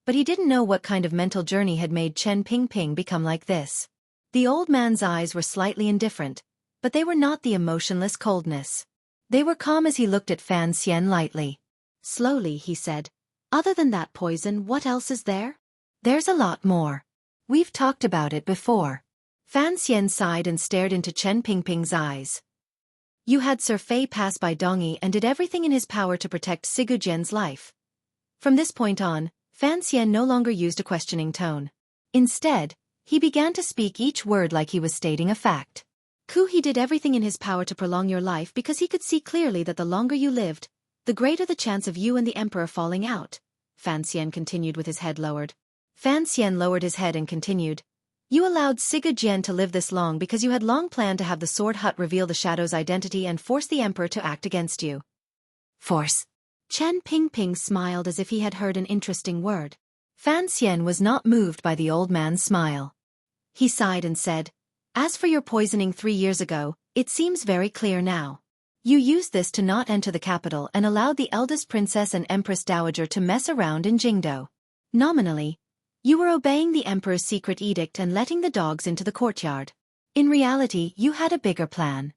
but he didn't know what kind of mental journey had made Chen Pingping become like this. The old man's eyes were slightly indifferent, but they were not the emotionless coldness. They were calm as he looked at Fan Xian lightly. Slowly, he said, "Other than that poison, what else is there?" "There's a lot more. We've talked about it before." Fan Xian sighed and stared into Chen Pingping's eyes. "You had Sir Fei pass by Dongyi and did everything in his power to protect Sigu Jian's life." From this point on, Fan Xian no longer used a questioning tone. Instead, he began to speak each word like he was stating a fact. He did everything in his power to prolong your life because he could see clearly that the longer you lived, the greater the chance of you and the emperor falling out. Fan Xian continued with his head lowered. Fan Xian lowered his head and continued. You allowed Sigu Jian to live this long because you had long planned to have the Sword Hut reveal the Shadow's identity and force the emperor to act against you. Force. Chen Pingping smiled as if he had heard an interesting word. Fan Xian was not moved by the old man's smile. He sighed and said, "As for your poisoning 3 years ago, it seems very clear now. You used this to not enter the capital and allowed the eldest princess and empress dowager to mess around in Jingdo. Nominally, you were obeying the emperor's secret edict and letting the dogs into the courtyard. In reality, you had a bigger plan."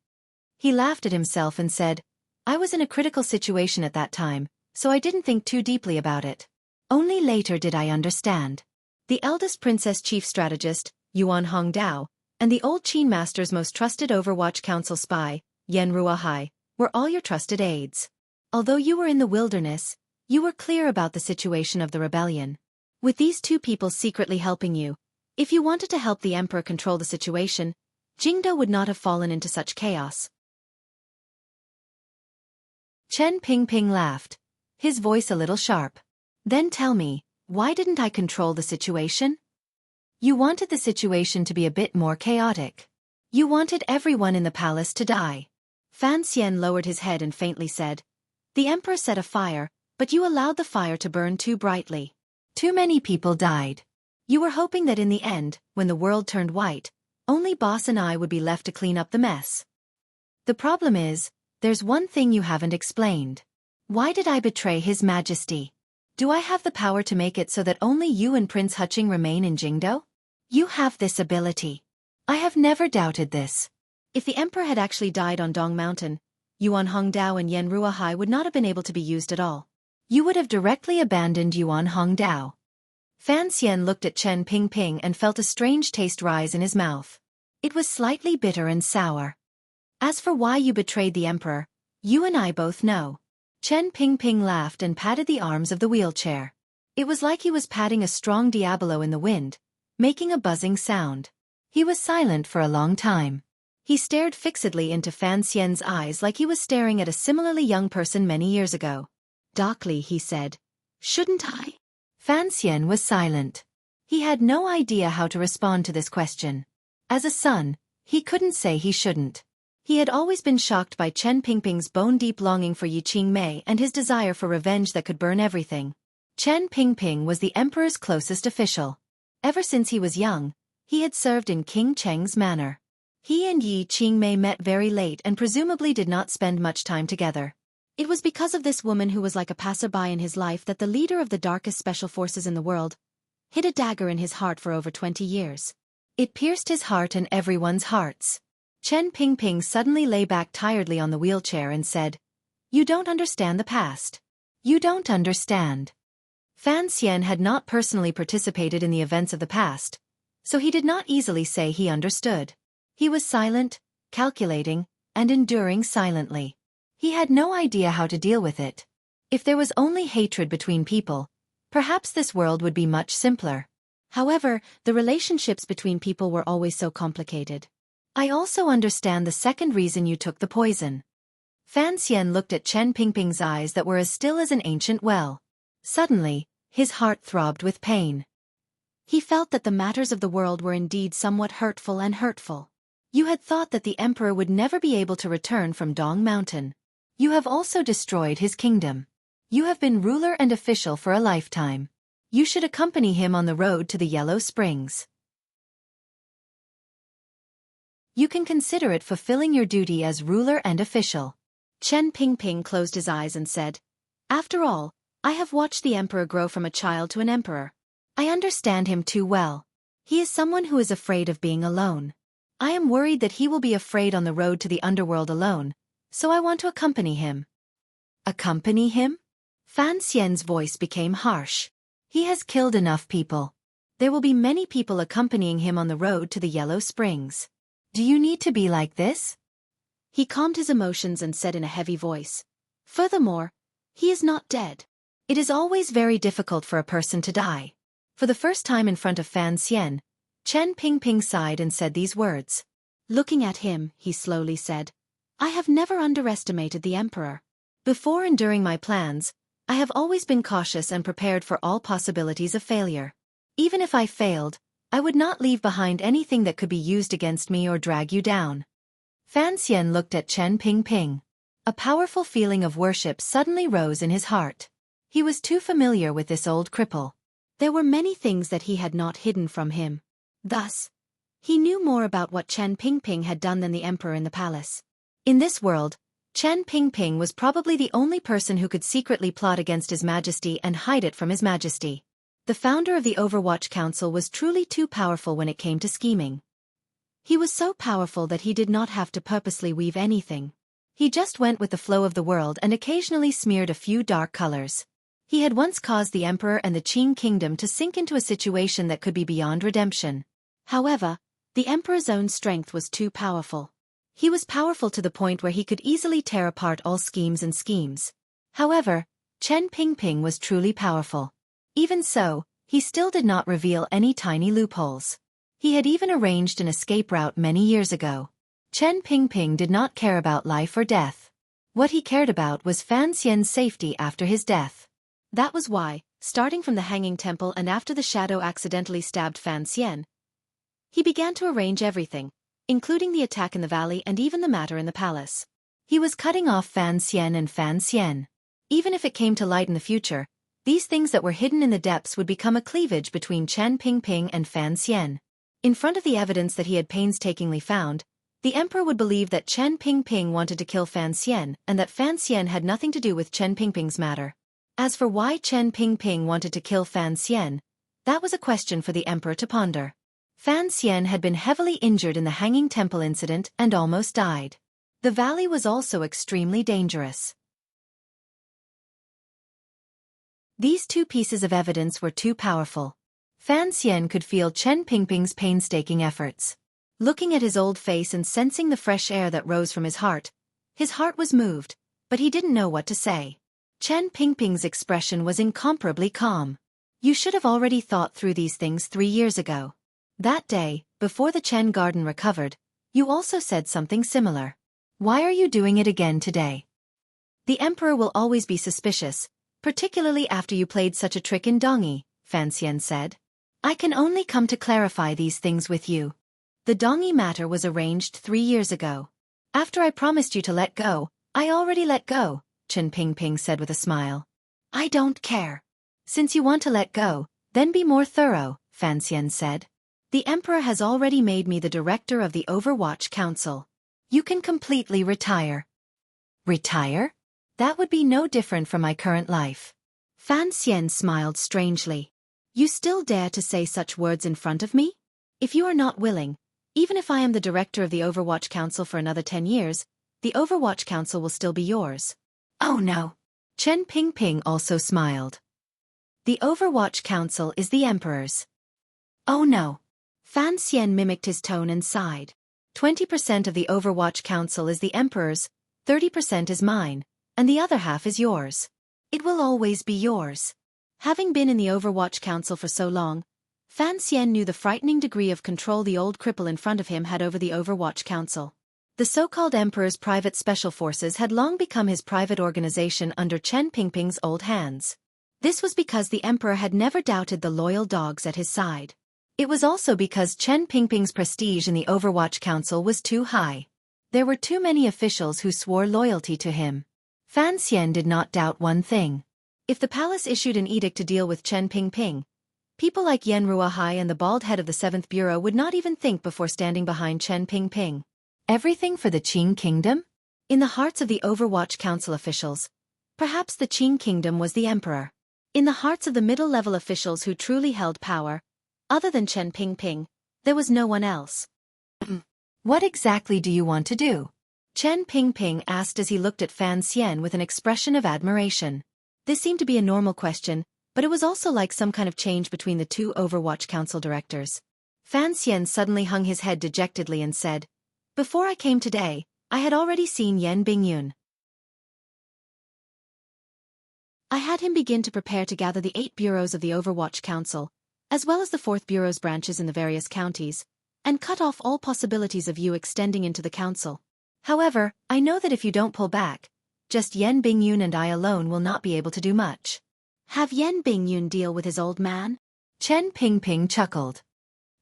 He laughed at himself and said, "I was in a critical situation at that time, so I didn't think too deeply about it. Only later did I understand. The eldest princess chief strategist, Yuan Hongdao, and the old Qin master's most trusted Overwatch Council spy, Yan Ruahai, were all your trusted aides. Although you were in the wilderness, you were clear about the situation of the rebellion. With these 2 people secretly helping you, if you wanted to help the emperor control the situation, Jingdo would not have fallen into such chaos." Chen Pingping laughed, his voice a little sharp. "Then tell me, why didn't I control the situation?" "You wanted the situation to be a bit more chaotic. You wanted everyone in the palace to die." Fan Xian lowered his head and faintly said, "The emperor set a fire, but you allowed the fire to burn too brightly. Too many people died. You were hoping that in the end, when the world turned white, only boss and I would be left to clean up the mess. The problem is, there's one thing you haven't explained. Why did I betray His Majesty? Do I have the power to make it so that only you and Prince Huqing remain in Jingdo? You have this ability. I have never doubted this. If the emperor had actually died on Dong Mountain, Yuan Hongdao and Yan Ruahai would not have been able to be used at all. You would have directly abandoned Yuan Hongdao." Fan Xian looked at Chen Pingping and felt a strange taste rise in his mouth. It was slightly bitter and sour. As for why you betrayed the emperor, you and I both know. Chen Pingping laughed and patted the arms of the wheelchair. It was like he was patting a strong diabolo in the wind, making a buzzing sound. He was silent for a long time. He stared fixedly into Fan Xian's eyes like he was staring at a similarly young person many years ago. Darkly, he said, "Shouldn't I?" Fan Xian was silent. He had no idea how to respond to this question. As a son, he couldn't say he shouldn't. He had always been shocked by Chen Pingping's bone-deep longing for Yi Qingmei and his desire for revenge that could burn everything. Chen Pingping was the emperor's closest official. Ever since he was young, he had served in King Cheng's manor. He and Yi Qingmei met very late and presumably did not spend much time together. It was because of this woman who was like a passerby in his life that the leader of the darkest special forces in the world hid a dagger in his heart for over 20 years. It pierced his heart and everyone's hearts. Chen Pingping suddenly lay back tiredly on the wheelchair and said, "You don't understand the past. You don't understand." Fan Xian had not personally participated in the events of the past, so he did not easily say he understood. He was silent, calculating, and enduring silently. He had no idea how to deal with it. If there was only hatred between people, perhaps this world would be much simpler. However, the relationships between people were always so complicated. "I also understand the second reason you took the poison." Fan Xian looked at Chen Pingping's eyes that were as still as an ancient well. Suddenly, his heart throbbed with pain. He felt that the matters of the world were indeed somewhat hurtful and hurtful. You had thought that the emperor would never be able to return from Dong Mountain. You have also destroyed his kingdom. You have been ruler and official for a lifetime. You should accompany him on the road to the Yellow Springs. You can consider it fulfilling your duty as ruler and official. Chen Pingping closed his eyes and said, "After all, I have watched the emperor grow from a child to an emperor. I understand him too well. He is someone who is afraid of being alone. I am worried that he will be afraid on the road to the underworld alone, so I want to accompany him." Accompany him? Fan Xian's voice became harsh. He has killed enough people. There will be many people accompanying him on the road to the Yellow Springs. Do you need to be like this? He calmed his emotions and said in a heavy voice, "Furthermore, he is not dead. It is always very difficult for a person to die." For the first time in front of Fan Xian, Chen Pingping sighed and said these words. Looking at him, he slowly said, "I have never underestimated the emperor. Before and during my plans, I have always been cautious and prepared for all possibilities of failure. Even if I failed, I would not leave behind anything that could be used against me or drag you down." Fan Xian looked at Chen Pingping. A powerful feeling of worship suddenly rose in his heart. He was too familiar with this old cripple. There were many things that he had not hidden from him. Thus, he knew more about what Chen Pingping had done than the emperor in the palace. In this world, Chen Pingping was probably the only person who could secretly plot against His Majesty and hide it from His Majesty. The founder of the Overwatch Council was truly too powerful when it came to scheming. He was so powerful that he did not have to purposely weave anything. He just went with the flow of the world and occasionally smeared a few dark colors. He had once caused the emperor and the Qing kingdom to sink into a situation that could be beyond redemption. However, the emperor's own strength was too powerful. He was powerful to the point where he could easily tear apart all schemes and schemes. However, Chen Pingping was truly powerful. Even so, he still did not reveal any tiny loopholes. He had even arranged an escape route many years ago. Chen Pingping did not care about life or death. What he cared about was Fan Xian's safety after his death. That was why, starting from the Hanging Temple and after the shadow accidentally stabbed Fan Xian, he began to arrange everything, including the attack in the valley and even the matter in the palace. He was cutting off Fan Xian and Fan Xian. Even if it came to light in the future, these things that were hidden in the depths would become a cleavage between Chen Pingping and Fan Xian. In front of the evidence that he had painstakingly found, the emperor would believe that Chen Pingping wanted to kill Fan Xian and that Fan Xian had nothing to do with Chen Pingping's matter. As for why Chen Pingping wanted to kill Fan Xian, that was a question for the emperor to ponder. Fan Xian had been heavily injured in the Hanging Temple incident and almost died. The valley was also extremely dangerous. These two pieces of evidence were too powerful. Fan Xian could feel Chen Pingping's painstaking efforts. Looking at his old face and sensing the fresh air that rose from his heart was moved, but he didn't know what to say. Chen Pingping's expression was incomparably calm. You should have already thought through these things 3 years ago. That day, before the Chen garden recovered, you also said something similar. Why are you doing it again today? The emperor will always be suspicious, particularly after you played such a trick in Dongyi, Fan Xian said. I can only come to clarify these things with you. The Dongyi matter was arranged 3 years ago. After I promised you to let go, I already let go, Chen Pingping said with a smile. I don't care. Since you want to let go, then be more thorough, Fan Xian said. The emperor has already made me the director of the Overwatch Council. You can completely retire. Retire? That would be no different from my current life. Fan Xian smiled strangely. You still dare to say such words in front of me? If you are not willing, even if I am the director of the Overwatch Council for another 10 years, the Overwatch Council will still be yours. Oh no. Chen Pingping also smiled. The Overwatch Council is the emperor's. Oh no. Fan Xian mimicked his tone and sighed. 20% of the Overwatch Council is the emperor's, 30% is mine, and the other half is yours. It will always be yours. Having been in the Overwatch Council for so long, Fan Xian knew the frightening degree of control the old cripple in front of him had over the Overwatch Council. The so-called Emperor's private special forces had long become his private organization under Chen Pingping's old hands. This was because the Emperor had never doubted the loyal dogs at his side. It was also because Chen Pingping's prestige in the Overwatch Council was too high. There were too many officials who swore loyalty to him. Fan Xian did not doubt one thing. If the palace issued an edict to deal with Chen Pingping, people like Yen Ruahai and the bald head of the 7th Bureau would not even think before standing behind Chen Pingping. Everything for the Qing Kingdom? In the hearts of the Overwatch Council officials, perhaps the Qing Kingdom was the emperor. In the hearts of the middle-level officials who truly held power, other than Chen Pingping, there was no one else. What exactly do you want to do? Chen Pingping asked as he looked at Fan Xian with an expression of admiration. This seemed to be a normal question, but it was also like some kind of change between the two Overwatch Council directors. Fan Xian suddenly hung his head dejectedly and said, Before I came today, I had already seen Yan Bingyun. I had him begin to prepare to gather the 8 bureaus of the Overwatch Council, as well as the 4th Bureau's branches in the various counties, and cut off all possibilities of you extending into the council. However, I know that if you don't pull back, just Yan Bingyun and I alone will not be able to do much. Have Yan Bingyun deal with his old man? Chen Pingping chuckled.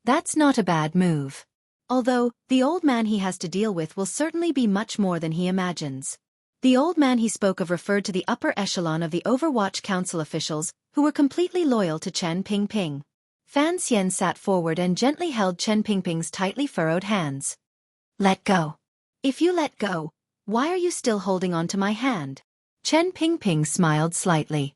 That's not a bad move. Although, the old man he has to deal with will certainly be much more than he imagines. The old man he spoke of referred to the upper echelon of the Overwatch Council officials, who were completely loyal to Chen Pingping. Fan Xian sat forward and gently held Chen Pingping's tightly furrowed hands. Let go. If you let go, why are you still holding on to my hand? Chen Pingping smiled slightly.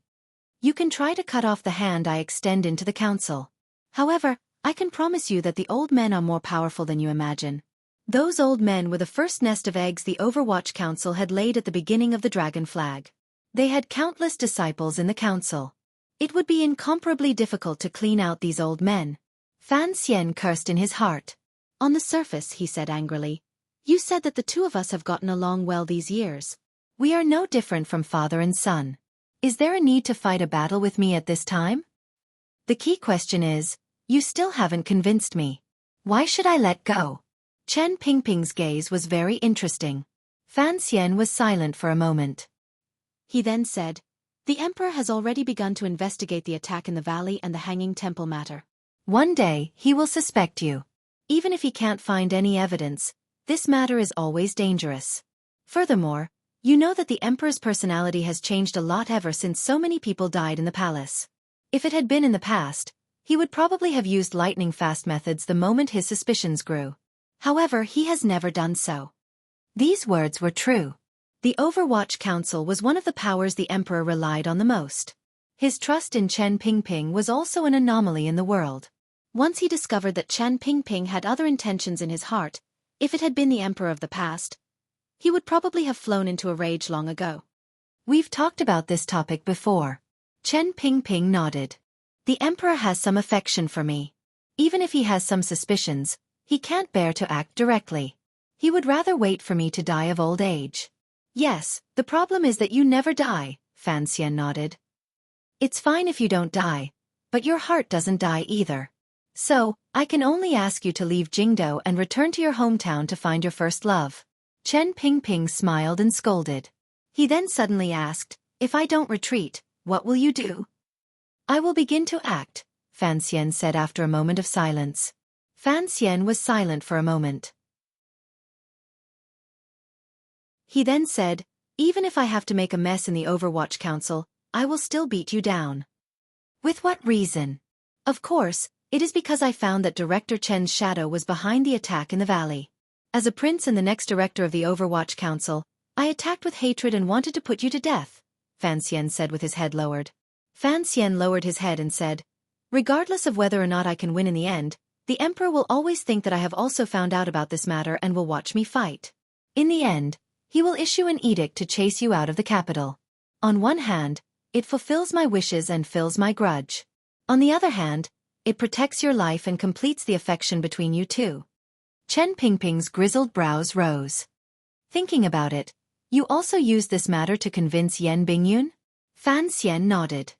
You can try to cut off the hand I extend into the council. However, I can promise you that the old men are more powerful than you imagine. Those old men were the first nest of eggs the Overwatch Council had laid at the beginning of the Dragon Flag. They had countless disciples in the council. It would be incomparably difficult to clean out these old men. Fan Xian cursed in his heart. On the surface, he said angrily, you said that the two of us have gotten along well these years. We are no different from father and son. Is there a need to fight a battle with me at this time? The key question is, you still haven't convinced me. Why should I let go? Chen Pingping's gaze was very interesting. Fan Xian was silent for a moment. He then said, The Emperor has already begun to investigate the attack in the valley and the Hanging Temple matter. One day, he will suspect you. Even if he can't find any evidence, this matter is always dangerous. Furthermore, you know that the Emperor's personality has changed a lot ever since so many people died in the palace. If it had been in the past, he would probably have used lightning-fast methods the moment his suspicions grew. However, he has never done so. These words were true. The Overwatch Council was one of the powers the Emperor relied on the most. His trust in Chen Pingping was also an anomaly in the world. Once he discovered that Chen Pingping had other intentions in his heart, if it had been the Emperor of the past, he would probably have flown into a rage long ago. We've talked about this topic before. Chen Pingping nodded. The Emperor has some affection for me. Even if he has some suspicions, He can't bear to act directly. He would rather wait for me to die of old age. Yes, the problem is that you never die, Fan Xian nodded. It's fine if you don't die, but your heart doesn't die either. So, I can only ask you to leave Jingdou and return to your hometown to find your first love. Chen Pingping smiled and scolded. He then suddenly asked, if I don't retreat, what will you do? I will begin to act, Fan Xian said after a moment of silence. Fan Xian was silent for a moment. He then said, even if I have to make a mess in the Overwatch Council, I will still beat you down. With what reason? Of course, it is because I found that Director Chen's shadow was behind the attack in the valley. As a prince and the next director of the Overwatch Council, I attacked with hatred and wanted to put you to death, Fan Xian said with his head lowered. Fan Xian lowered his head and said, regardless of whether or not I can win in the end, the Emperor will always think that I have also found out about this matter and will watch me fight. In the end, he will issue an edict to chase you out of the capital. On one hand, it fulfills my wishes and fills my grudge. On the other hand, it protects your life and completes the affection between you two. Chen Pingping's grizzled brows rose. Thinking about it, you also used this matter to convince Yan Bingyun? Fan Xian nodded.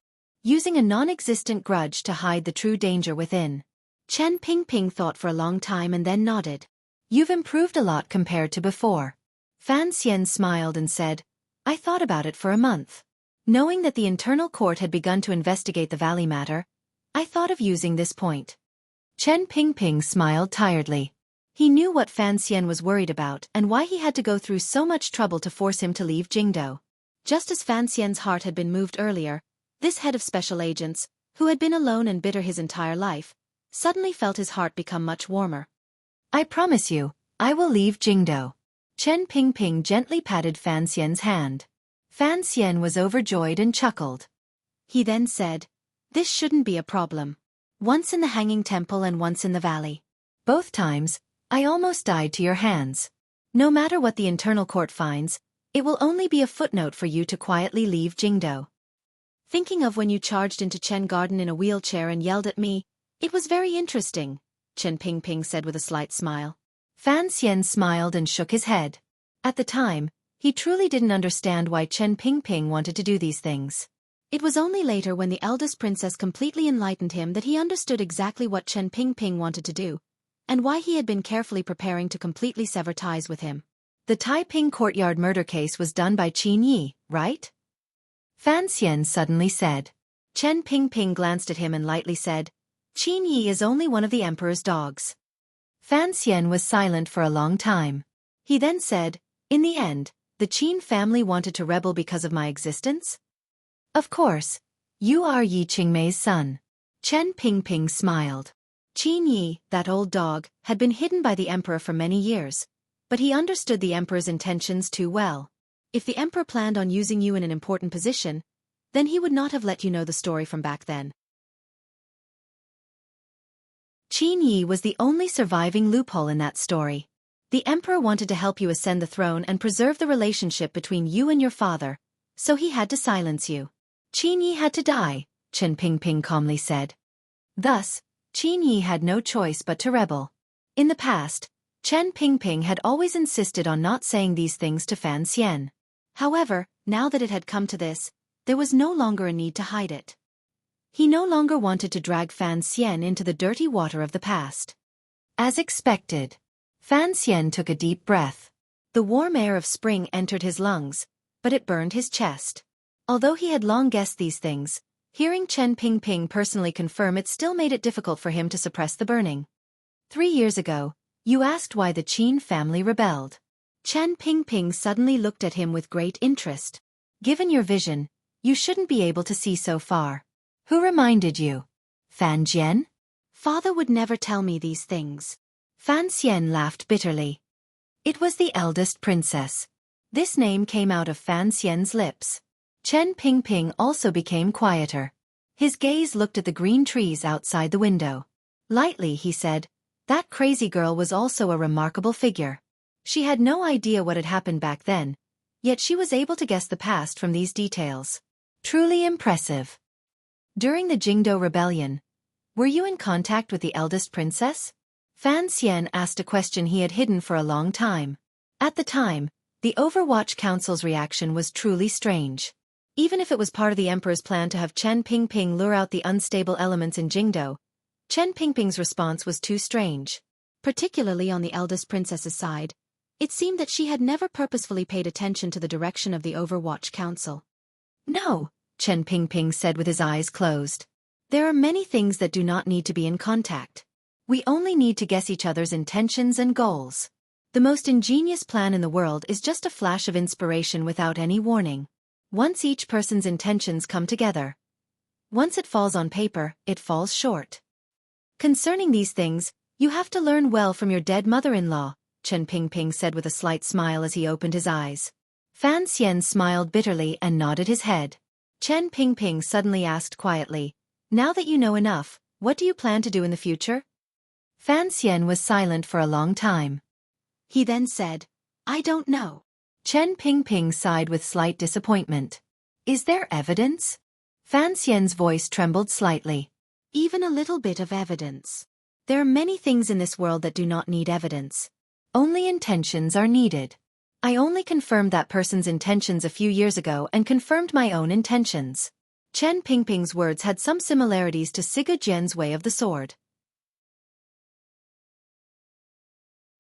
Using a non-existent grudge to hide the true danger within. Chen Pingping thought for a long time and then nodded. You've improved a lot compared to before. Fan Xian smiled and said, I thought about it for a month. Knowing that the internal court had begun to investigate the valley matter, I thought of using this point. Chen Pingping smiled tiredly. He knew what Fan Xian was worried about and why he had to go through so much trouble to force him to leave Jingdou. Just as Fan Xian's heart had been moved earlier, this head of special agents, who had been alone and bitter his entire life, suddenly felt his heart become much warmer. I promise you, I will leave Jingdou. Chen Pingping gently patted Fan Xian's hand. Fan Xian was overjoyed and chuckled. He then said, this shouldn't be a problem. Once in the Hanging Temple and once in the valley. Both times, I almost died to your hands. No matter what the internal court finds, it will only be a footnote for you to quietly leave Jingdou. Thinking of when you charged into Chen Garden in a wheelchair and yelled at me, it was very interesting, Chen Pingping said with a slight smile. Fan Xian smiled and shook his head. At the time, he truly didn't understand why Chen Pingping wanted to do these things. It was only later when the eldest princess completely enlightened him that he understood exactly what Chen Pingping wanted to do, and why he had been carefully preparing to completely sever ties with him. The Taiping courtyard murder case was done by Qin Yi, right? Fan Xian suddenly said. Chen Pingping glanced at him and lightly said, Qin Yi is only one of the emperor's dogs. Fan Xian was silent for a long time. He then said, in the end, the Qin family wanted to rebel because of my existence? Of course. You are Yi Qingmei's son. Chen Pingping smiled. Qin Yi, that old dog, had been hidden by the emperor for many years, but he understood the emperor's intentions too well. If the emperor planned on using you in an important position, then he would not have let you know the story from back then. Qin Yi was the only surviving loophole in that story. The emperor wanted to help you ascend the throne and preserve the relationship between you and your father, so he had to silence you. Qin Yi had to die, Chen Pingping calmly said. Thus, Qin Yi had no choice but to rebel. In the past, Chen Pingping had always insisted on not saying these things to Fan Xian. However, now that it had come to this, there was no longer a need to hide it. He no longer wanted to drag Fan Xian into the dirty water of the past. As expected, Fan Xian took a deep breath. The warm air of spring entered his lungs, but it burned his chest. Although he had long guessed these things, hearing Chen Pingping personally confirm it still made it difficult for him to suppress the burning. 3 years ago, you asked why the Qin family rebelled. Chen Pingping suddenly looked at him with great interest. Given your vision, you shouldn't be able to see so far. Who reminded you? Fan Jian? Father would never tell me these things. Fan Xian laughed bitterly. It was the eldest princess. This name came out of Fan Xian's lips. Chen Pingping also became quieter. His gaze looked at the green trees outside the window. Lightly he said, that crazy girl was also a remarkable figure. She had no idea what had happened back then, yet she was able to guess the past from these details. Truly impressive. During the Jingdou rebellion, were you in contact with the eldest princess? Fan Xian asked a question he had hidden for a long time. At the time, the Overwatch Council's reaction was truly strange. Even if it was part of the Emperor's plan to have Chen Pingping lure out the unstable elements in Jingdo, Chen Pingping's response was too strange. Particularly on the eldest princess's side, it seemed that she had never purposefully paid attention to the direction of the Overwatch Council. No, Chen Pingping said with his eyes closed. There are many things that do not need to be in contact. We only need to guess each other's intentions and goals. The most ingenious plan in the world is just a flash of inspiration without any warning. Once each person's intentions come together. Once it falls on paper, it falls short. Concerning these things, you have to learn well from your dead mother-in-law, Chen Pingping said with a slight smile as he opened his eyes. Fan Xian smiled bitterly and nodded his head. Chen Pingping suddenly asked quietly, "Now that you know enough, what do you plan to do in the future?" Fan Xian was silent for a long time. He then said, "I don't know." Chen Pingping sighed with slight disappointment. "Is there evidence?" Fan Xian's voice trembled slightly. "Even a little bit of evidence. There are many things in this world that do not need evidence. Only intentions are needed. I only confirmed that person's intentions a few years ago and confirmed my own intentions." Chen Pingping's words had some similarities to Siga Jian's way of the sword.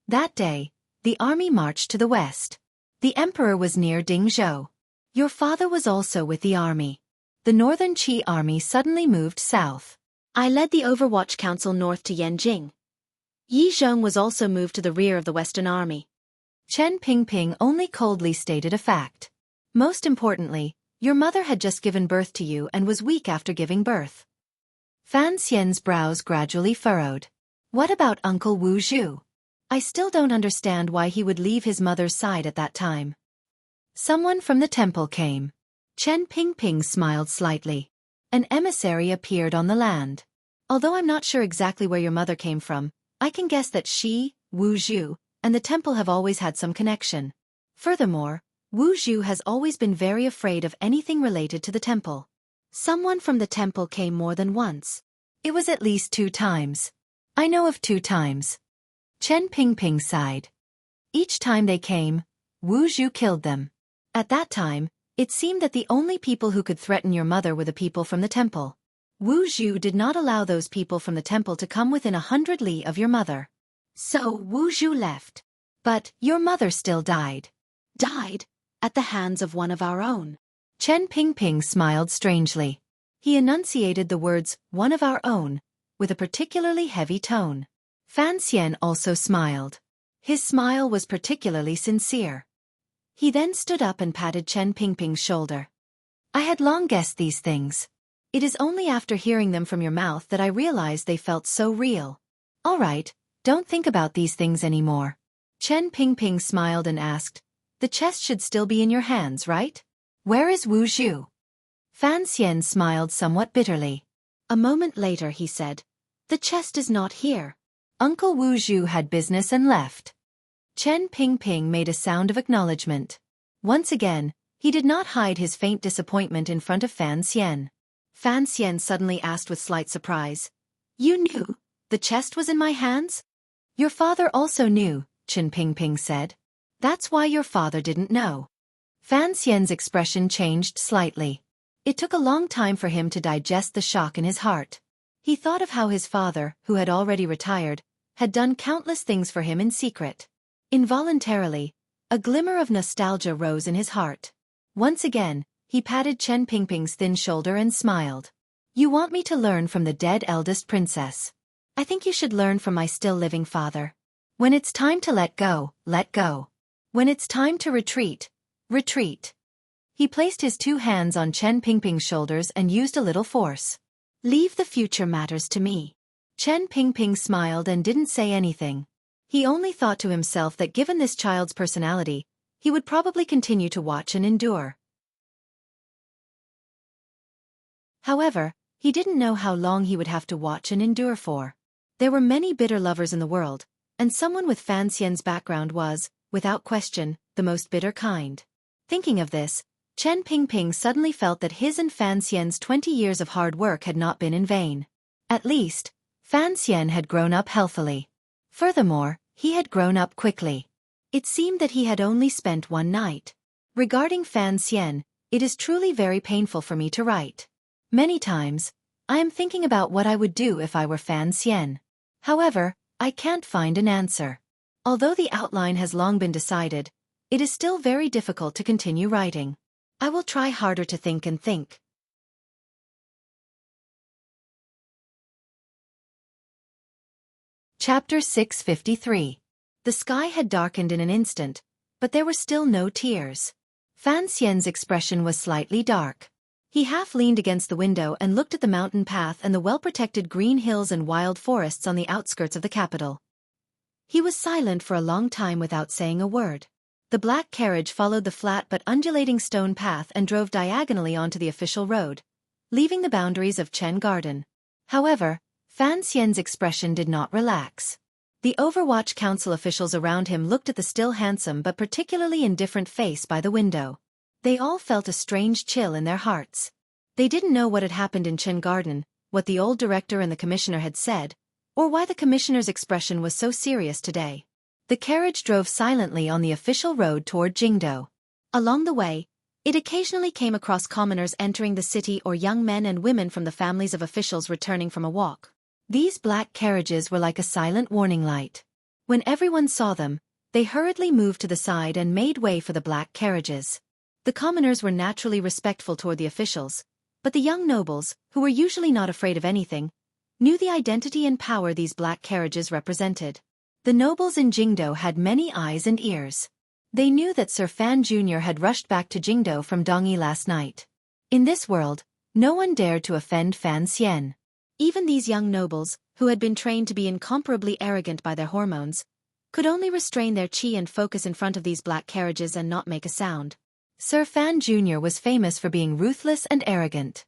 That day, the army marched to the west. The emperor was near Dingzhou. Your father was also with the army. The northern Qi army suddenly moved south. I led the Overwatch Council north to Yanjing. Yi Zheng was also moved to the rear of the western army. Chen Pingping only coldly stated a fact. Most importantly, your mother had just given birth to you and was weak after giving birth. Fan Xian's brows gradually furrowed. What about Uncle Wu Zhu? I still don't understand why he would leave his mother's side at that time. Someone from the temple came. Chen Pingping smiled slightly. An emissary appeared on the land. Although I'm not sure exactly where your mother came from, I can guess that she, Wu Zhu, and the temple have always had some connection. Furthermore, Wu Zhu has always been very afraid of anything related to the temple. Someone from the temple came more than once. It was at least 2 times. I know of 2 times. Chen Pingping sighed. Each time they came, Wu Zhu killed them. At that time, it seemed that the only people who could threaten your mother were the people from the temple. Wu Zhu did not allow those people from the temple to come within 100 li of your mother. So Wu Zhu left. But your mother still died. Died? At the hands of one of our own. Chen Pingping smiled strangely. He enunciated the words, "one of our own," with a particularly heavy tone. Fan Xian also smiled. His smile was particularly sincere. He then stood up and patted Chen Pingping's shoulder. I had long guessed these things. It is only after hearing them from your mouth that I realized they felt so real. All right, don't think about these things anymore. Chen Pingping smiled and asked, the chest should still be in your hands, right? Where is Wu Zhu? Fan Xian smiled somewhat bitterly. A moment later he said, the chest is not here. Uncle Wu Zhu had business and left. Chen Pingping made a sound of acknowledgement. Once again, he did not hide his faint disappointment in front of Fan Xian. Fan Xian suddenly asked with slight surprise, you knew the chest was in my hands? Your father also knew, Chen Pingping said. That's why your father didn't know. Fan Xian's expression changed slightly. It took a long time for him to digest the shock in his heart. He thought of how his father, who had already retired, had done countless things for him in secret. Involuntarily, a glimmer of nostalgia rose in his heart. Once again, he patted Chen Pingping's thin shoulder and smiled. You want me to learn from the dead eldest princess. I think you should learn from my still living father. When it's time to let go, let go. When it's time to retreat, retreat. He placed his 2 hands on Chen Pingping's shoulders and used a little force. Leave the future matters to me. Chen Pingping smiled and didn't say anything. He only thought to himself that given this child's personality, he would probably continue to watch and endure. However, he didn't know how long he would have to watch and endure for. There were many bitter lovers in the world, and someone with Fan Xian's background was, without question, the most bitter kind. Thinking of this, Chen Pingping suddenly felt that his and Fan Xian's 20 years of hard work had not been in vain. At least, Fan Xian had grown up healthily. Furthermore, he had grown up quickly. It seemed that he had only spent one night. Regarding Fan Xian, it is truly very painful for me to write. Many times, I am thinking about what I would do if I were Fan Xian. However, I can't find an answer. Although the outline has long been decided, it is still very difficult to continue writing. I will try harder to think and think. Chapter 653. The sky had darkened in an instant, but there were still no tears. Fan Xian's expression was slightly dark. He half leaned against the window and looked at the mountain path and the well-protected green hills and wild forests on the outskirts of the capital. He was silent for a long time without saying a word. The black carriage followed the flat but undulating stone path and drove diagonally onto the official road, leaving the boundaries of Chen Garden. However, Fan Xian's expression did not relax. The Overwatch Council officials around him looked at the still handsome but particularly indifferent face by the window. They all felt a strange chill in their hearts. They didn't know what had happened in Chen Garden, what the old director and the commissioner had said, or why the commissioner's expression was so serious today. The carriage drove silently on the official road toward Jingdo. Along the way, it occasionally came across commoners entering the city or young men and women from the families of officials returning from a walk. These black carriages were like a silent warning light. When everyone saw them, they hurriedly moved to the side and made way for the black carriages. The commoners were naturally respectful toward the officials, but the young nobles, who were usually not afraid of anything, knew the identity and power these black carriages represented. The nobles in Jingdo had many eyes and ears. They knew that Sir Fan Jr. had rushed back to Jingdo from Dongyi last night. In this world, no one dared to offend Fan Xian. Even these young nobles, who had been trained to be incomparably arrogant by their hormones, could only restrain their qi and focus in front of these black carriages and not make a sound. Sir Fan Jr. was famous for being ruthless and arrogant.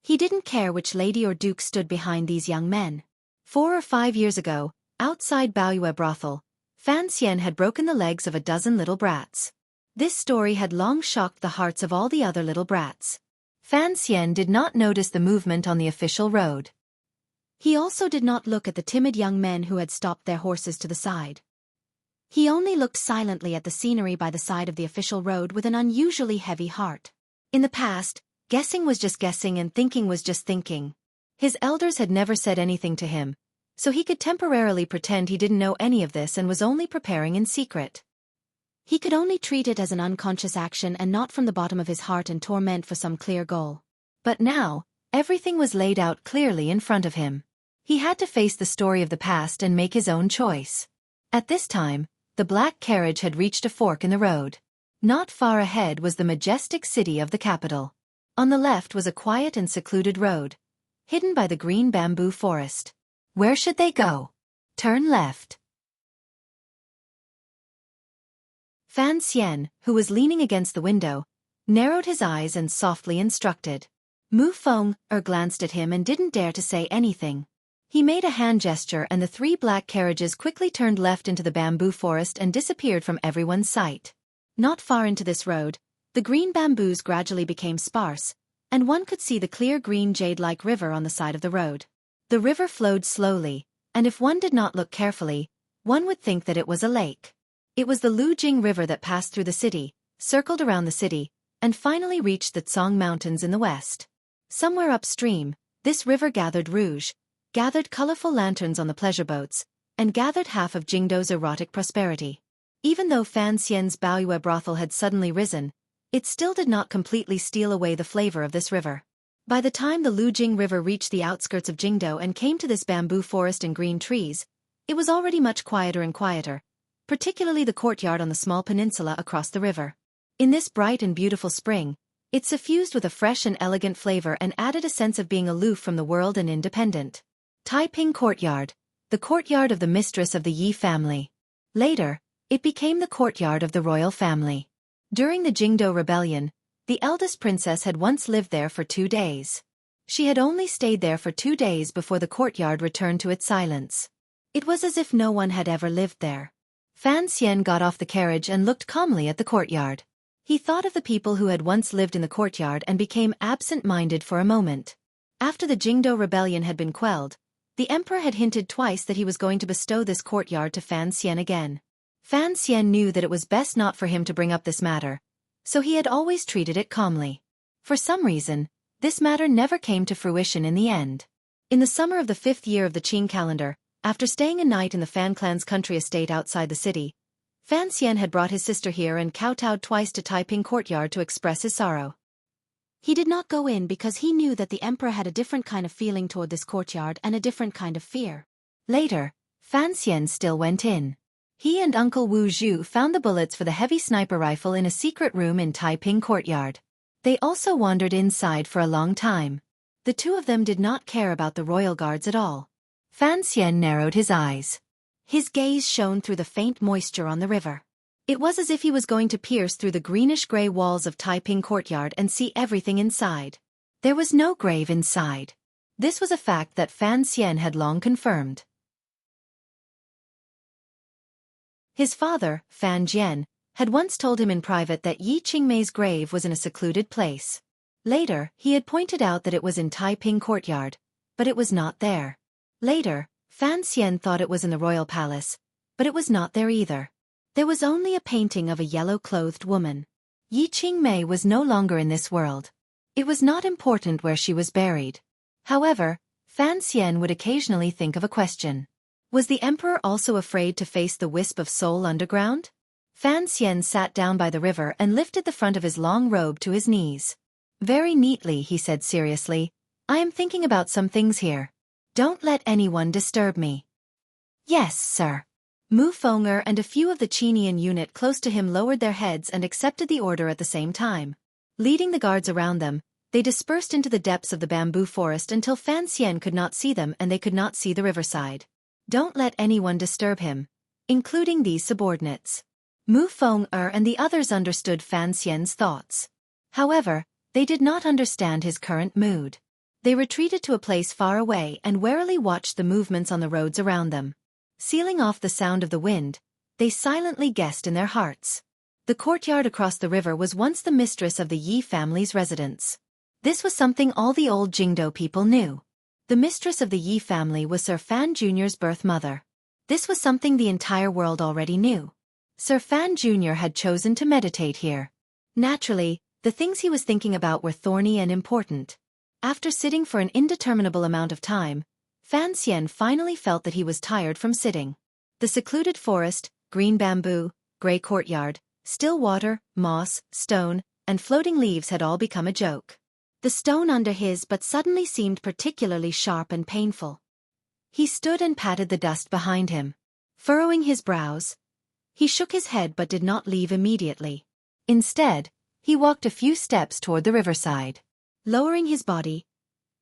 He didn't care which lady or duke stood behind these young men. 4 or 5 years ago, outside Baoyue brothel, Fan Xian had broken the legs of a dozen little brats. This story had long shocked the hearts of all the other little brats. Fan Xian did not notice the movement on the official road. He also did not look at the timid young men who had stopped their horses to the side. He only looked silently at the scenery by the side of the official road with an unusually heavy heart. In the past, guessing was just guessing and thinking was just thinking. His elders had never said anything to him, so he could temporarily pretend he didn't know any of this and was only preparing in secret. He could only treat it as an unconscious action and not from the bottom of his heart and torment for some clear goal. But now, everything was laid out clearly in front of him. He had to face the story of the past and make his own choice. At this time, the black carriage had reached a fork in the road. Not far ahead was the majestic city of the capital. On the left was a quiet and secluded road, hidden by the green bamboo forest. Where should they go? Turn left. Fan Xian, who was leaning against the window, narrowed his eyes and softly instructed. Mu Feng glanced at him and didn't dare to say anything. He made a hand gesture and the 3 black carriages quickly turned left into the bamboo forest and disappeared from everyone's sight. Not far into this road, the green bamboos gradually became sparse, and one could see the clear green jade-like river on the side of the road. The river flowed slowly, and if one did not look carefully, one would think that it was a lake. It was the Lujing River that passed through the city, circled around the city, and finally reached the Tsong Mountains in the west. Somewhere upstream, this river gathered rouge, gathered colorful lanterns on the pleasure boats, and gathered half of Jingdo's erotic prosperity. Even though Fan Xian's Baoyue brothel had suddenly risen, it still did not completely steal away the flavor of this river. By the time the Lujing River reached the outskirts of Jingdo and came to this bamboo forest and green trees, it was already much quieter and quieter, particularly the courtyard on the small peninsula across the river. In this bright and beautiful spring, it suffused with a fresh and elegant flavor and added a sense of being aloof from the world and independent. Taiping Courtyard, the courtyard of the mistress of the Yi family. Later, it became the courtyard of the royal family. During the Jingdo Rebellion, the eldest princess had once lived there for 2 days. She had only stayed there for 2 days before the courtyard returned to its silence. It was as if no one had ever lived there. Fan Xian got off the carriage and looked calmly at the courtyard. He thought of the people who had once lived in the courtyard and became absent-minded for a moment. After the Jingdo Rebellion had been quelled, The emperor had hinted twice that he was going to bestow this courtyard to Fan Xian again. Fan Xian knew that it was best not for him to bring up this matter, so he had always treated it calmly. For some reason, this matter never came to fruition in the end. In the summer of the 5th year of the Qing calendar, after staying a night in the Fan clan's country estate outside the city, Fan Xian had brought his sister here and kowtowed twice to Taiping courtyard to express his sorrow. He did not go in because he knew that the emperor had a different kind of feeling toward this courtyard and a different kind of fear. Later, Fan Xian still went in. He and Uncle Wu Zhu found the bullets for the heavy sniper rifle in a secret room in Taiping courtyard. They also wandered inside for a long time. The two of them did not care about the royal guards at all. Fan Xian narrowed his eyes. His gaze shone through the faint moisture on the river. It was as if he was going to pierce through the greenish-gray walls of Taiping courtyard and see everything inside. There was no grave inside. This was a fact that Fan Xian had long confirmed. His father, Fan Jian, had once told him in private that Yi Qingmei's grave was in a secluded place. Later, he had pointed out that it was in Taiping courtyard, but it was not there. Later, Fan Xian thought it was in the royal palace, but it was not there either. There was only a painting of a yellow-clothed woman. Yi Qingmei was no longer in this world. It was not important where she was buried. However, Fan Xian would occasionally think of a question. Was the emperor also afraid to face the wisp of soul underground? Fan Xian sat down by the river and lifted the front of his long robe to his knees. Very neatly, he said seriously, I am thinking about some things here. Don't let anyone disturb me. Yes, sir. Mu Feng'er and a few of the Qinian unit close to him lowered their heads and accepted the order at the same time. Leading the guards around them, they dispersed into the depths of the bamboo forest until Fan Xian could not see them and they could not see the riverside. Don't let anyone disturb him, including these subordinates. Mu Feng'er and the others understood Fan Xian's thoughts. However, they did not understand his current mood. They retreated to a place far away and warily watched the movements on the roads around them. Sealing off the sound of the wind, they silently guessed in their hearts. The courtyard across the river was once the mistress of the Yi family's residence. This was something all the old Jingdo people knew. The mistress of the Yi family was Sir Fan Jr.'s birth mother. This was something the entire world already knew. Sir Fan Jr. had chosen to meditate here. Naturally, the things he was thinking about were thorny and important. After sitting for an indeterminable amount of time, Fan Xian finally felt that he was tired from sitting. The secluded forest, green bamboo, gray courtyard, still water, moss, stone, and floating leaves had all become a joke. The stone under his but suddenly seemed particularly sharp and painful. He stood and patted the dust behind him. Furrowing his brows, he shook his head but did not leave immediately. Instead, he walked a few steps toward the riverside. Lowering his body,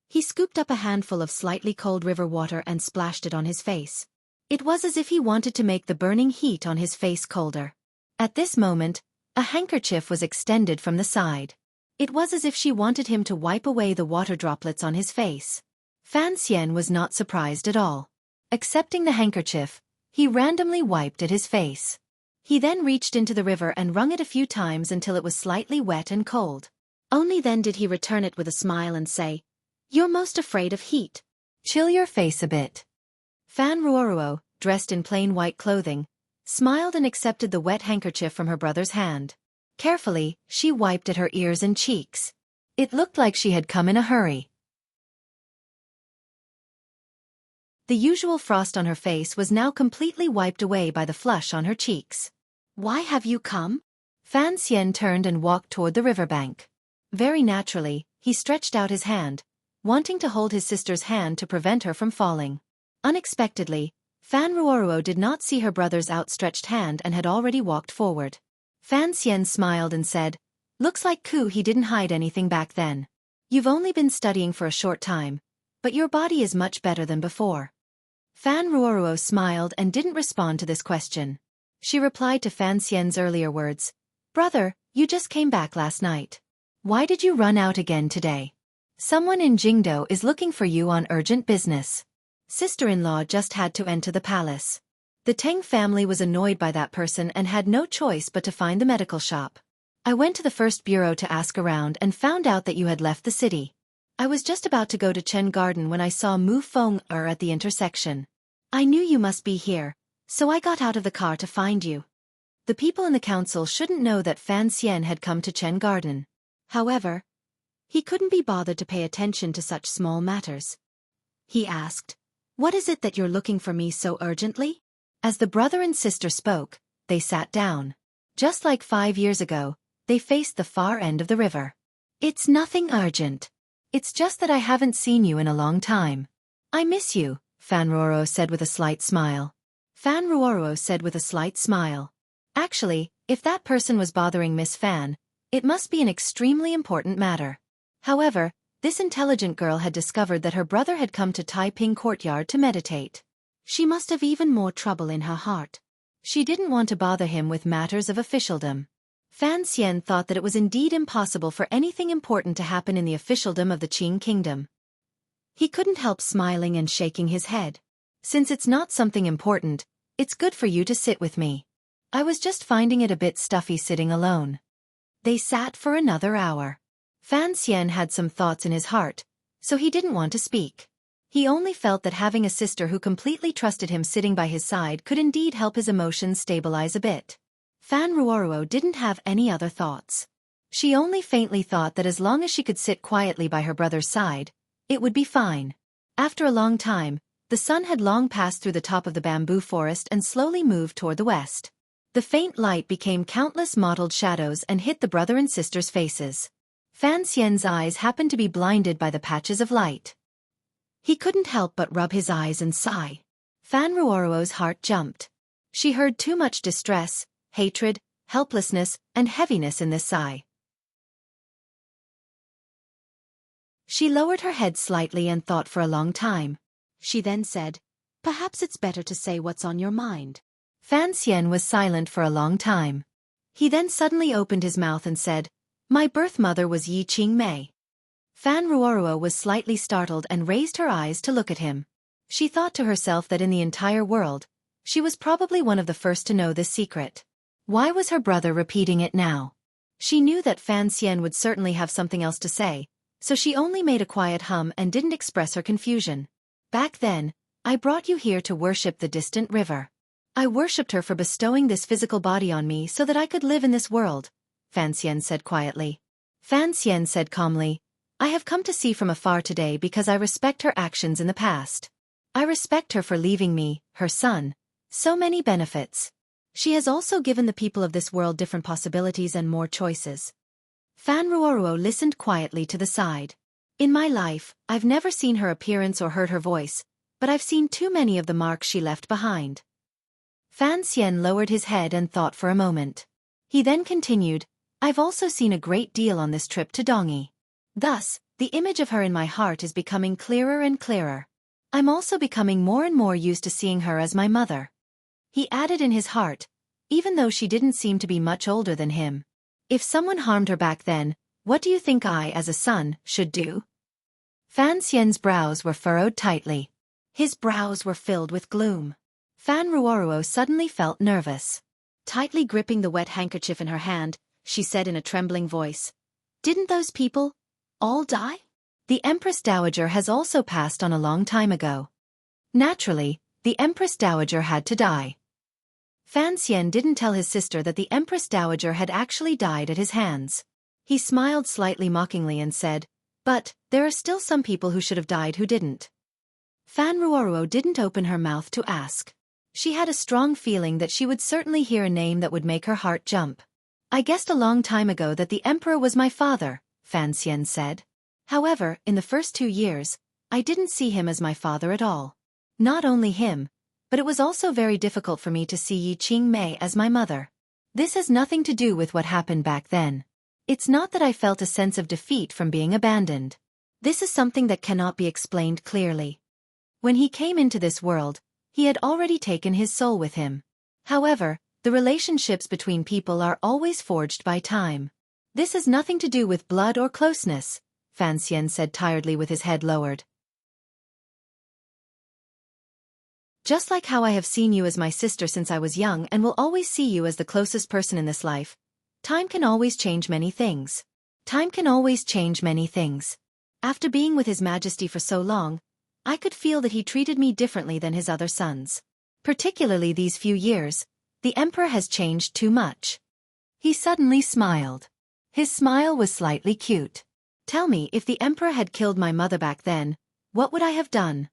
he scooped up a handful of slightly cold river water and splashed it on his face. It was as if he wanted to make the burning heat on his face colder. At this moment, a handkerchief was extended from the side. It was as if she wanted him to wipe away the water droplets on his face. Fan Xian was not surprised at all. Accepting the handkerchief, he randomly wiped at his face. He then reached into the river and wrung it a few times until it was slightly wet and cold. Only then did he return it with a smile and say, "You're most afraid of heat. Chill your face a bit." Fan Ruoruo, dressed in plain white clothing, smiled and accepted the wet handkerchief from her brother's hand. Carefully, she wiped at her ears and cheeks. It looked like she had come in a hurry. The usual frost on her face was now completely wiped away by the flush on her cheeks. "Why have you come?" Fan Xian turned and walked toward the riverbank. Very naturally, he stretched out his hand, wanting to hold his sister's hand to prevent her from falling. Unexpectedly, Fan Ruoruo did not see her brother's outstretched hand and had already walked forward. Fan Xian smiled and said, "Looks like he didn't hide anything back then. You've only been studying for a short time, but your body is much better than before." Fan Ruoruo smiled and didn't respond to this question. She replied to Fan Xian's earlier words, "Brother, you just came back last night. Why did you run out again today? Someone in Jingdo is looking for you on urgent business." Sister-in-law just had to enter the palace. The Teng family was annoyed by that person and had no choice but to find the medical shop. "I went to the first bureau to ask around and found out that you had left the city. I was just about to go to Chen Garden when I saw Mu Feng at the intersection. I knew you must be here, so I got out of the car to find you. The people in the council shouldn't know that Fan Xian had come to Chen Garden. However, he couldn't be bothered to pay attention to such small matters. He asked, "What is it that you're looking for me so urgently?" As the brother and sister spoke, they sat down. Just like 5 years ago, they faced the far end of the river. "It's nothing urgent. It's just that I haven't seen you in a long time. I miss you," Fan Ruoro said with a slight smile. Fan Ruoro said with a slight smile. Actually, if that person was bothering Miss Fan, it must be an extremely important matter. However, this intelligent girl had discovered that her brother had come to Taiping Courtyard to meditate. She must have even more trouble in her heart. She didn't want to bother him with matters of officialdom. Fan Xian thought that it was indeed impossible for anything important to happen in the officialdom of the Qing kingdom. He couldn't help smiling and shaking his head. "Since it's not something important, it's good for you to sit with me. I was just finding it a bit stuffy sitting alone." They sat for another hour. Fan Xian had some thoughts in his heart, so he didn't want to speak. He only felt that having a sister who completely trusted him sitting by his side could indeed help his emotions stabilize a bit. Fan Ruoruo didn't have any other thoughts. She only faintly thought that as long as she could sit quietly by her brother's side, it would be fine. After a long time, the sun had long passed through the top of the bamboo forest and slowly moved toward the west. The faint light became countless mottled shadows and hit the brother and sister's faces. Fan Xian's eyes happened to be blinded by the patches of light. He couldn't help but rub his eyes and sigh. Fan Ruoruo's heart jumped. She heard too much distress, hatred, helplessness, and heaviness in this sigh. She lowered her head slightly and thought for a long time. She then said, "Perhaps it's better to say what's on your mind." Fan Xian was silent for a long time. He then suddenly opened his mouth and said, "My birth mother was Yi Qing Mei." Fan Ruoruo was slightly startled and raised her eyes to look at him. She thought to herself that in the entire world, she was probably one of the first to know this secret. Why was her brother repeating it now? She knew that Fan Xian would certainly have something else to say, so she only made a quiet hum and didn't express her confusion. "Back then, I brought you here to worship the distant river. I worshipped her for bestowing this physical body on me so that I could live in this world," Fan Xian said quietly. Fan Xian said calmly, "I have come to see from afar today because I respect her actions in the past. I respect her for leaving me, her son, so many benefits. She has also given the people of this world different possibilities and more choices." Fan Ruoruo listened quietly to the side. "In my life, I've never seen her appearance or heard her voice, but I've seen too many of the marks she left behind." Fan Xian lowered his head and thought for a moment. He then continued, "I've also seen a great deal on this trip to Dongyi. Thus, the image of her in my heart is becoming clearer and clearer. I'm also becoming more and more used to seeing her as my mother." He added in his heart, even though she didn't seem to be much older than him. "If someone harmed her back then, what do you think I, as a son, should do?" Fan Xian's brows were furrowed tightly. His brows were filled with gloom. Fan Ruoruo suddenly felt nervous. Tightly gripping the wet handkerchief in her hand, she said in a trembling voice, "Didn't those people all die? The Empress Dowager has also passed on a long time ago. Naturally, the Empress Dowager had to die." Fan Xian didn't tell his sister that the Empress Dowager had actually died at his hands. He smiled slightly mockingly and said, "But, there are still some people who should have died who didn't." Fan Ruoruo didn't open her mouth to ask. She had a strong feeling that she would certainly hear a name that would make her heart jump. "I guessed a long time ago that the emperor was my father," Fan Xian said. "However, in the first 2 years, I didn't see him as my father at all. Not only him, but it was also very difficult for me to see Yi Qing Mei as my mother. This has nothing to do with what happened back then. It's not that I felt a sense of defeat from being abandoned. This is something that cannot be explained clearly. When he came into this world, he had already taken his soul with him. However, the relationships between people are always forged by time. This has nothing to do with blood or closeness," Fan Xian said tiredly with his head lowered. "Just like how I have seen you as my sister since I was young and will always see you as the closest person in this life, time can always change many things. Time can always change many things. After being with His Majesty for so long, I could feel that he treated me differently than his other sons. Particularly these few years, the emperor has changed too much. He suddenly smiled. His smile was slightly cute. Tell me, if the emperor had killed my mother back then, what would I have done?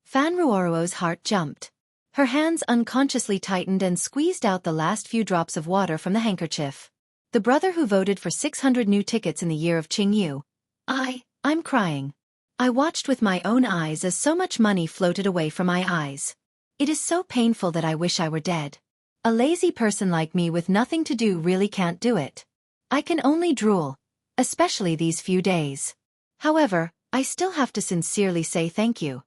Fan Ruoruo's heart jumped. Her hands unconsciously tightened and squeezed out the last few drops of water from the handkerchief. The brother who voted for 600 new tickets in the year of Qingyu. I'm crying. I watched with my own eyes as so much money floated away from my eyes. It is so painful that I wish I were dead. A lazy person like me with nothing to do really can't do it. I can only drool, especially these few days. However, I still have to sincerely say thank you.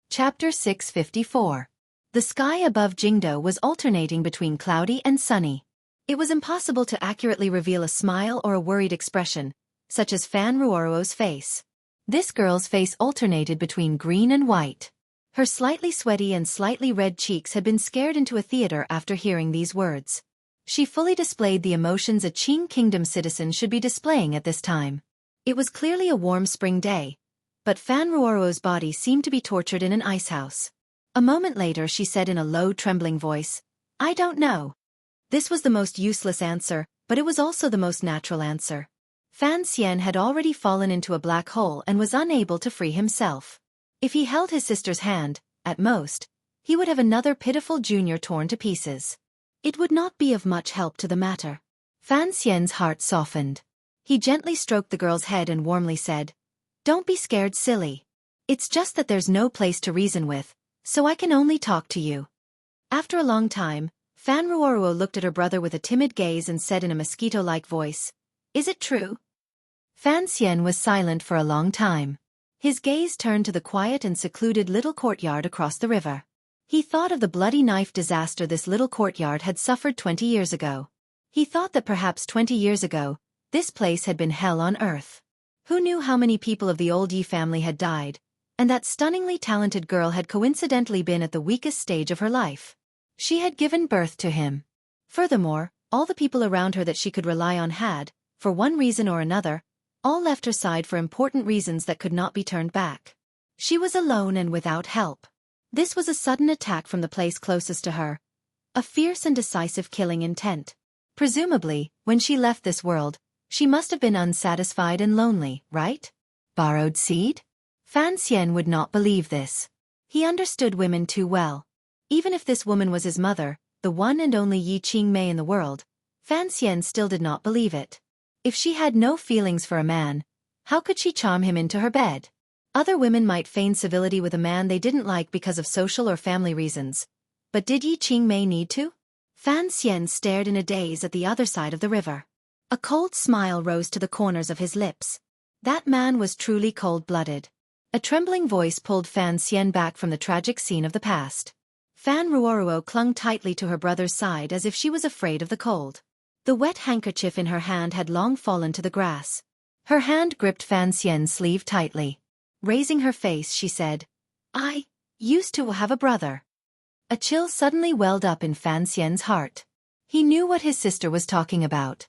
Chapter 654. The sky above Jingdo was alternating between cloudy and sunny. It was impossible to accurately reveal a smile or a worried expression, such as Fan Ruoruo's face. This girl's face alternated between green and white. Her slightly sweaty and slightly red cheeks had been scared into a theater after hearing these words. She fully displayed the emotions a Qing Kingdom citizen should be displaying at this time. It was clearly a warm spring day, but Fan Ruoruo's body seemed to be tortured in an icehouse. A moment later she said in a low, trembling voice, "I don't know." This was the most useless answer, but it was also the most natural answer. Fan Xian had already fallen into a black hole and was unable to free himself. If he held his sister's hand, at most, he would have another pitiful junior torn to pieces. It would not be of much help to the matter. Fan Xian's heart softened. He gently stroked the girl's head and warmly said, "Don't be scared, silly. It's just that there's no place to reason with, so I can only talk to you." After a long time, Fan Ruoruo looked at her brother with a timid gaze and said in a mosquito-like voice, "Is it true?" Fan Xian was silent for a long time. His gaze turned to the quiet and secluded little courtyard across the river. He thought of the bloody knife disaster this little courtyard had suffered 20 years ago. He thought that perhaps 20 years ago, this place had been hell on earth. Who knew how many people of the old Yi family had died, and that stunningly talented girl had coincidentally been at the weakest stage of her life. She had given birth to him. Furthermore, all the people around her that she could rely on had, for one reason or another, all left her side for important reasons that could not be turned back. She was alone and without help. This was a sudden attack from the place closest to her. A fierce and decisive killing intent. Presumably, when she left this world, she must have been unsatisfied and lonely, right? Borrowed seed? Fan Xian would not believe this. He understood women too well. Even if this woman was his mother, the one and only Yi Qingmei in the world, Fan Xian still did not believe it. If she had no feelings for a man, how could she charm him into her bed? Other women might feign civility with a man they didn't like because of social or family reasons. But did Yi Qingmei need to? Fan Xian stared in a daze at the other side of the river. A cold smile rose to the corners of his lips. That man was truly cold-blooded. A trembling voice pulled Fan Xian back from the tragic scene of the past. Fan Ruoruo clung tightly to her brother's side as if she was afraid of the cold. The wet handkerchief in her hand had long fallen to the grass. Her hand gripped Fan Xian's sleeve tightly. Raising her face, she said, "I used to have a brother." A chill suddenly welled up in Fan Xian's heart. He knew what his sister was talking about.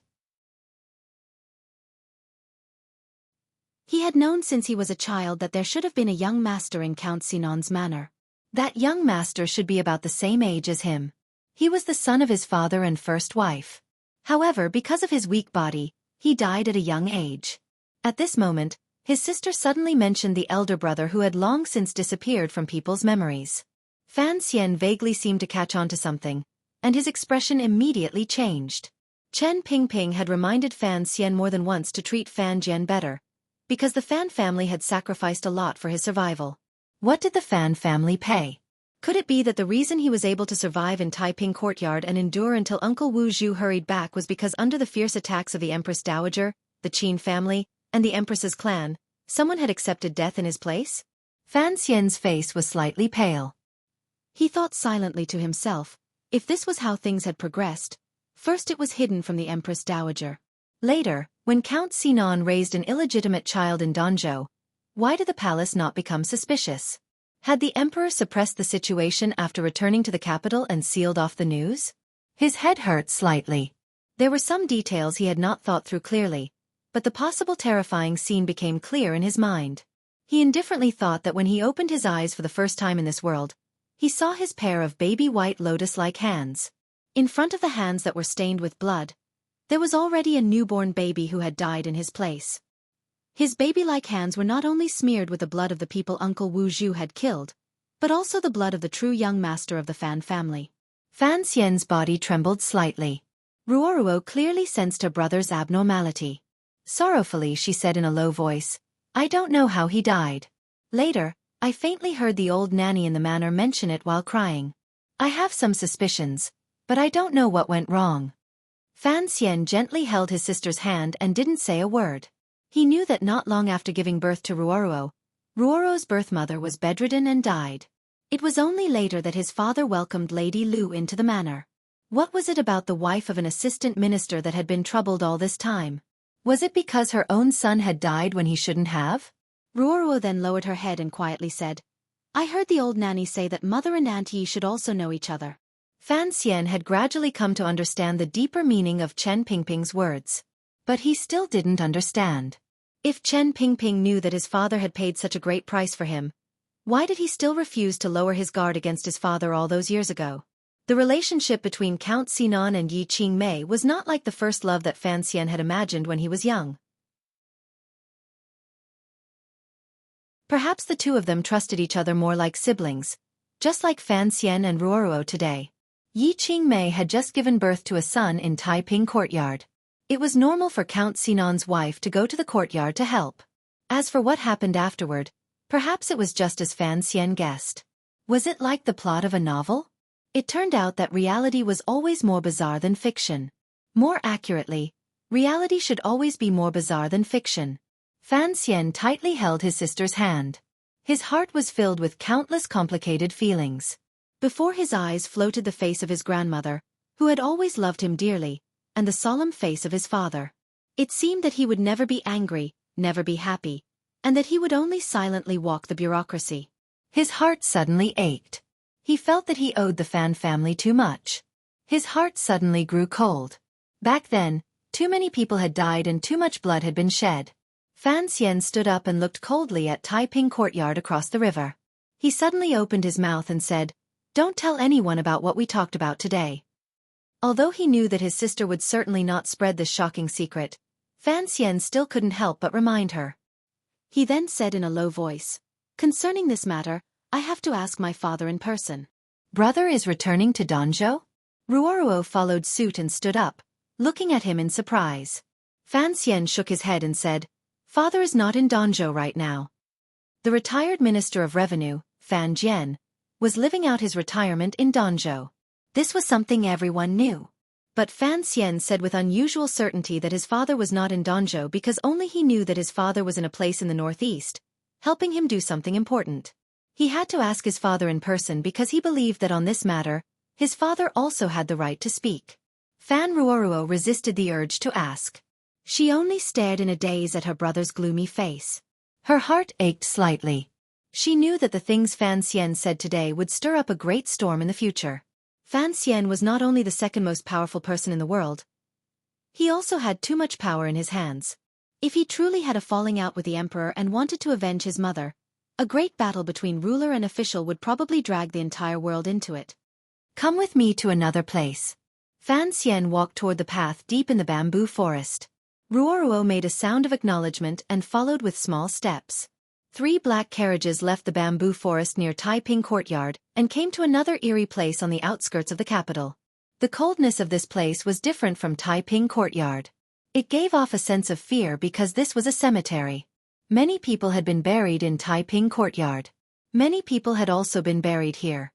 He had known since he was a child that there should have been a young master in Count Sinan's manor. That young master should be about the same age as him. He was the son of his father and first wife. However, because of his weak body, he died at a young age. At this moment, his sister suddenly mentioned the elder brother who had long since disappeared from people's memories. Fan Xian vaguely seemed to catch on to something, and his expression immediately changed. Chen Pingping had reminded Fan Xian more than once to treat Fan Jian better, because the Fan family had sacrificed a lot for his survival. What did the Fan family pay? Could it be that the reason he was able to survive in Taiping Courtyard and endure until Uncle Wu Zhu hurried back was because under the fierce attacks of the Empress Dowager, the Qin family, and the Empress's clan, someone had accepted death in his place? Fan Xian's face was slightly pale. He thought silently to himself, if this was how things had progressed, first it was hidden from the Empress Dowager. Later, when Count Sinan raised an illegitimate child in Danzhou, why did the palace not become suspicious? Had the emperor suppressed the situation after returning to the capital and sealed off the news? His head hurt slightly. There were some details he had not thought through clearly, but the possible terrifying scene became clear in his mind. He indifferently thought that when he opened his eyes for the first time in this world, he saw his pair of baby white lotus-like hands. In front of the hands that were stained with blood, there was already a newborn baby who had died in his place. His baby-like hands were not only smeared with the blood of the people Uncle Wu Zhu had killed, but also the blood of the true young master of the Fan family. Fan Xian's body trembled slightly. Ruoruo clearly sensed her brother's abnormality. Sorrowfully she said in a low voice, "I don't know how he died. Later, I faintly heard the old nanny in the manor mention it while crying. I have some suspicions, but I don't know what went wrong." Fan Xian gently held his sister's hand and didn't say a word. He knew that not long after giving birth to Ruoruo, Ruoruo's birth mother was bedridden and died. It was only later that his father welcomed Lady Lu into the manor. What was it about the wife of an assistant minister that had been troubled all this time? Was it because her own son had died when he shouldn't have? Ruoruo then lowered her head and quietly said, "I heard the old nanny say that mother and Aunt Yi should also know each other." Fan Xian had gradually come to understand the deeper meaning of Chen Pingping's words. But he still didn't understand. If Chen Pingping knew that his father had paid such a great price for him, why did he still refuse to lower his guard against his father all those years ago? The relationship between Count Sinan and Yi Qingmei was not like the first love that Fan Xian had imagined when he was young. Perhaps the two of them trusted each other more like siblings, just like Fan Xian and Ruoruo today. Yi Qingmei had just given birth to a son in Taiping Courtyard. It was normal for Count Sinan's wife to go to the courtyard to help. As for what happened afterward, perhaps it was just as Fan Xian guessed. Was it like the plot of a novel? It turned out that reality was always more bizarre than fiction. More accurately, reality should always be more bizarre than fiction. Fan Xian tightly held his sister's hand. His heart was filled with countless complicated feelings. Before his eyes floated the face of his grandmother, who had always loved him dearly, and the solemn face of his father. It seemed that he would never be angry, never be happy, and that he would only silently walk the bureaucracy. His heart suddenly ached. He felt that he owed the Fan family too much. His heart suddenly grew cold. Back then, too many people had died and too much blood had been shed. Fan Xian stood up and looked coldly at Taiping Courtyard across the river. He suddenly opened his mouth and said, "Don't tell anyone about what we talked about today." Although he knew that his sister would certainly not spread this shocking secret, Fan Xian still couldn't help but remind her. He then said in a low voice, "Concerning this matter, I have to ask my father in person." "Brother is returning to Danzhou?" Ruoruo followed suit and stood up, looking at him in surprise. Fan Xian shook his head and said, "Father is not in Danzhou right now." The retired Minister of Revenue, Fan Jian, was living out his retirement in Danzhou. This was something everyone knew. But Fan Xian said with unusual certainty that his father was not in Danzhou because only he knew that his father was in a place in the northeast, helping him do something important. He had to ask his father in person because he believed that on this matter, his father also had the right to speak. Fan Ruoruo resisted the urge to ask. She only stared in a daze at her brother's gloomy face. Her heart ached slightly. She knew that the things Fan Xian said today would stir up a great storm in the future. Fan Xian was not only the second most powerful person in the world, he also had too much power in his hands. If he truly had a falling out with the emperor and wanted to avenge his mother, a great battle between ruler and official would probably drag the entire world into it. "Come with me to another place." Fan Xian walked toward the path deep in the bamboo forest. Ruoruo made a sound of acknowledgement and followed with small steps. 3 black carriages left the bamboo forest near Taiping Courtyard and came to another eerie place on the outskirts of the capital. The coldness of this place was different from Taiping Courtyard. It gave off a sense of fear because this was a cemetery. Many people had been buried in Taiping Courtyard. Many people had also been buried here.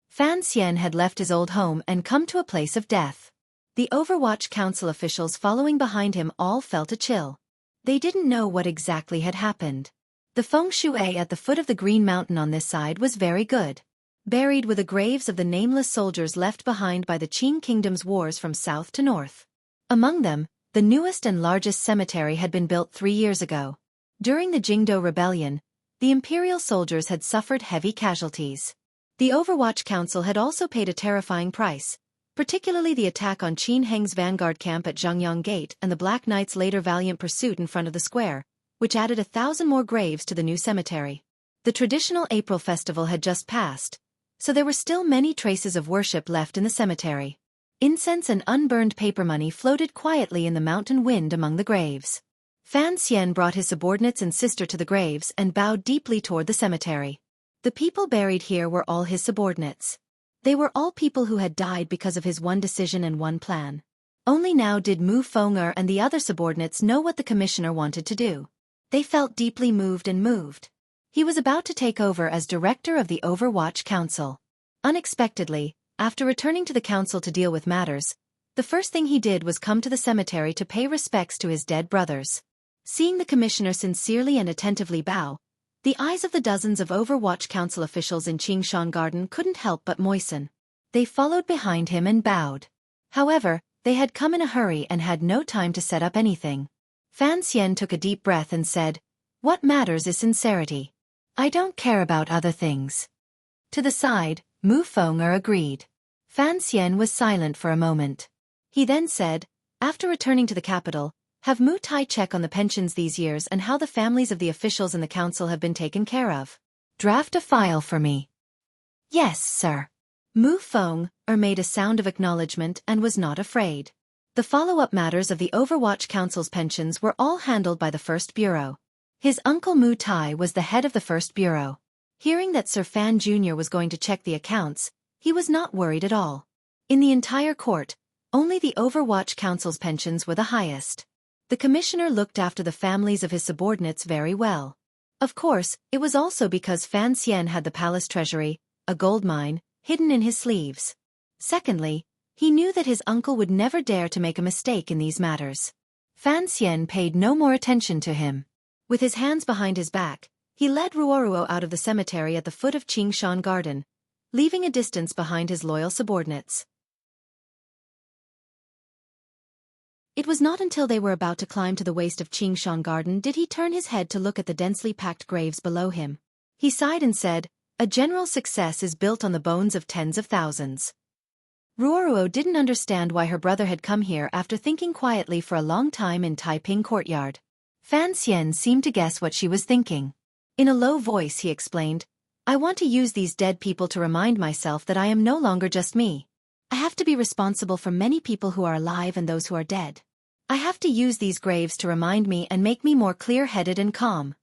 Fan Xian had left his old home and come to a place of death. The Overwatch Council officials following behind him all felt a chill. They didn't know what exactly had happened. The feng shui at the foot of the Green Mountain on this side was very good. Buried were the graves of the nameless soldiers left behind by the Qing Kingdom's wars from south to north. Among them, the newest and largest cemetery had been built 3 years ago. During the Jingdo Rebellion, the imperial soldiers had suffered heavy casualties. The Overwatch Council had also paid a terrifying price, particularly the attack on Qin Heng's vanguard camp at Zhangyang Gate and the Black Knight's later valiant pursuit in front of the square, which added 1,000 more graves to the new cemetery. The traditional April festival had just passed, so there were still many traces of worship left in the cemetery. Incense and unburned paper money floated quietly in the mountain wind among the graves. Fan Xian brought his subordinates and sister to the graves and bowed deeply toward the cemetery. The people buried here were all his subordinates. They were all people who had died because of his one decision and one plan. Only now did Mu Feng'er and the other subordinates know what the commissioner wanted to do. They felt deeply moved. He was about to take over as director of the Overwatch Council. Unexpectedly, after returning to the council to deal with matters, the first thing he did was come to the cemetery to pay respects to his dead brothers. Seeing the commissioner sincerely and attentively bow, the eyes of the dozens of Overwatch Council officials in Qingshan Garden couldn't help but moisten. They followed behind him and bowed. However, they had come in a hurry and had no time to set up anything. Fan Xian took a deep breath and said, "What matters is sincerity. I don't care about other things." To the side, Mu Feng'er agreed. Fan Xian was silent for a moment. He then said, "After returning to the capital, have Mu Tai check on the pensions these years and how the families of the officials in the council have been taken care of. Draft a file for me." "Yes, sir." Mu Feng'er made a sound of acknowledgement and was not afraid. The follow-up matters of the Overwatch Council's pensions were all handled by the First Bureau. His uncle Mu Tai was the head of the First Bureau. Hearing that Sir Fan Jr. was going to check the accounts, he was not worried at all. In the entire court, only the Overwatch Council's pensions were the highest. The commissioner looked after the families of his subordinates very well. Of course, it was also because Fan Xian had the palace treasury, a gold mine, hidden in his sleeves. Secondly, he knew that his uncle would never dare to make a mistake in these matters. Fan Xian paid no more attention to him. With his hands behind his back, he led Ruoruo out of the cemetery at the foot of Qingshan Garden, leaving a distance behind his loyal subordinates. It was not until they were about to climb to the waist of Qingshan Garden did he turn his head to look at the densely packed graves below him. He sighed and said, "A general success is built on the bones of tens of thousands." Ruoruo didn't understand why her brother had come here after thinking quietly for a long time in Taiping Courtyard. Fan Xian seemed to guess what she was thinking. In a low voice he explained, "I want to use these dead people to remind myself that I am no longer just me. I have to be responsible for many people who are alive and those who are dead. I have to use these graves to remind me and make me more clear-headed and calm."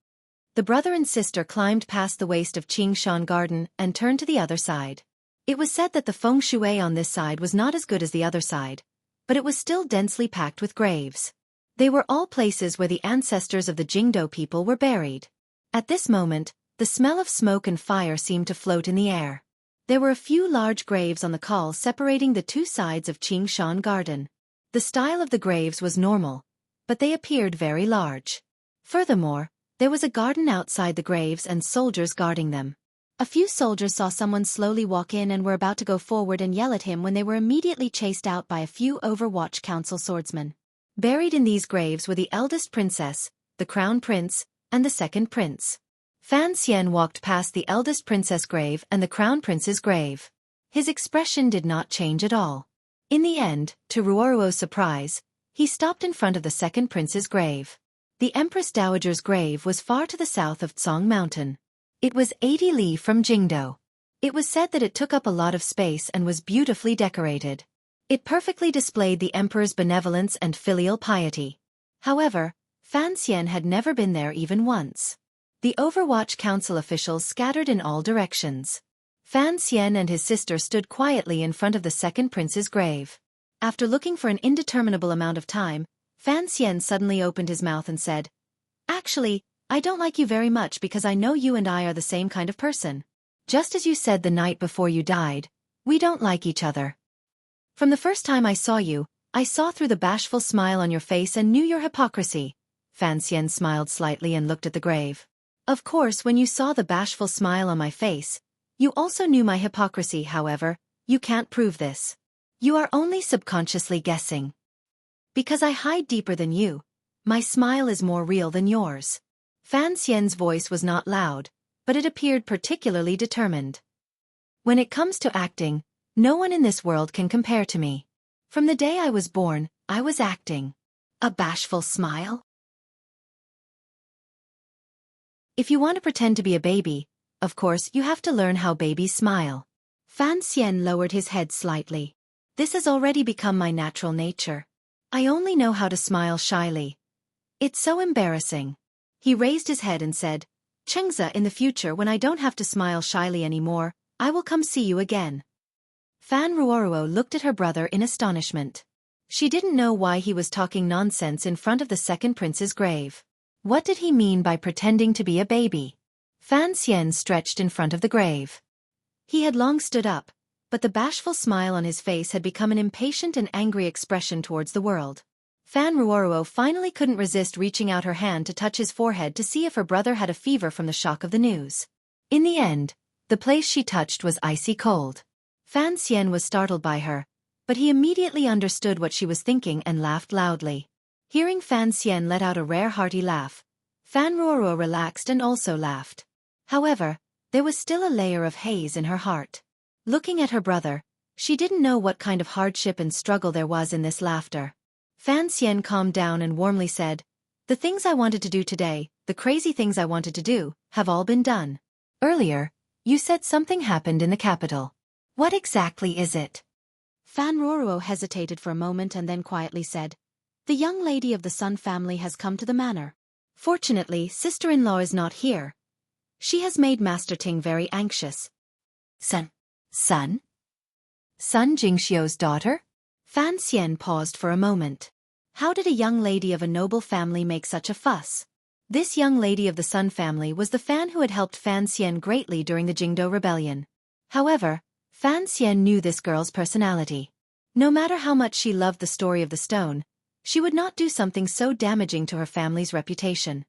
The brother and sister climbed past the waist of Qingshan Garden and turned to the other side. It was said that the feng shui on this side was not as good as the other side, but it was still densely packed with graves. They were all places where the ancestors of the Jingdo people were buried. At this moment, the smell of smoke and fire seemed to float in the air. There were a few large graves on the col separating the two sides of Qingshan Garden. The style of the graves was normal, but they appeared very large. Furthermore, there was a garden outside the graves and soldiers guarding them. A few soldiers saw someone slowly walk in and were about to go forward and yell at him when they were immediately chased out by a few Overwatch Council swordsmen. Buried in these graves were the eldest princess, the crown prince, and the second prince. Fan Xian walked past the eldest princess' grave and the crown prince's grave. His expression did not change at all. In the end, to Ruoruo's surprise, he stopped in front of the second prince's grave. The Empress Dowager's grave was far to the south of Tsong Mountain. It was 80 li from Jingdo. It was said that it took up a lot of space and was beautifully decorated. It perfectly displayed the emperor's benevolence and filial piety. However, Fan Xian had never been there even once. The Overwatch Council officials scattered in all directions. Fan Xian and his sister stood quietly in front of the second prince's grave. After looking for an indeterminable amount of time, Fan Xian suddenly opened his mouth and said, "Actually, I don't like you very much because I know you and I are the same kind of person. Just as you said the night before you died, we don't like each other. From the first time I saw you, I saw through the bashful smile on your face and knew your hypocrisy." Fan Xian smiled slightly and looked at the grave. "Of course, when you saw the bashful smile on my face, you also knew my hypocrisy. However, you can't prove this. You are only subconsciously guessing. Because I hide deeper than you, my smile is more real than yours." Fan Xian's voice was not loud, but it appeared particularly determined. When it comes to acting, no one in this world can compare to me. From the day I was born, I was acting. A bashful smile? If you want to pretend to be a baby, of course you have to learn how babies smile. Fan Xian lowered his head slightly. This has already become my natural nature. I only know how to smile shyly. It's so embarrassing. He raised his head and said, Chengza, in the future when I don't have to smile shyly anymore, I will come see you again. Fan Ruoruo looked at her brother in astonishment. She didn't know why he was talking nonsense in front of the second prince's grave. What did he mean by pretending to be a baby? Fan Xian stretched in front of the grave. He had long stood up, but the bashful smile on his face had become an impatient and angry expression towards the world. Fan Ruoruo finally couldn't resist reaching out her hand to touch his forehead to see if her brother had a fever from the shock of the news. In the end, the place she touched was icy cold. Fan Xian was startled by her, but he immediately understood what she was thinking and laughed loudly. Hearing Fan Xian let out a rare hearty laugh, Fan Ruoruo relaxed and also laughed. However, there was still a layer of haze in her heart. Looking at her brother, she didn't know what kind of hardship and struggle there was in this laughter. Fan Xian calmed down and warmly said, The things I wanted to do today, the crazy things I wanted to do, have all been done. Earlier, you said something happened in the capital. What exactly is it? Fan Ruoruo hesitated for a moment and then quietly said, The young lady of the Sun family has come to the manor. Fortunately, sister-in-law is not here. She has made Master Ting very anxious. Sun Jingxiu's daughter? Fan Xian paused for a moment. How did a young lady of a noble family make such a fuss? This young lady of the Sun family was the Fan who had helped Fan Xian greatly during the Jingdo rebellion. However, Fan Xian knew this girl's personality. No matter how much she loved the story of the stone, she would not do something so damaging to her family's reputation.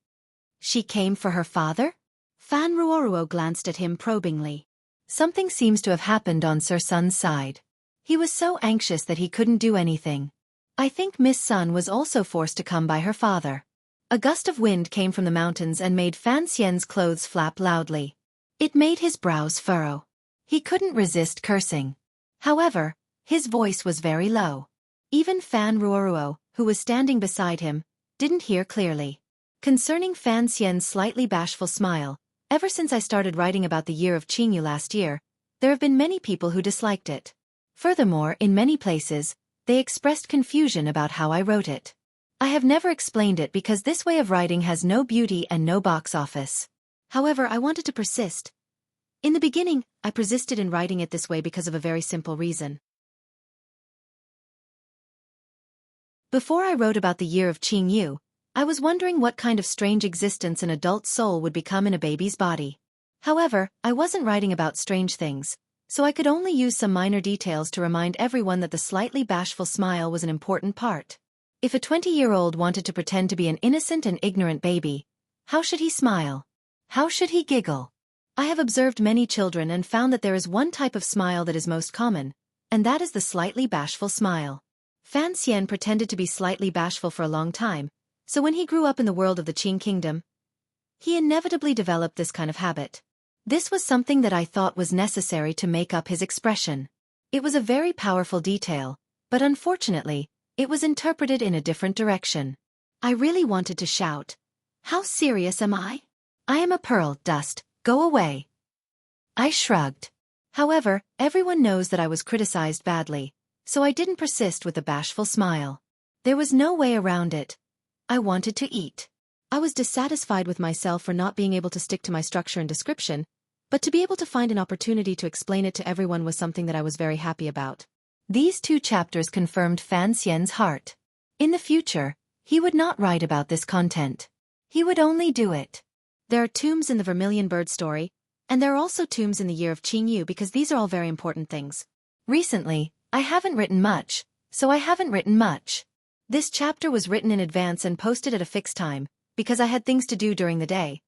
She came for her father? Fan Ruoruo glanced at him probingly. Something seems to have happened on Sir Sun's side. He was so anxious that he couldn't do anything. I think Miss Sun was also forced to come by her father. A gust of wind came from the mountains and made Fan Xian's clothes flap loudly. It made his brows furrow. He couldn't resist cursing. However, his voice was very low. Even Fan Ruoruo, who was standing beside him, didn't hear clearly. Concerning Fan Xian's slightly bashful smile, ever since I started writing about the year of Qingyu last year, there have been many people who disliked it. Furthermore, in many places, they expressed confusion about how I wrote it. I have never explained it because this way of writing has no beauty and no box office. However, I wanted to persist. In the beginning, I persisted in writing it this way because of a very simple reason. Before I wrote about the year of Qingyu, I was wondering what kind of strange existence an adult soul would become in a baby's body. However, I wasn't writing about strange things, so I could only use some minor details to remind everyone that the slightly bashful smile was an important part. If a 20-year-old wanted to pretend to be an innocent and ignorant baby, how should he smile? How should he giggle? I have observed many children and found that there is one type of smile that is most common, and that is the slightly bashful smile. Fan Xian pretended to be slightly bashful for a long time, so when he grew up in the world of the Qing kingdom, he inevitably developed this kind of habit. This was something that I thought was necessary to make up his expression. It was a very powerful detail, but unfortunately, it was interpreted in a different direction. I really wanted to shout, How serious am I? I am a pearl, dust, go away. I shrugged. However, everyone knows that I was criticized badly, so I didn't persist with a bashful smile. There was no way around it. I wanted to eat. I was dissatisfied with myself for not being able to stick to my structure and description, but to be able to find an opportunity to explain it to everyone was something that I was very happy about. These 2 chapters confirmed Fan Xian's heart. In the future, he would not write about this content. He would only do it. There are tombs in the Vermilion Bird story, and there are also tombs in the year of Qingyu because these are all very important things. Recently, I haven't written much, so I haven't written much. This chapter was written in advance and posted at a fixed time, because I had things to do during the day.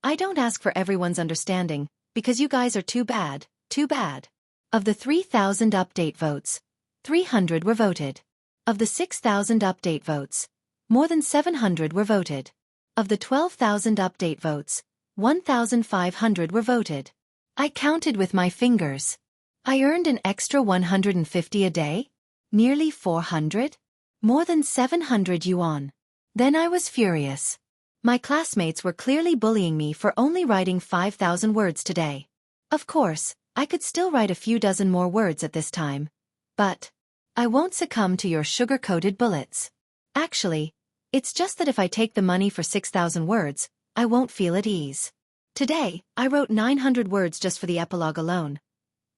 I don't ask for everyone's understanding, because you guys are too bad, too bad. Of the 3,000 update votes, 300 were voted. Of the 6,000 update votes, more than 700 were voted. Of the 12,000 update votes, 1,500 were voted. I counted with my fingers. I earned an extra 150 a day? Nearly 400? More than 700 yuan. Then I was furious. My classmates were clearly bullying me for only writing 5,000 words today. Of course, I could still write a few dozen more words at this time. But I won't succumb to your sugar-coated bullets. Actually, it's just that if I take the money for 6,000 words, I won't feel at ease. Today, I wrote 900 words just for the epilogue alone.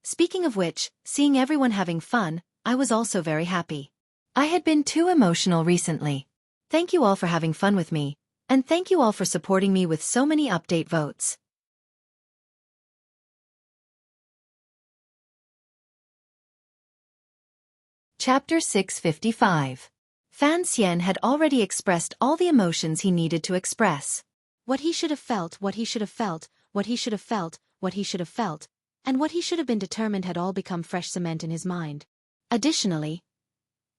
Speaking of which, seeing everyone having fun, I was also very happy. I had been too emotional recently. Thank you all for having fun with me, and thank you all for supporting me with so many update votes. Chapter 655. Fan Xian had already expressed all the emotions he needed to express. What he should have felt, what he should have felt, what he should have felt, what he should have felt, and what he should have been determined had all become fresh cement in his mind. Additionally,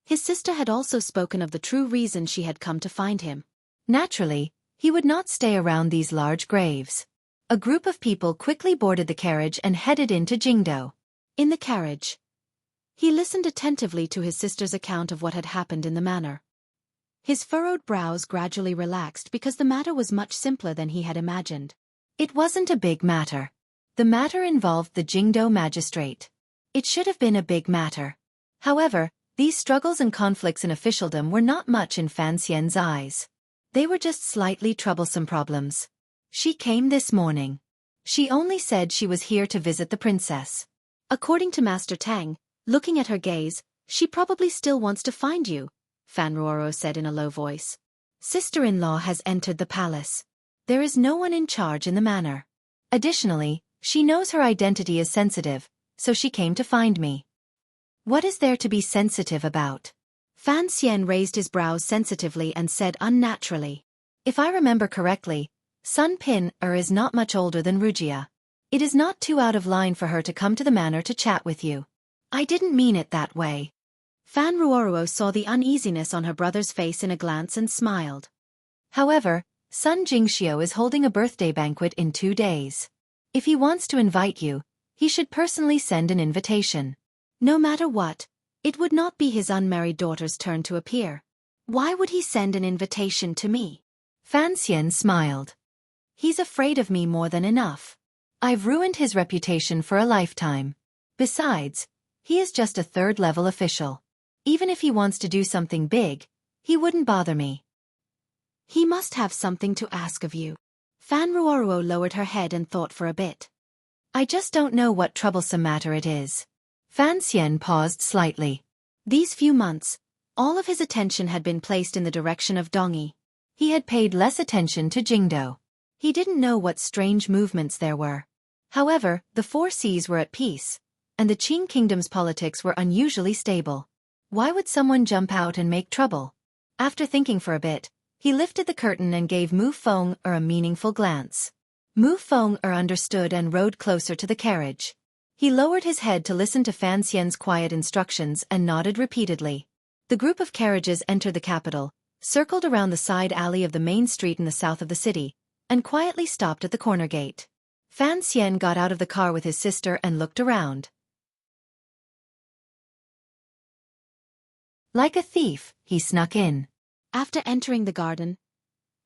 his sister had also spoken of the true reason she had come to find him. Naturally, he would not stay around these large graves. A group of people quickly boarded the carriage and headed into Jingdo. In the carriage, he listened attentively to his sister's account of what had happened in the manor. His furrowed brows gradually relaxed because the matter was much simpler than he had imagined. It wasn't a big matter. The matter involved the Jingdo magistrate. It should have been a big matter. However, these struggles and conflicts in officialdom were not much in Fan Xian's eyes. They were just slightly troublesome problems. She came this morning. She only said she was here to visit the princess. According to Master Tang, looking at her gaze, she probably still wants to find you, Fan Ruoro said in a low voice. Sister-in-law has entered the palace. There is no one in charge in the manor. Additionally, she knows her identity is sensitive, so she came to find me. What is there to be sensitive about? Fan Xian raised his brows sensitively and said unnaturally. If I remember correctly, Sun Pin is not much older than Rugia. It is not too out of line for her to come to the manor to chat with you. I didn't mean it that way. Fan Ruoruo saw the uneasiness on her brother's face in a glance and smiled. However, Sun Jingxiu is holding a birthday banquet in 2 days. If he wants to invite you, he should personally send an invitation. No matter what, it would not be his unmarried daughter's turn to appear. Why would he send an invitation to me? Fan Xian smiled. He's afraid of me more than enough. I've ruined his reputation for a lifetime. Besides, he is just a third-level official. Even if he wants to do something big, he wouldn't bother me. He must have something to ask of you. Fan Ruoruo lowered her head and thought for a bit. I just don't know what troublesome matter it is. Fan Xian paused slightly. These few months, all of his attention had been placed in the direction of Dongyi. He had paid less attention to Jingdo. He didn't know what strange movements there were. However, the 4 seas were at peace, and the Qing kingdom's politics were unusually stable. Why would someone jump out and make trouble? After thinking for a bit, he lifted the curtain and gave Mu Feng a meaningful glance. Mu Feng understood and rode closer to the carriage. He lowered his head to listen to Fan Xian's quiet instructions and nodded repeatedly. The group of carriages entered the capital, circled around the side alley of the main street in the south of the city, and quietly stopped at the corner gate. Fan Xian got out of the car with his sister and looked around. Like a thief, he snuck in. After entering the garden,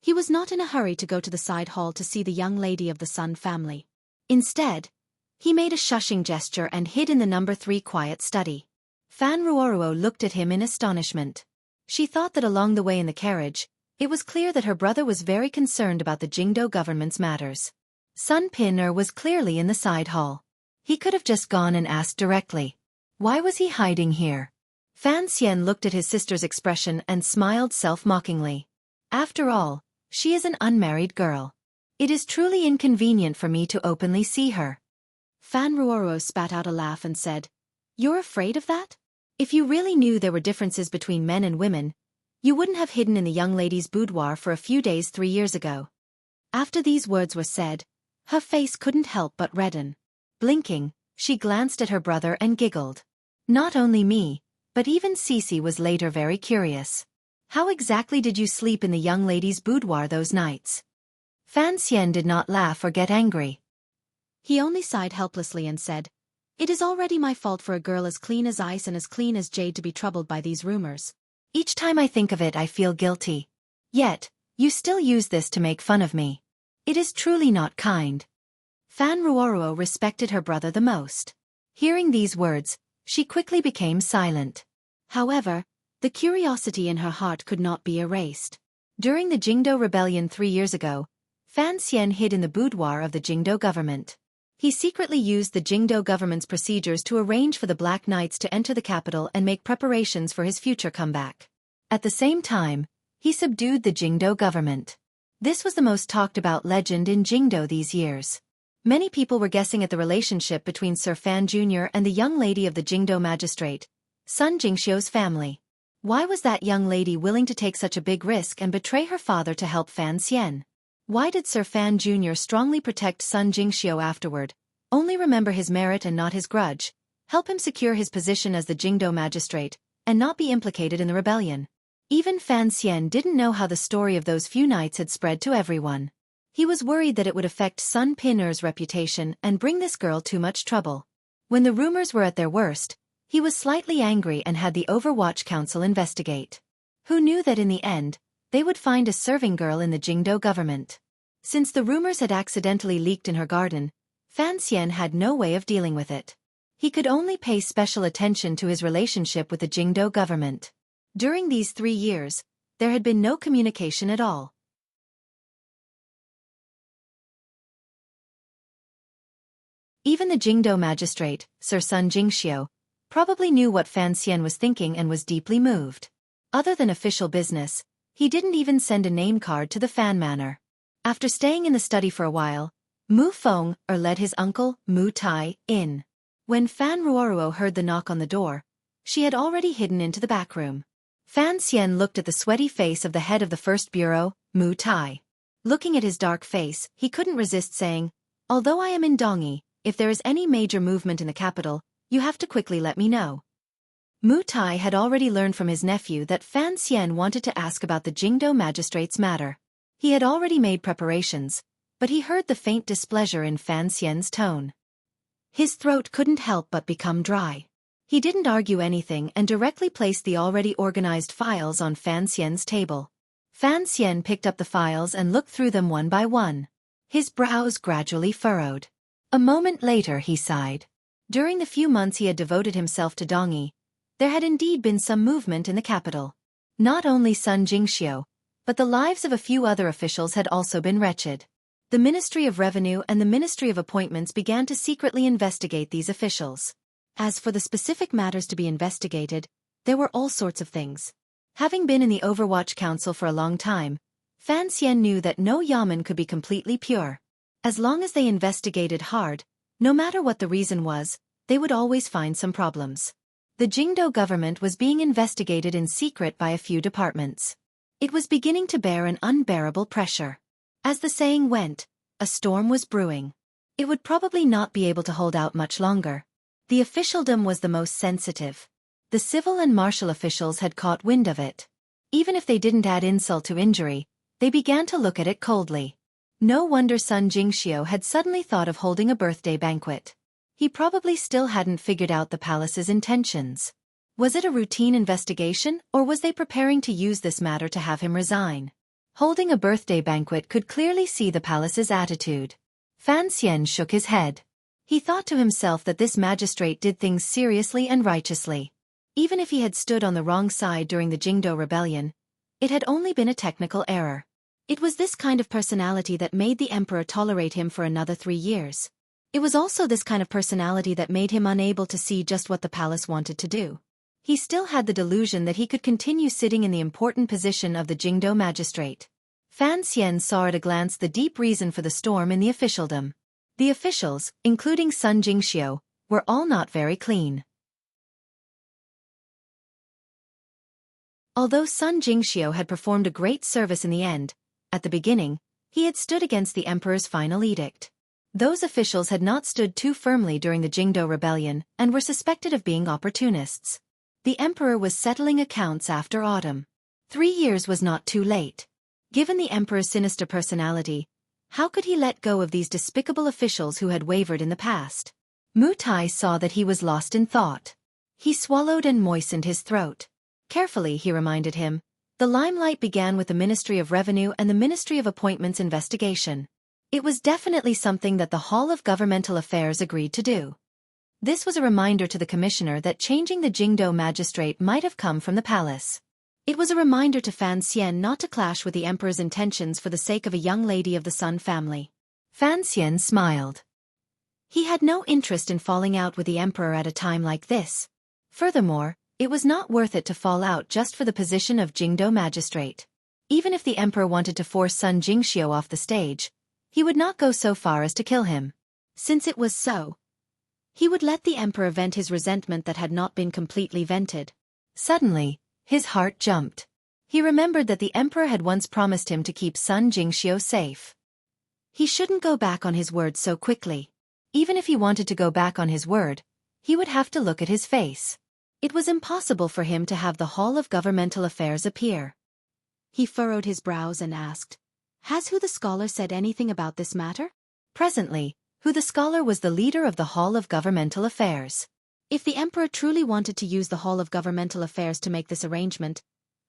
he was not in a hurry to go to the side hall to see the young lady of the Sun family. Instead, he made a shushing gesture and hid in the number 3 quiet study. Fan Ruoruo looked at him in astonishment. She thought that along the way in the carriage, it was clear that her brother was very concerned about the Jingdo government's matters. Sun Pin was clearly in the side hall. He could have just gone and asked directly. Why was he hiding here? Fan Xian looked at his sister's expression and smiled self-mockingly. After all, she is an unmarried girl. It is truly inconvenient for me to openly see her. Fan Ruoruo spat out a laugh and said, You're afraid of that? If you really knew there were differences between men and women, you wouldn't have hidden in the young lady's boudoir for a few days 3 years ago. After these words were said, her face couldn't help but redden. Blinking, she glanced at her brother and giggled. Not only me, but even Cece was later very curious. How exactly did you sleep in the young lady's boudoir those nights? Fan Xian did not laugh or get angry. He only sighed helplessly and said, It is already my fault for a girl as clean as ice and as clean as jade to be troubled by these rumors. Each time I think of it I feel guilty. Yet, you still use this to make fun of me. It is truly not kind. Fan Ruoruo respected her brother the most. Hearing these words, she quickly became silent. However, the curiosity in her heart could not be erased. During the Jingdo Rebellion 3 years ago, Fan Xian hid in the boudoir of the Jingdo government. He secretly used the Jingdo government's procedures to arrange for the Black Knights to enter the capital and make preparations for his future comeback. At the same time, he subdued the Jingdo government. This was the most talked about legend in Jingdo these years. Many people were guessing at the relationship between Sir Fan Jr. and the young lady of the Jingdo magistrate, Sun Jingxiu's family. Why was that young lady willing to take such a big risk and betray her father to help Fan Xian? Why did Sir Fan Jr. strongly protect Sun Jingxiu afterward, only remember his merit and not his grudge, help him secure his position as the Jingdo magistrate, and not be implicated in the rebellion? Even Fan Xian didn't know how the story of those few nights had spread to everyone. He was worried that it would affect Sun Pin'er's reputation and bring this girl too much trouble. When the rumors were at their worst, he was slightly angry and had the Overwatch Council investigate. Who knew that in the end, they would find a serving girl in the Jingdo government? Since the rumors had accidentally leaked in her garden, Fan Xian had no way of dealing with it. He could only pay special attention to his relationship with the Jingdo government. During these 3 years, there had been no communication at all. Even the Jingdo magistrate, Sir Sun Jingxiu, probably knew what Fan Xian was thinking and was deeply moved. Other than official business, he didn't even send a name card to the Fan Manor. After staying in the study for a while, Mu Feng led his uncle, Mu Tai, in. When Fan Ruoruo heard the knock on the door, she had already hidden into the back room. Fan Xian looked at the sweaty face of the head of the first bureau, Mu Tai. Looking at his dark face, he couldn't resist saying, "Although I am in Dongyi, if there is any major movement in the capital, you have to quickly let me know." Mu Tai had already learned from his nephew that Fan Xian wanted to ask about the Jingdo magistrate's matter. He had already made preparations, but he heard the faint displeasure in Fan Xian's tone. His throat couldn't help but become dry. He didn't argue anything and directly placed the already organized files on Fan Xian's table. Fan Xian picked up the files and looked through them one by one. His brows gradually furrowed. A moment later he sighed. During the few months he had devoted himself to Dongyi, there had indeed been some movement in the capital. Not only Sun Jingxiu, but the lives of a few other officials had also been wretched. The Ministry of Revenue and the Ministry of Appointments began to secretly investigate these officials. As for the specific matters to be investigated, there were all sorts of things. Having been in the Overwatch Council for a long time, Fan Xian knew that no yamen could be completely pure. As long as they investigated hard, no matter what the reason was, they would always find some problems. The Jingdo government was being investigated in secret by a few departments. It was beginning to bear an unbearable pressure. As the saying went, a storm was brewing. It would probably not be able to hold out much longer. The officialdom was the most sensitive. The civil and martial officials had caught wind of it. Even if they didn't add insult to injury, they began to look at it coldly. No wonder Sun Jingxiu had suddenly thought of holding a birthday banquet. He probably still hadn't figured out the palace's intentions. Was it a routine investigation, or was they preparing to use this matter to have him resign? Holding a birthday banquet could clearly see the palace's attitude. Fan Xian shook his head. He thought to himself that this magistrate did things seriously and righteously. Even if he had stood on the wrong side during the Jingdo rebellion, it had only been a technical error. It was this kind of personality that made the emperor tolerate him for another 3 years. It was also this kind of personality that made him unable to see just what the palace wanted to do. He still had the delusion that he could continue sitting in the important position of the Jingdo magistrate. Fan Xian saw at a glance the deep reason for the storm in the officialdom. The officials, including Sun Jingxiu, were all not very clean. Although Sun Jingxiu had performed a great service in the end, at the beginning, he had stood against the emperor's final edict. Those officials had not stood too firmly during the Jingdo rebellion and were suspected of being opportunists. The emperor was settling accounts after autumn. 3 years was not too late. Given the emperor's sinister personality, how could he let go of these despicable officials who had wavered in the past? Mu Tai saw that he was lost in thought. He swallowed and moistened his throat. Carefully, he reminded him. The limelight began with the Ministry of Revenue and the Ministry of Appointments investigation. It was definitely something that the Hall of Governmental Affairs agreed to do. This was a reminder to the commissioner that changing the Jingdo magistrate might have come from the palace. It was a reminder to Fan Xian not to clash with the emperor's intentions for the sake of a young lady of the Sun family. Fan Xian smiled. He had no interest in falling out with the emperor at a time like this. Furthermore, it was not worth it to fall out just for the position of Jingdo magistrate. Even if the emperor wanted to force Sun Jingxiu off the stage, he would not go so far as to kill him. Since it was so, he would let the emperor vent his resentment that had not been completely vented. Suddenly, his heart jumped. He remembered that the emperor had once promised him to keep Sun Jingxiu safe. He shouldn't go back on his word so quickly. Even if he wanted to go back on his word, he would have to look at his face. It was impossible for him to have the Hall of Governmental Affairs appear. He furrowed his brows and asked, "Has Who the Scholar said anything about this matter?" Presently, Who the Scholar was the leader of the Hall of Governmental Affairs. If the emperor truly wanted to use the Hall of Governmental Affairs to make this arrangement,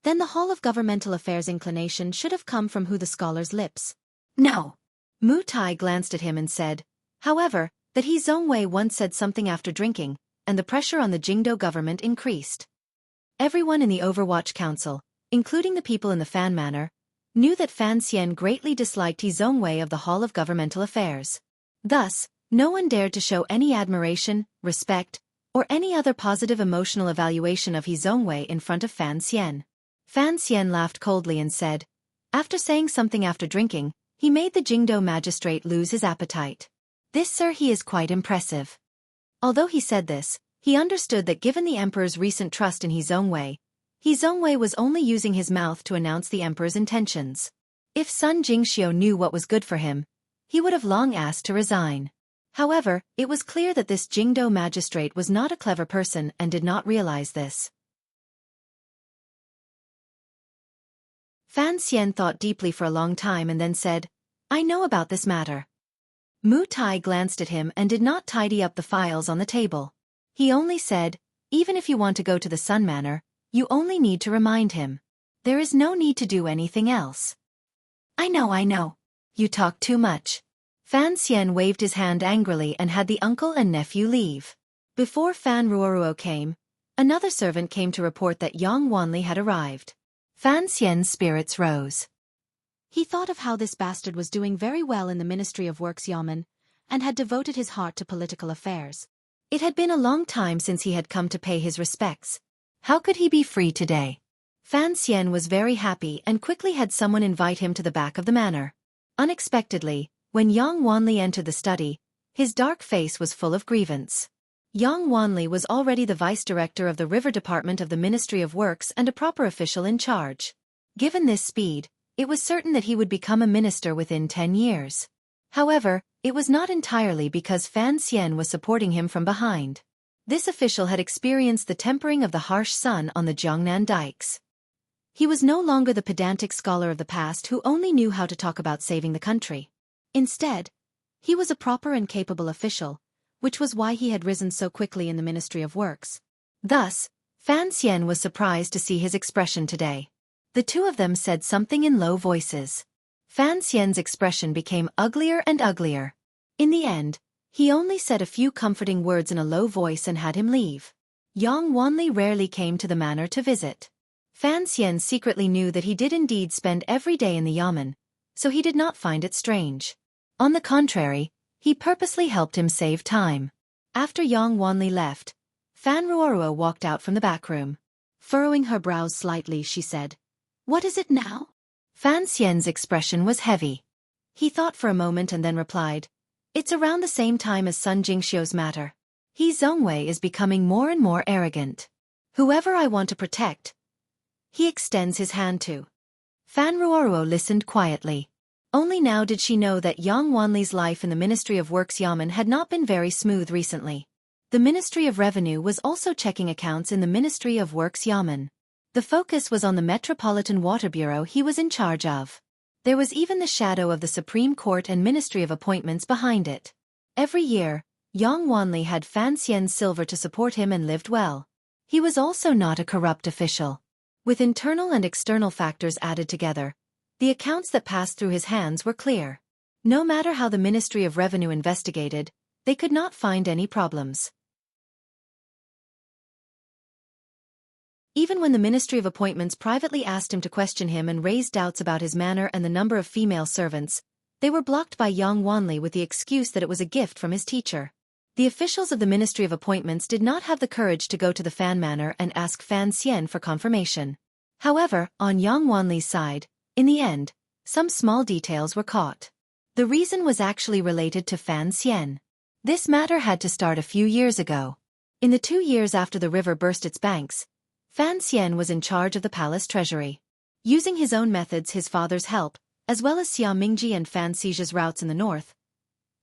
then the Hall of Governmental Affairs inclination should have come from Who the Scholar's lips. No. Mu Tai glanced at him and said, however, that he Zhongwei once said something after drinking, and the pressure on the Jingdo government increased. Everyone in the Overwatch Council, including the people in the Fan Manor, knew that Fan Xian greatly disliked He Zhongwei of the Hall of Governmental Affairs. Thus, no one dared to show any admiration, respect, or any other positive emotional evaluation of He Zhongwei in front of Fan Xian. Fan Xian laughed coldly and said, after saying something after drinking, he made the Jingdo magistrate lose his appetite. This, sir, he is quite impressive. Although he said this, he understood that given the emperor's recent trust in He Zhongwei was only using his mouth to announce the emperor's intentions. If Sun Jingxiu knew what was good for him, he would have long asked to resign. However, it was clear that this Jingdo magistrate was not a clever person and did not realize this. Fan Xian thought deeply for a long time and then said, I know about this matter. Mu Tai glanced at him and did not tidy up the files on the table. He only said, even if you want to go to the Sun Manor, you only need to remind him. There is no need to do anything else. I know. You talk too much. Fan Xian waved his hand angrily and had the uncle and nephew leave. Before Fan Ruoruo came, another servant came to report that Yang Wanli had arrived. Fan Xian's spirits rose. He thought of how this bastard was doing very well in the Ministry of Works Yamen, and had devoted his heart to political affairs. It had been a long time since he had come to pay his respects. How could he be free today? Fan Xian was very happy and quickly had someone invite him to the back of the manor. Unexpectedly, when Yang Wanli entered the study, his dark face was full of grievance. Yang Wanli was already the vice director of the river department of the Ministry of Works and a proper official in charge. Given this speed, it was certain that he would become a minister within 10 years. However, it was not entirely because Fan Xian was supporting him from behind. This official had experienced the tempering of the harsh sun on the Jiangnan dikes. He was no longer the pedantic scholar of the past who only knew how to talk about saving the country. Instead, he was a proper and capable official, which was why he had risen so quickly in the Ministry of Works. Thus, Fan Xian was surprised to see his expression today. The two of them said something in low voices. Fan Xian's expression became uglier and uglier. In the end, he only said a few comforting words in a low voice and had him leave. Yang Wanli rarely came to the manor to visit. Fan Xian secretly knew that he did indeed spend every day in the yamen, so he did not find it strange. On the contrary, he purposely helped him save time. After Yang Wanli left, Fan Ruoruo walked out from the back room. Furrowing her brows slightly, she said, "What is it now?" Fan Xian's expression was heavy. He thought for a moment and then replied, "It's around the same time as Sun Jingxiu's matter. He Zhongwei is becoming more and more arrogant. Whoever I want to protect, he extends his hand to." Fan Ruoruo listened quietly. Only now did she know that Yang Wanli's life in the Ministry of Works Yamen had not been very smooth recently. The Ministry of Revenue was also checking accounts in the Ministry of Works Yamen. The focus was on the Metropolitan Water Bureau he was in charge of. There was even the shadow of the Supreme Court and Ministry of Appointments behind it. Every year, Yang Wanli had Fan Xian's silver to support him and lived well. He was also not a corrupt official. With internal and external factors added together, the accounts that passed through his hands were clear. No matter how the Ministry of Revenue investigated, they could not find any problems. Even when the Ministry of Appointments privately asked him to question him and raised doubts about his manner and the number of female servants, they were blocked by Yang Wanli with the excuse that it was a gift from his teacher. The officials of the Ministry of Appointments did not have the courage to go to the Fan Manor and ask Fan Xian for confirmation. However, on Yang Wanli's side, in the end, some small details were caught. The reason was actually related to Fan Xian. This matter had to start a few years ago. In the 2 years after the river burst its banks, Fan Xian was in charge of the palace treasury. Using his own methods, his father's help, as well as Xia Mingji and Fan Xi's routes in the north,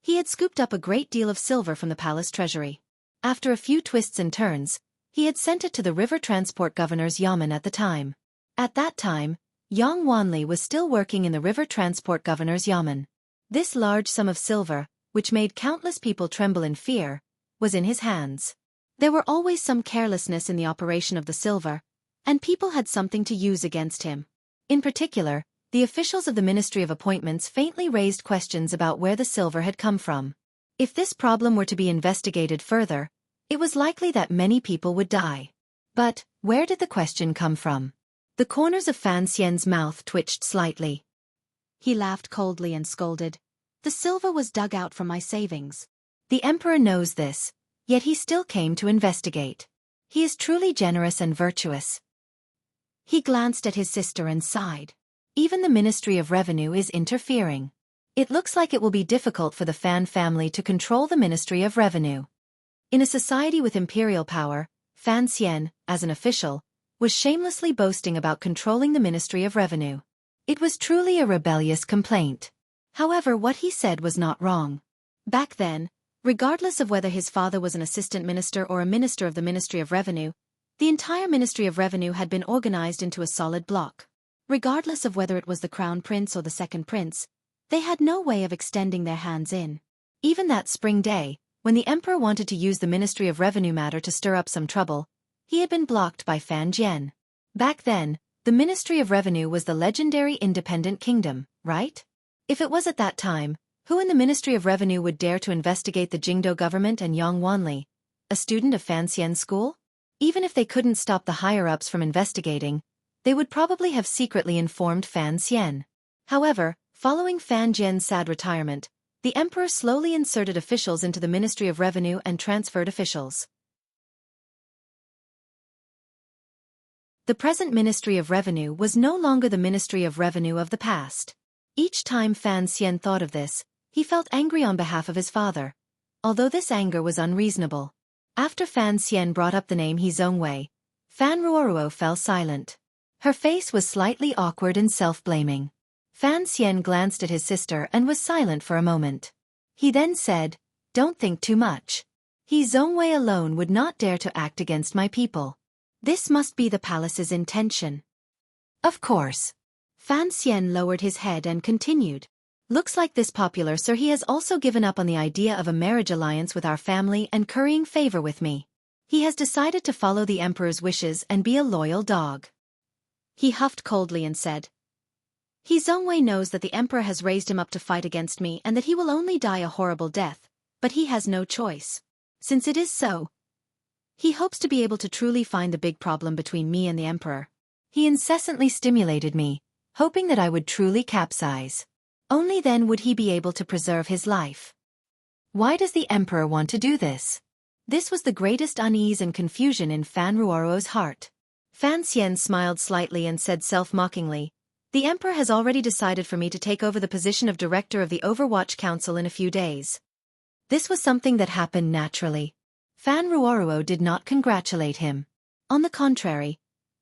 he had scooped up a great deal of silver from the palace treasury. After a few twists and turns, he had sent it to the river transport governor's yamen at the time. At that time, Yang Wanli was still working in the river transport governor's yamen. This large sum of silver, which made countless people tremble in fear, was in his hands. There were always some carelessness in the operation of the silver, and people had something to use against him. In particular, the officials of the Ministry of Appointments faintly raised questions about where the silver had come from. If this problem were to be investigated further, it was likely that many people would die. But, where did the question come from? The corners of Fan Xian's mouth twitched slightly. He laughed coldly and scolded. "The silver was dug out from my savings. The emperor knows this, yet he still came to investigate. He is truly generous and virtuous." He glanced at his sister and sighed. Even the Ministry of Revenue is interfering. It looks like it will be difficult for the Fan family to control the Ministry of Revenue. In a society with imperial power, Fan Xian, as an official, was shamelessly boasting about controlling the Ministry of Revenue. It was truly a rebellious complaint. However, what he said was not wrong. Back then, regardless of whether his father was an assistant minister or a minister of the Ministry of Revenue, the entire Ministry of Revenue had been organized into a solid block. Regardless of whether it was the Crown Prince or the Second Prince, they had no way of extending their hands in. Even that spring day, when the emperor wanted to use the Ministry of Revenue matter to stir up some trouble, he had been blocked by Fan Jian. Back then, the Ministry of Revenue was the legendary independent kingdom, right? If it was at that time, who in the Ministry of Revenue would dare to investigate the Jingdo government and Yang Wanli, a student of Fan Xian's school? Even if they couldn't stop the higher-ups from investigating, they would probably have secretly informed Fan Xian. However, following Fan Jian's sad retirement, the emperor slowly inserted officials into the Ministry of Revenue and transferred officials. The present Ministry of Revenue was no longer the Ministry of Revenue of the past. Each time Fan Xian thought of this, he felt angry on behalf of his father, although this anger was unreasonable. After Fan Xian brought up the name He Zongwei, Fan Ruoruo fell silent. Her face was slightly awkward and self-blaming. Fan Xian glanced at his sister and was silent for a moment. He then said, "Don't think too much. He Zongwei alone would not dare to act against my people. This must be the palace's intention." "Of course." Fan Xian lowered his head and continued. "Looks like this popular sir he has also given up on the idea of a marriage alliance with our family and currying favor with me. He has decided to follow the emperor's wishes and be a loyal dog." He huffed coldly and said, "He Zongwei knows that the emperor has raised him up to fight against me and that he will only die a horrible death, but he has no choice. Since it is so, he hopes to be able to truly find the big problem between me and the emperor. He incessantly stimulated me, hoping that I would truly capsize. Only then would he be able to preserve his life. Why does the emperor want to do this?" This was the greatest unease and confusion in Fan Ruoruo's heart. Fan Xian smiled slightly and said self-mockingly, "The emperor has already decided for me to take over the position of director of the Overwatch Council in a few days." This was something that happened naturally. Fan Ruoruo did not congratulate him. On the contrary,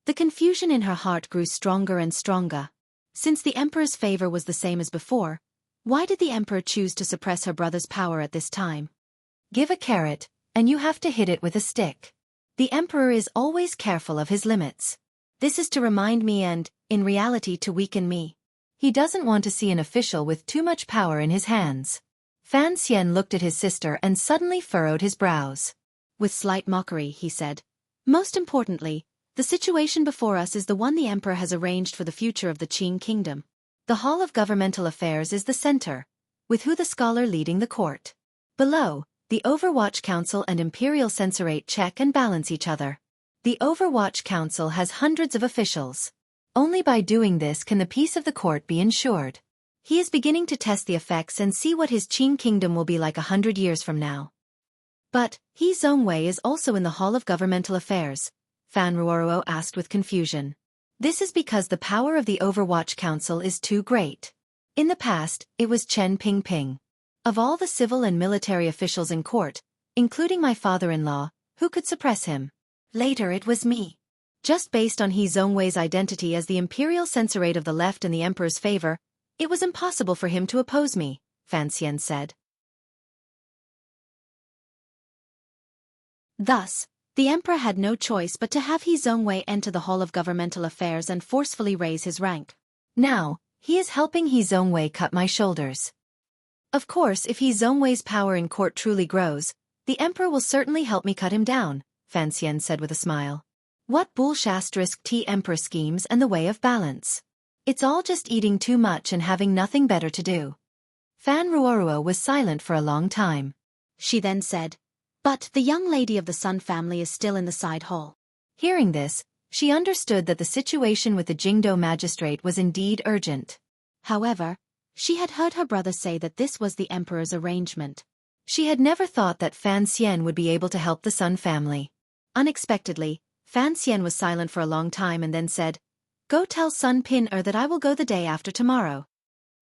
the confusion in her heart grew stronger and stronger. Since the emperor's favor was the same as before, why did the emperor choose to suppress her brother's power at this time? Give a carrot, and you have to hit it with a stick. The emperor is always careful of his limits. This is to remind me and, in reality, to weaken me. He doesn't want to see an official with too much power in his hands. Fan Xian looked at his sister and suddenly furrowed his brows. With slight mockery, he said, "Most importantly, the situation before us is the one the emperor has arranged for the future of the Qing kingdom. The Hall of Governmental Affairs is the center, with Hu the scholar leading the court. Below, the Overwatch Council and Imperial Censorate check and balance each other. The Overwatch Council has hundreds of officials. Only by doing this can the peace of the court be ensured. He is beginning to test the effects and see what his Qing kingdom will be like 100 years from now." "But, He Zongwei is also in the Hall of Governmental Affairs," Fan Ruoruo asked with confusion. "This is because the power of the Overwatch Council is too great. In the past, it was Chen Pingping. Of all the civil and military officials in court, including my father-in-law, who could suppress him? Later it was me. Just based on He Zongwei's identity as the imperial censorate of the left in the emperor's favor, it was impossible for him to oppose me," Fan Xian said. Thus, the emperor had no choice but to have He Zongwei enter the Hall of Governmental Affairs and forcefully raise his rank. Now, he is helping He Zongwei cut my shoulders. Of course, if He Zongwei's power in court truly grows, the emperor will certainly help me cut him down, Fan Xian said with a smile. What bull*t emperor schemes and the way of balance. It's all just eating too much and having nothing better to do. Fan Ruoruo was silent for a long time. She then said, "But the young lady of the Sun family is still in the side hall." Hearing this, she understood that the situation with the Jingdo magistrate was indeed urgent. However, she had heard her brother say that this was the emperor's arrangement. She had never thought that Fan Xian would be able to help the Sun family. Unexpectedly, Fan Xian was silent for a long time and then said, "Go tell Sun Pin-er that I will go the day after tomorrow."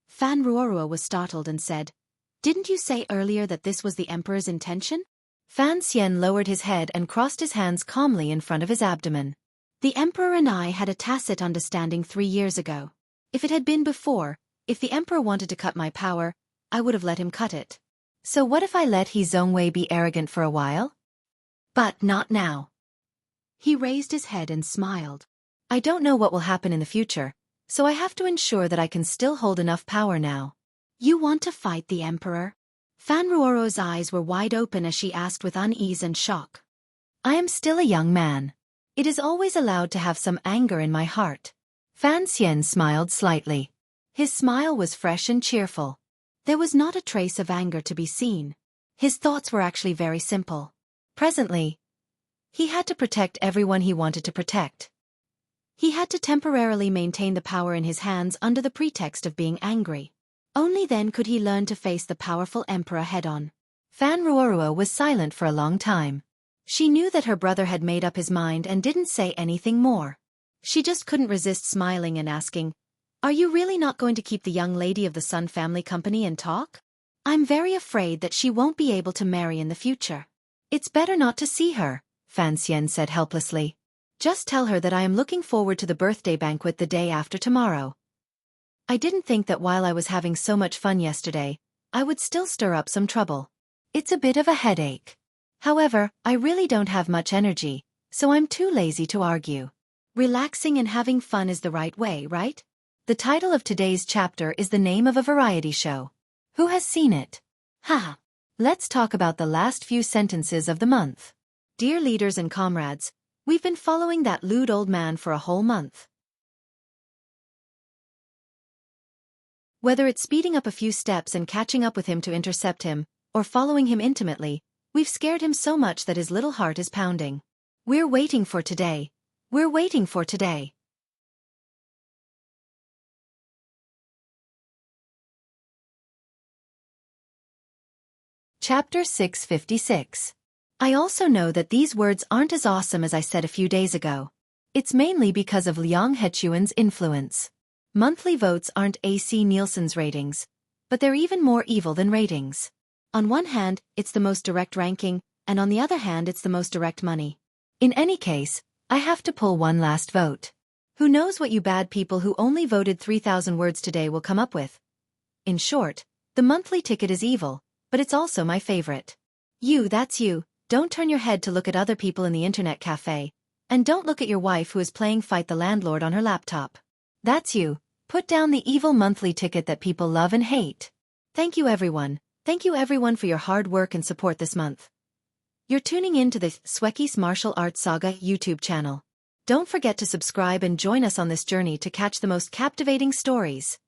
Fan Ruoruo was startled and said, "Didn't you say earlier that this was the emperor's intention?" Fan Xian lowered his head and crossed his hands calmly in front of his abdomen. "The emperor and I had a tacit understanding 3 years ago. If it had been before, if the emperor wanted to cut my power, I would have let him cut it. So what if I let He Zongwei be arrogant for a while? But not now." He raised his head and smiled. "I don't know what will happen in the future, so I have to ensure that I can still hold enough power now." "You want to fight the emperor?" Fan Ruoruo's eyes were wide open as she asked with unease and shock. "I am still a young man. It is always allowed to have some anger in my heart." Fan Xian smiled slightly. His smile was fresh and cheerful. There was not a trace of anger to be seen. His thoughts were actually very simple. Presently, he had to protect everyone he wanted to protect. He had to temporarily maintain the power in his hands under the pretext of being angry. Only then could he learn to face the powerful emperor head-on. Fan Ruoruo was silent for a long time. She knew that her brother had made up his mind and didn't say anything more. She just couldn't resist smiling and asking, "Are you really not going to keep the young lady of the Sun family company and talk? I'm very afraid that she won't be able to marry in the future." "It's better not to see her," Fan Xian said helplessly. "Just tell her that I am looking forward to the birthday banquet the day after tomorrow. I didn't think that while I was having so much fun yesterday, I would still stir up some trouble. It's a bit of a headache. However, I really don't have much energy, so I'm too lazy to argue. Relaxing and having fun is the right way, right?" The title of today's chapter is the name of a variety show. Who has seen it? Haha. Let's talk about the last few sentences of the month. Dear leaders and comrades, we've been following that lewd old man for a whole month. Whether it's speeding up a few steps and catching up with him to intercept him, or following him intimately, we've scared him so much that his little heart is pounding. We're waiting for today. We're waiting for today. Chapter 656. I also know that these words aren't as awesome as I said a few days ago. It's mainly because of Liang Hechuan's influence. Monthly votes aren't AC Nielsen's ratings, but they're even more evil than ratings. On one hand, it's the most direct ranking, and on the other hand it's the most direct money. In any case, I have to pull one last vote. Who knows what you bad people who only voted 3,000 words today will come up with? In short, the monthly ticket is evil, but it's also my favorite. You, that's you, don't turn your head to look at other people in the internet cafe, and don't look at your wife who is playing Fight the Landlord on her laptop. That's you, put down the evil monthly ticket that people love and hate. Thank you everyone, Thank you everyone for your hard work and support this month. You're tuning in to the Xueqi's Martial Arts Saga YouTube channel. Don't forget to subscribe and join us on this journey to catch the most captivating stories.